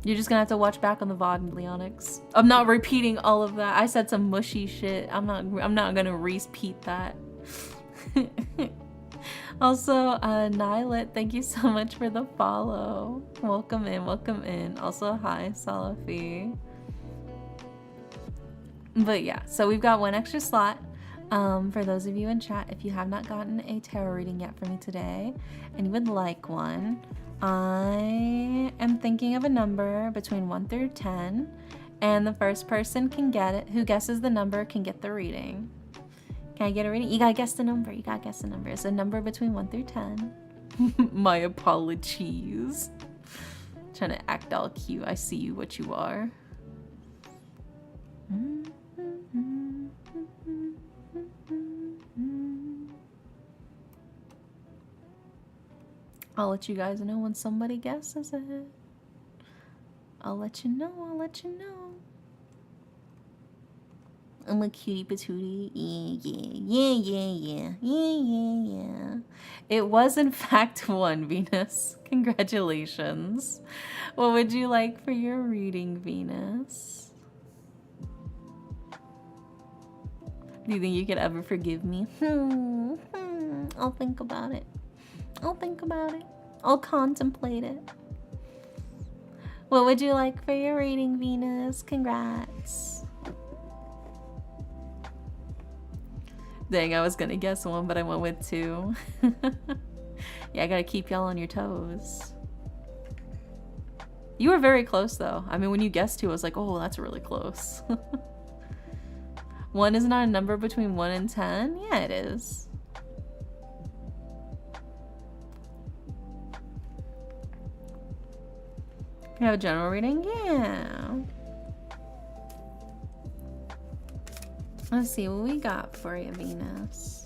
S1: You're just gonna have to watch back on the VOD, Leonix. I'm not repeating all of that. I said some mushy shit. I'm not gonna repeat that. Also, Nylet, thank you so much for the follow. Welcome in, welcome in. Also, hi, Salafi. But yeah, so we've got one extra slot. For those of you in chat, if you have not gotten a tarot reading yet from me today and you would like one, I am thinking of a number between 1 through 10, and the first person can get it, who guesses the number can get the reading. Can I get a reading? You gotta guess the number. You gotta guess the number. It's a number between 1 through 10. My apologies. Trying to act all cute. I see you what you are. I'll let you guys know when somebody guesses it. I'll let you know, I'll let you know. I'm a cutie patootie. Yeah. It was in fact one, Venus. Congratulations. What would you like for your reading, Venus? Do you think you could ever forgive me? I'll think about it. I'll think about it. I'll contemplate it. What would you like for your reading, Venus? Congrats. Dang, I was gonna guess one, but I went with two. Yeah, I gotta keep y'all on your toes. You were very close, though. I mean, when you guessed two, I was like, oh, that's really close. 1 is not a number between 1 and 10? Yeah, it is. You have a general reading? Yeah. Let's see what we got for you, Venus.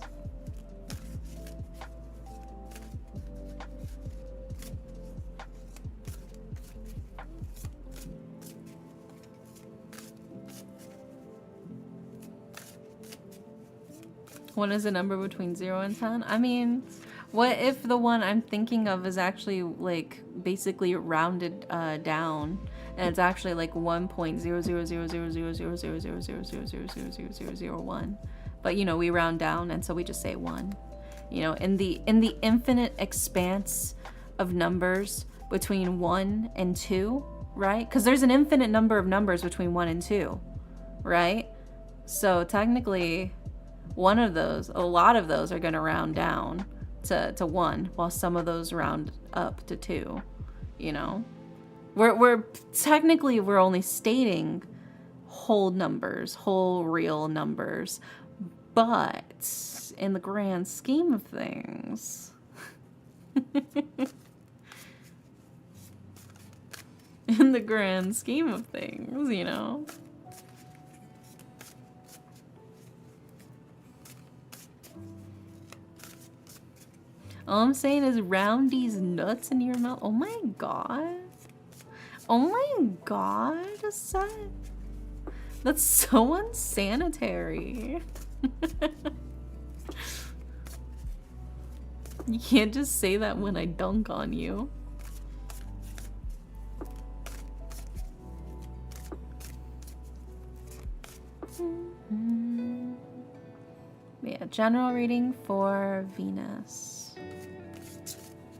S1: One is a number between 0 and 10? I mean, what if the one I'm thinking of is actually like basically rounded down and it's actually like 1.00000000000000001, but you know, we round down and so we just say 1. You know, in the infinite expanse of numbers between 1 and 2, right? Because there's an infinite number of numbers between 1 and 2, right? So technically one of those, a lot of those are going to round down to 1, while some of those round up to 2, you know? We're technically, we're only stating whole numbers, whole real numbers, but in the grand scheme of things, in the grand scheme of things, you know? All I'm saying is round these nuts in your mouth. Oh my god. Oh my god. That's so unsanitary. You can't just say that when I dunk on you. Yeah, general reading for Venus.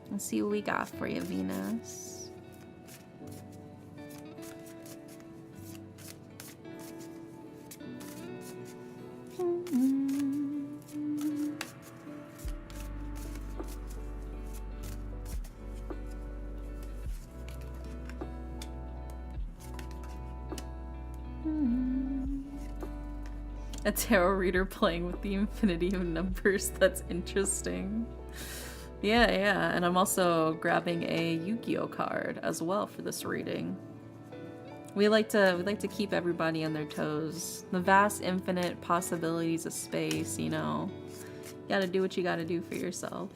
S1: Let's see what we got for you, Venus. A tarot reader playing with the infinity of numbers. That's interesting. Yeah, and I'm also grabbing a Yu-Gi-Oh card as well for this reading. We like to keep everybody on their toes. The vast infinite possibilities of space, you know. You gotta do what you gotta do for yourself.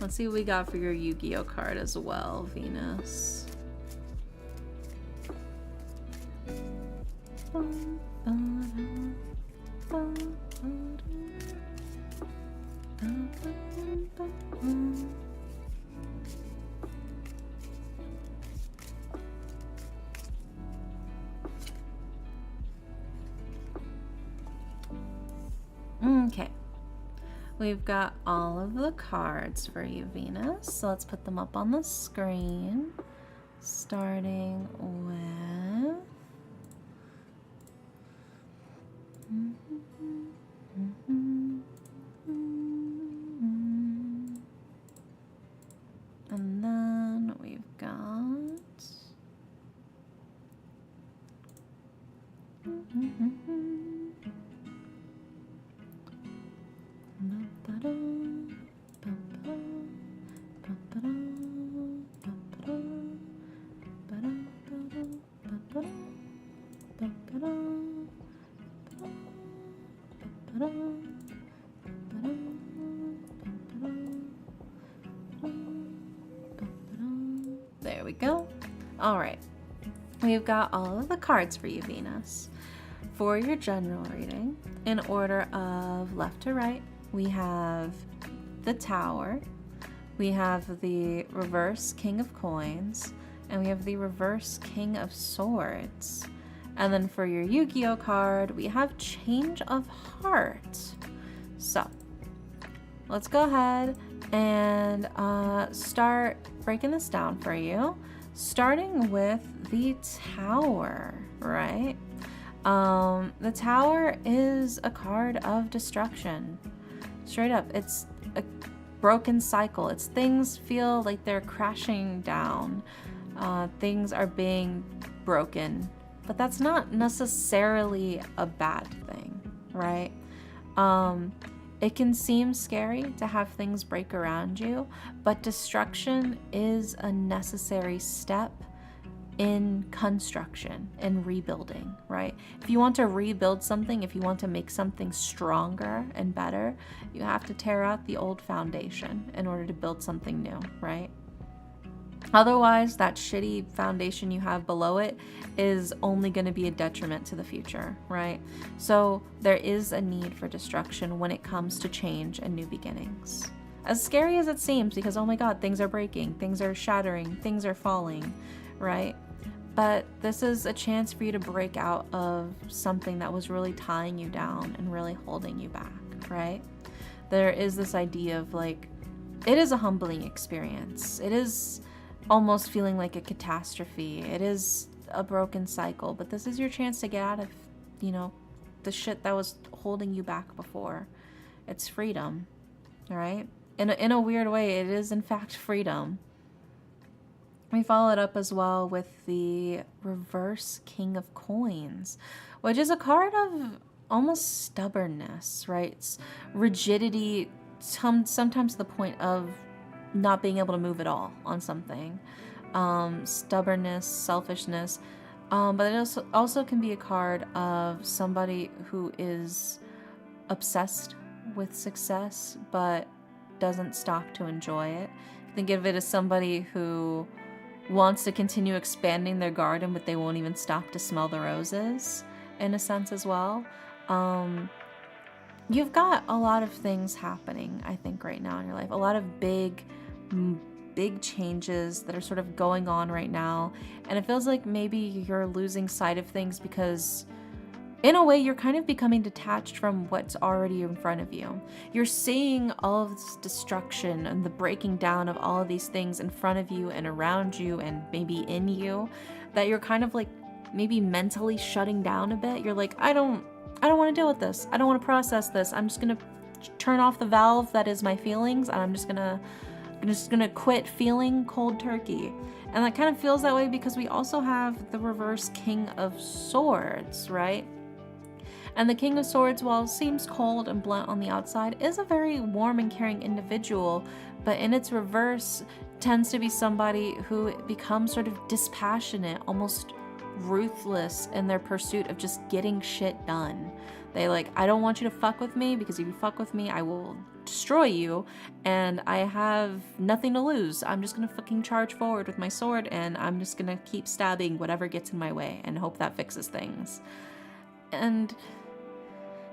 S1: Let's see what we got for your Yu-Gi-Oh card as well, Venus. Okay, we've got all of the cards for you, Venus. So let's put them up on the screen, starting with and then we've got There we go. All right. We've got all of the cards for you, Venus. For your general reading, in order of left to right, we have the Tower, we have the reverse King of Coins, and we have the reverse King of Swords. And then for your Yu-Gi-Oh card, we have Change of Heart. So, let's go ahead and start breaking this down for you, starting with the Tower, right? The Tower is a card of destruction. Straight up, it's a broken cycle. It's things feel like they're crashing down. Things are being broken, but that's not necessarily a bad thing, right? It can seem scary to have things break around you, but destruction is a necessary step in construction and rebuilding, right? If you want to rebuild something, if you want to make something stronger and better, you have to tear out the old foundation in order to build something new, right? Otherwise, that shitty foundation you have below it is only going to be a detriment to the future, right? So there is a need for destruction when it comes to change and new beginnings. As scary as it seems, because oh my god, things are breaking, things are shattering, things are falling, right? But this is a chance for you to break out of something that was really tying you down and really holding you back, right? There is this idea of like, it is a humbling experience. It is almost feeling like a catastrophe. It is a broken cycle, but this is your chance to get out of, you know, the shit that was holding you back before. It's freedom, all right? In a weird way, it is in fact freedom. We followed up as well with the reverse King of Coins, which is a card of almost stubbornness, right? It's rigidity, sometimes to the point of not being able to move at all on something. Stubbornness, selfishness. But it also can be a card of somebody who is obsessed with success, but doesn't stop to enjoy it. Think of it as somebody who wants to continue expanding their garden, but they won't even stop to smell the roses, in a sense as well. You've got a lot of things happening, I think, right now in your life. A lot of big changes that are sort of going on right now. And it feels like maybe you're losing sight of things because in a way, you're kind of becoming detached from what's already in front of you. You're seeing all of this destruction and the breaking down of all of these things in front of you and around you and maybe in you, that you're kind of like maybe mentally shutting down a bit. You're like, I don't want to deal with this. I don't want to process this. I'm just going to turn off the valve that is my feelings, and I'm just going to quit feeling cold turkey. And that kind of feels that way because we also have the reverse King of Swords, right? And the King of Swords, while seems cold and blunt on the outside, is a very warm and caring individual, but in its reverse tends to be somebody who becomes sort of dispassionate, almost ruthless in their pursuit of just getting shit done. They like, I don't want you to fuck with me, because if you fuck with me, I will destroy you, and I have nothing to lose. I'm just gonna fucking charge forward with my sword, and I'm just gonna keep stabbing whatever gets in my way and hope that fixes things. And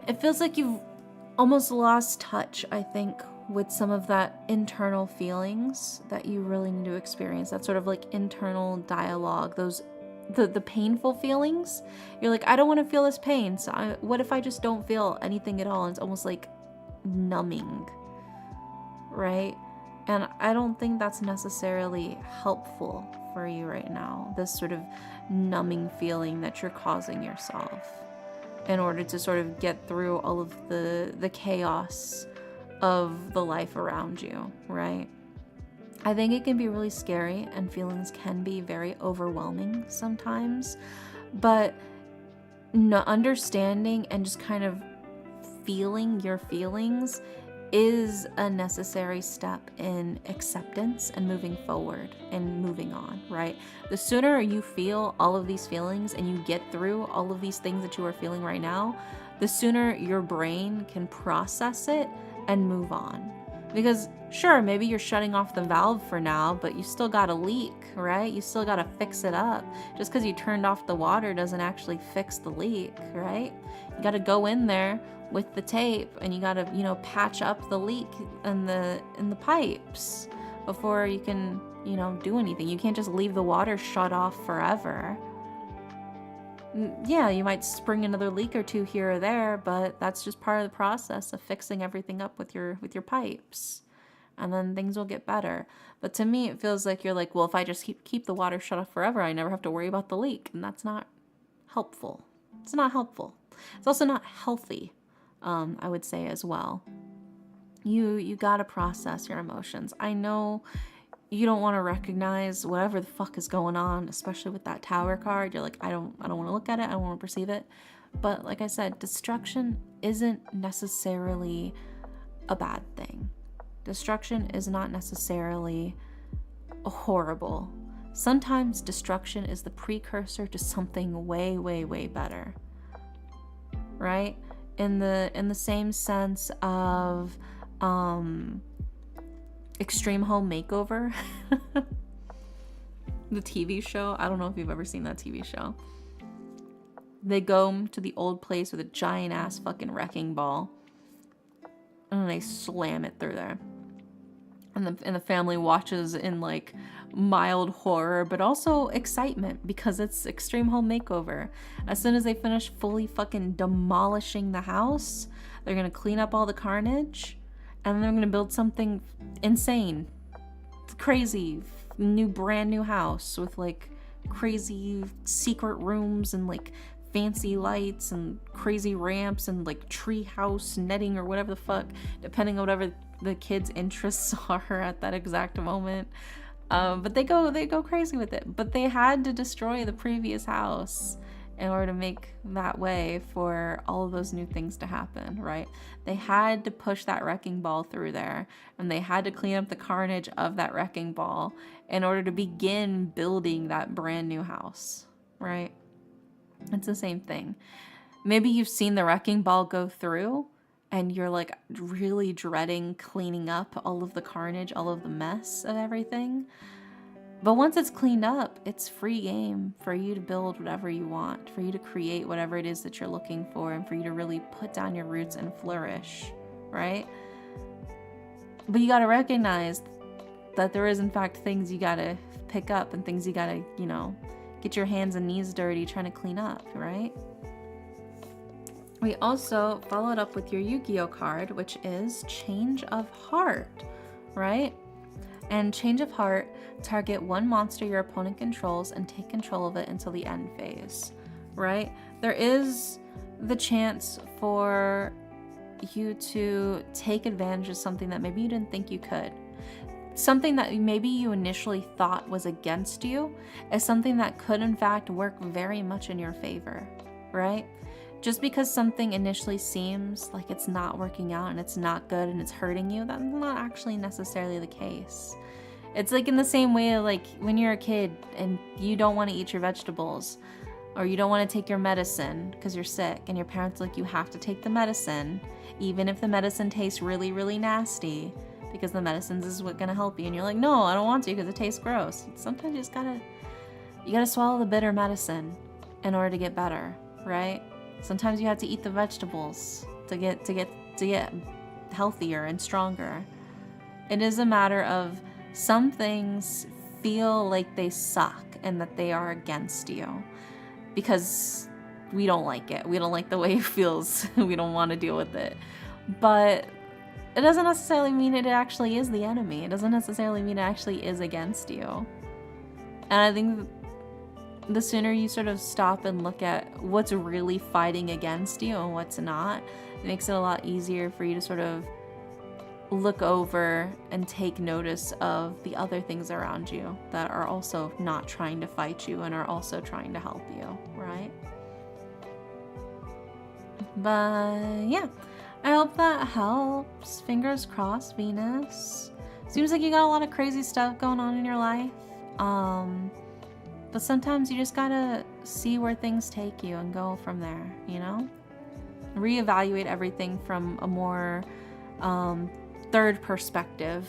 S1: it feels like you've almost lost touch, I think, with some of that internal feelings that you really need to experience. That sort of like internal dialogue, those the painful feelings. You're like, I don't want to feel this pain, so what if I just don't feel anything at all? And it's almost like numbing, right? And I don't think that's necessarily helpful for you right now, this sort of numbing feeling that you're causing yourself in order to sort of get through all of the chaos of the life around you, right? I think it can be really scary, and feelings can be very overwhelming sometimes, but understanding and just kind of feeling your feelings is a necessary step in acceptance and moving forward and moving on, right? The sooner you feel all of these feelings and you get through all of these things that you are feeling right now, the sooner your brain can process it and move on. Because sure, maybe you're shutting off the valve for now, but you still got a leak, right? You still got to fix it up. Just because you turned off the water doesn't actually fix the leak, right? You got to go in there with the tape and you got to, you know, patch up the leak in the pipes before you can, you know, do anything. You can't just leave the water shut off forever. Yeah, you might spring another leak or two here or there, but that's just part of the process of fixing everything up with your pipes. And then things will get better. But to me, it feels like you're like, well, if I just keep the water shut off forever, I never have to worry about the leak. And that's not helpful. It's not helpful. It's also not healthy, I would say as well. You gotta process your emotions. I know you don't want to recognize whatever the fuck is going on, especially with that tower card. You're like, I don't want to look at it. I don't want to perceive it. But like I said, destruction isn't necessarily a bad thing. Destruction is not necessarily horrible. Sometimes destruction is the precursor to something way, way, way better. Right? In the same sense of Extreme Home Makeover, the TV show. I don't know if you've ever seen that TV show. They go to the old place with a giant ass fucking wrecking ball, and they slam it through there. And the family watches in like mild horror, but also excitement because it's Extreme Home Makeover. As soon as they finish fully fucking demolishing the house, they're gonna clean up all the carnage. And then they're going to build something insane, crazy, brand new house with like crazy secret rooms and like fancy lights and crazy ramps and like tree house netting or whatever the fuck, depending on whatever the kids' interests are at that exact moment. But they go crazy with it. But they had to destroy the previous house in order to make that way for all of those new things to happen, right? They had to push that wrecking ball through there, and they had to clean up the carnage of that wrecking ball in order to begin building that brand new house, right? It's the same thing. Maybe you've seen the wrecking ball go through, and you're like really dreading cleaning up all of the carnage, all of the mess of everything. But once it's cleaned up, it's free game for you to build whatever you want, for you to create whatever it is that you're looking for, and for you to really put down your roots and flourish, right? But you got to recognize that there is, in fact, things you got to pick up and things you got to, you know, get your hands and knees dirty trying to clean up, right? We also followed up with your Yu-Gi-Oh card, which is Change of Heart, right? And Change of Heart, target one monster your opponent controls and take control of it until the end phase, right? There is the chance for you to take advantage of something that maybe you didn't think you could. Something that maybe you initially thought was against you is something that could in fact work very much in your favor, right? Just because something initially seems like it's not working out and it's not good and it's hurting you, that's not actually necessarily the case. It's like in the same way like when you're a kid and you don't want to eat your vegetables or you don't want to take your medicine because you're sick and your parents are like, you have to take the medicine even if the medicine tastes really, really nasty because the medicines is what's going to help you. And you're like, no, I don't want to because it tastes gross. Sometimes you just gotta swallow the bitter medicine in order to get better, right? Sometimes you have to eat the vegetables to get healthier and stronger. It is a matter of some things feel like they suck and that they are against you because we don't like it. We don't like the way it feels. We don't want to deal with it. But it doesn't necessarily mean it actually is the enemy. It doesn't necessarily mean it actually is against you. And I think the sooner you sort of stop and look at what's really fighting against you and what's not, it makes it a lot easier for you to sort of look over and take notice of the other things around you that are also not trying to fight you and are also trying to help you, right? But yeah, I hope that helps. Fingers crossed, Venus. Seems like you got a lot of crazy stuff going on in your life. But sometimes you just gotta see where things take you and go from there, you know? Reevaluate everything from a more third perspective.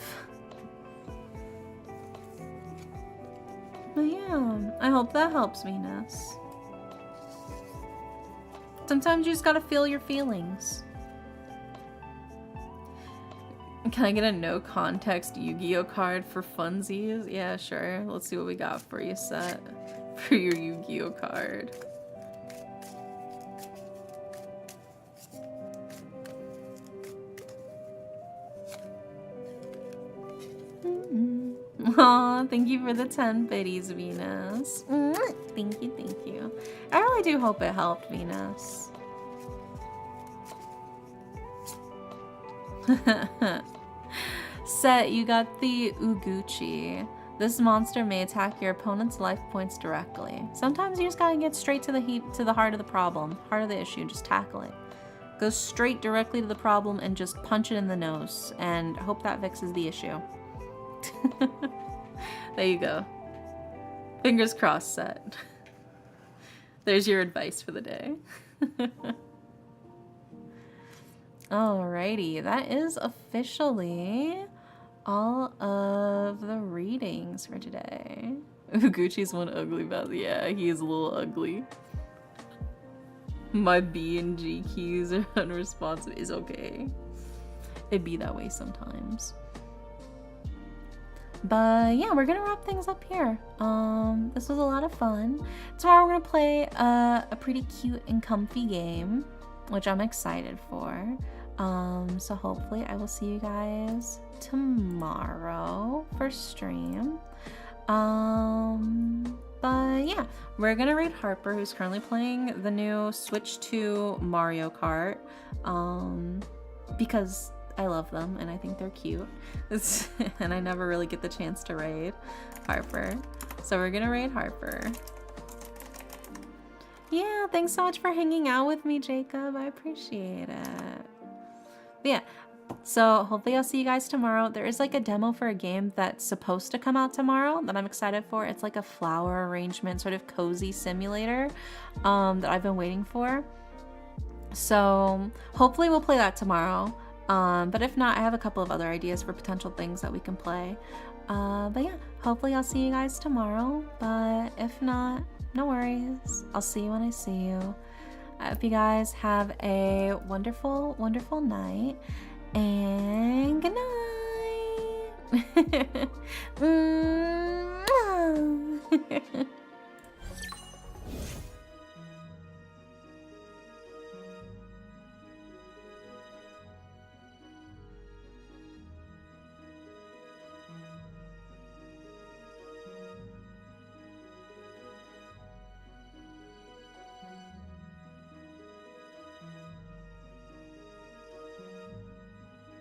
S1: But yeah, I hope that helps, Venus. Sometimes you just gotta feel your feelings. Can I get a no context Yu-Gi-Oh card for funsies? Yeah, sure. Let's see what we got for you, Set. For your Yu-Gi-Oh card. Aw, thank you for the 10 biddies, Venus. Thank you, thank you. I really do hope it helped, Venus. Set, you got the Uguchi. This monster may attack your opponent's life points directly. Sometimes you just gotta get straight to the heart of the problem, heart of the issue, just tackle it. Go straight directly to the problem and just punch it in the nose and hope that fixes the issue. There you go. Fingers crossed, Set. There's your advice for the day. Alrighty, that is officially all of the readings for today. Gucci's one ugly mouth. Yeah, he is a little ugly. My B and G keys are unresponsive. Is okay. It'd be that way sometimes. But yeah, we're gonna wrap things up here. This was a lot of fun. Tomorrow we're gonna play a pretty cute and comfy game, which I'm excited for. So hopefully I will see you guys tomorrow for stream. But yeah, we're gonna read Harper, who's currently playing the new Switch 2 Mario Kart, because I love them and I think they're cute. And I never really get the chance to raid Harper. So we're gonna raid Harper. Yeah, thanks so much for hanging out with me, Jacob. I appreciate it. But yeah, so hopefully I'll see you guys tomorrow. There is like a demo for a game that's supposed to come out tomorrow that I'm excited for. It's like a flower arrangement, sort of cozy simulator that I've been waiting for. So hopefully we'll play that tomorrow. But if not, I have a couple of other ideas for potential things that we can play. But yeah, hopefully I'll see you guys tomorrow. But if not, no worries. I'll see you when I see you. I hope you guys have a wonderful, wonderful night. And good night.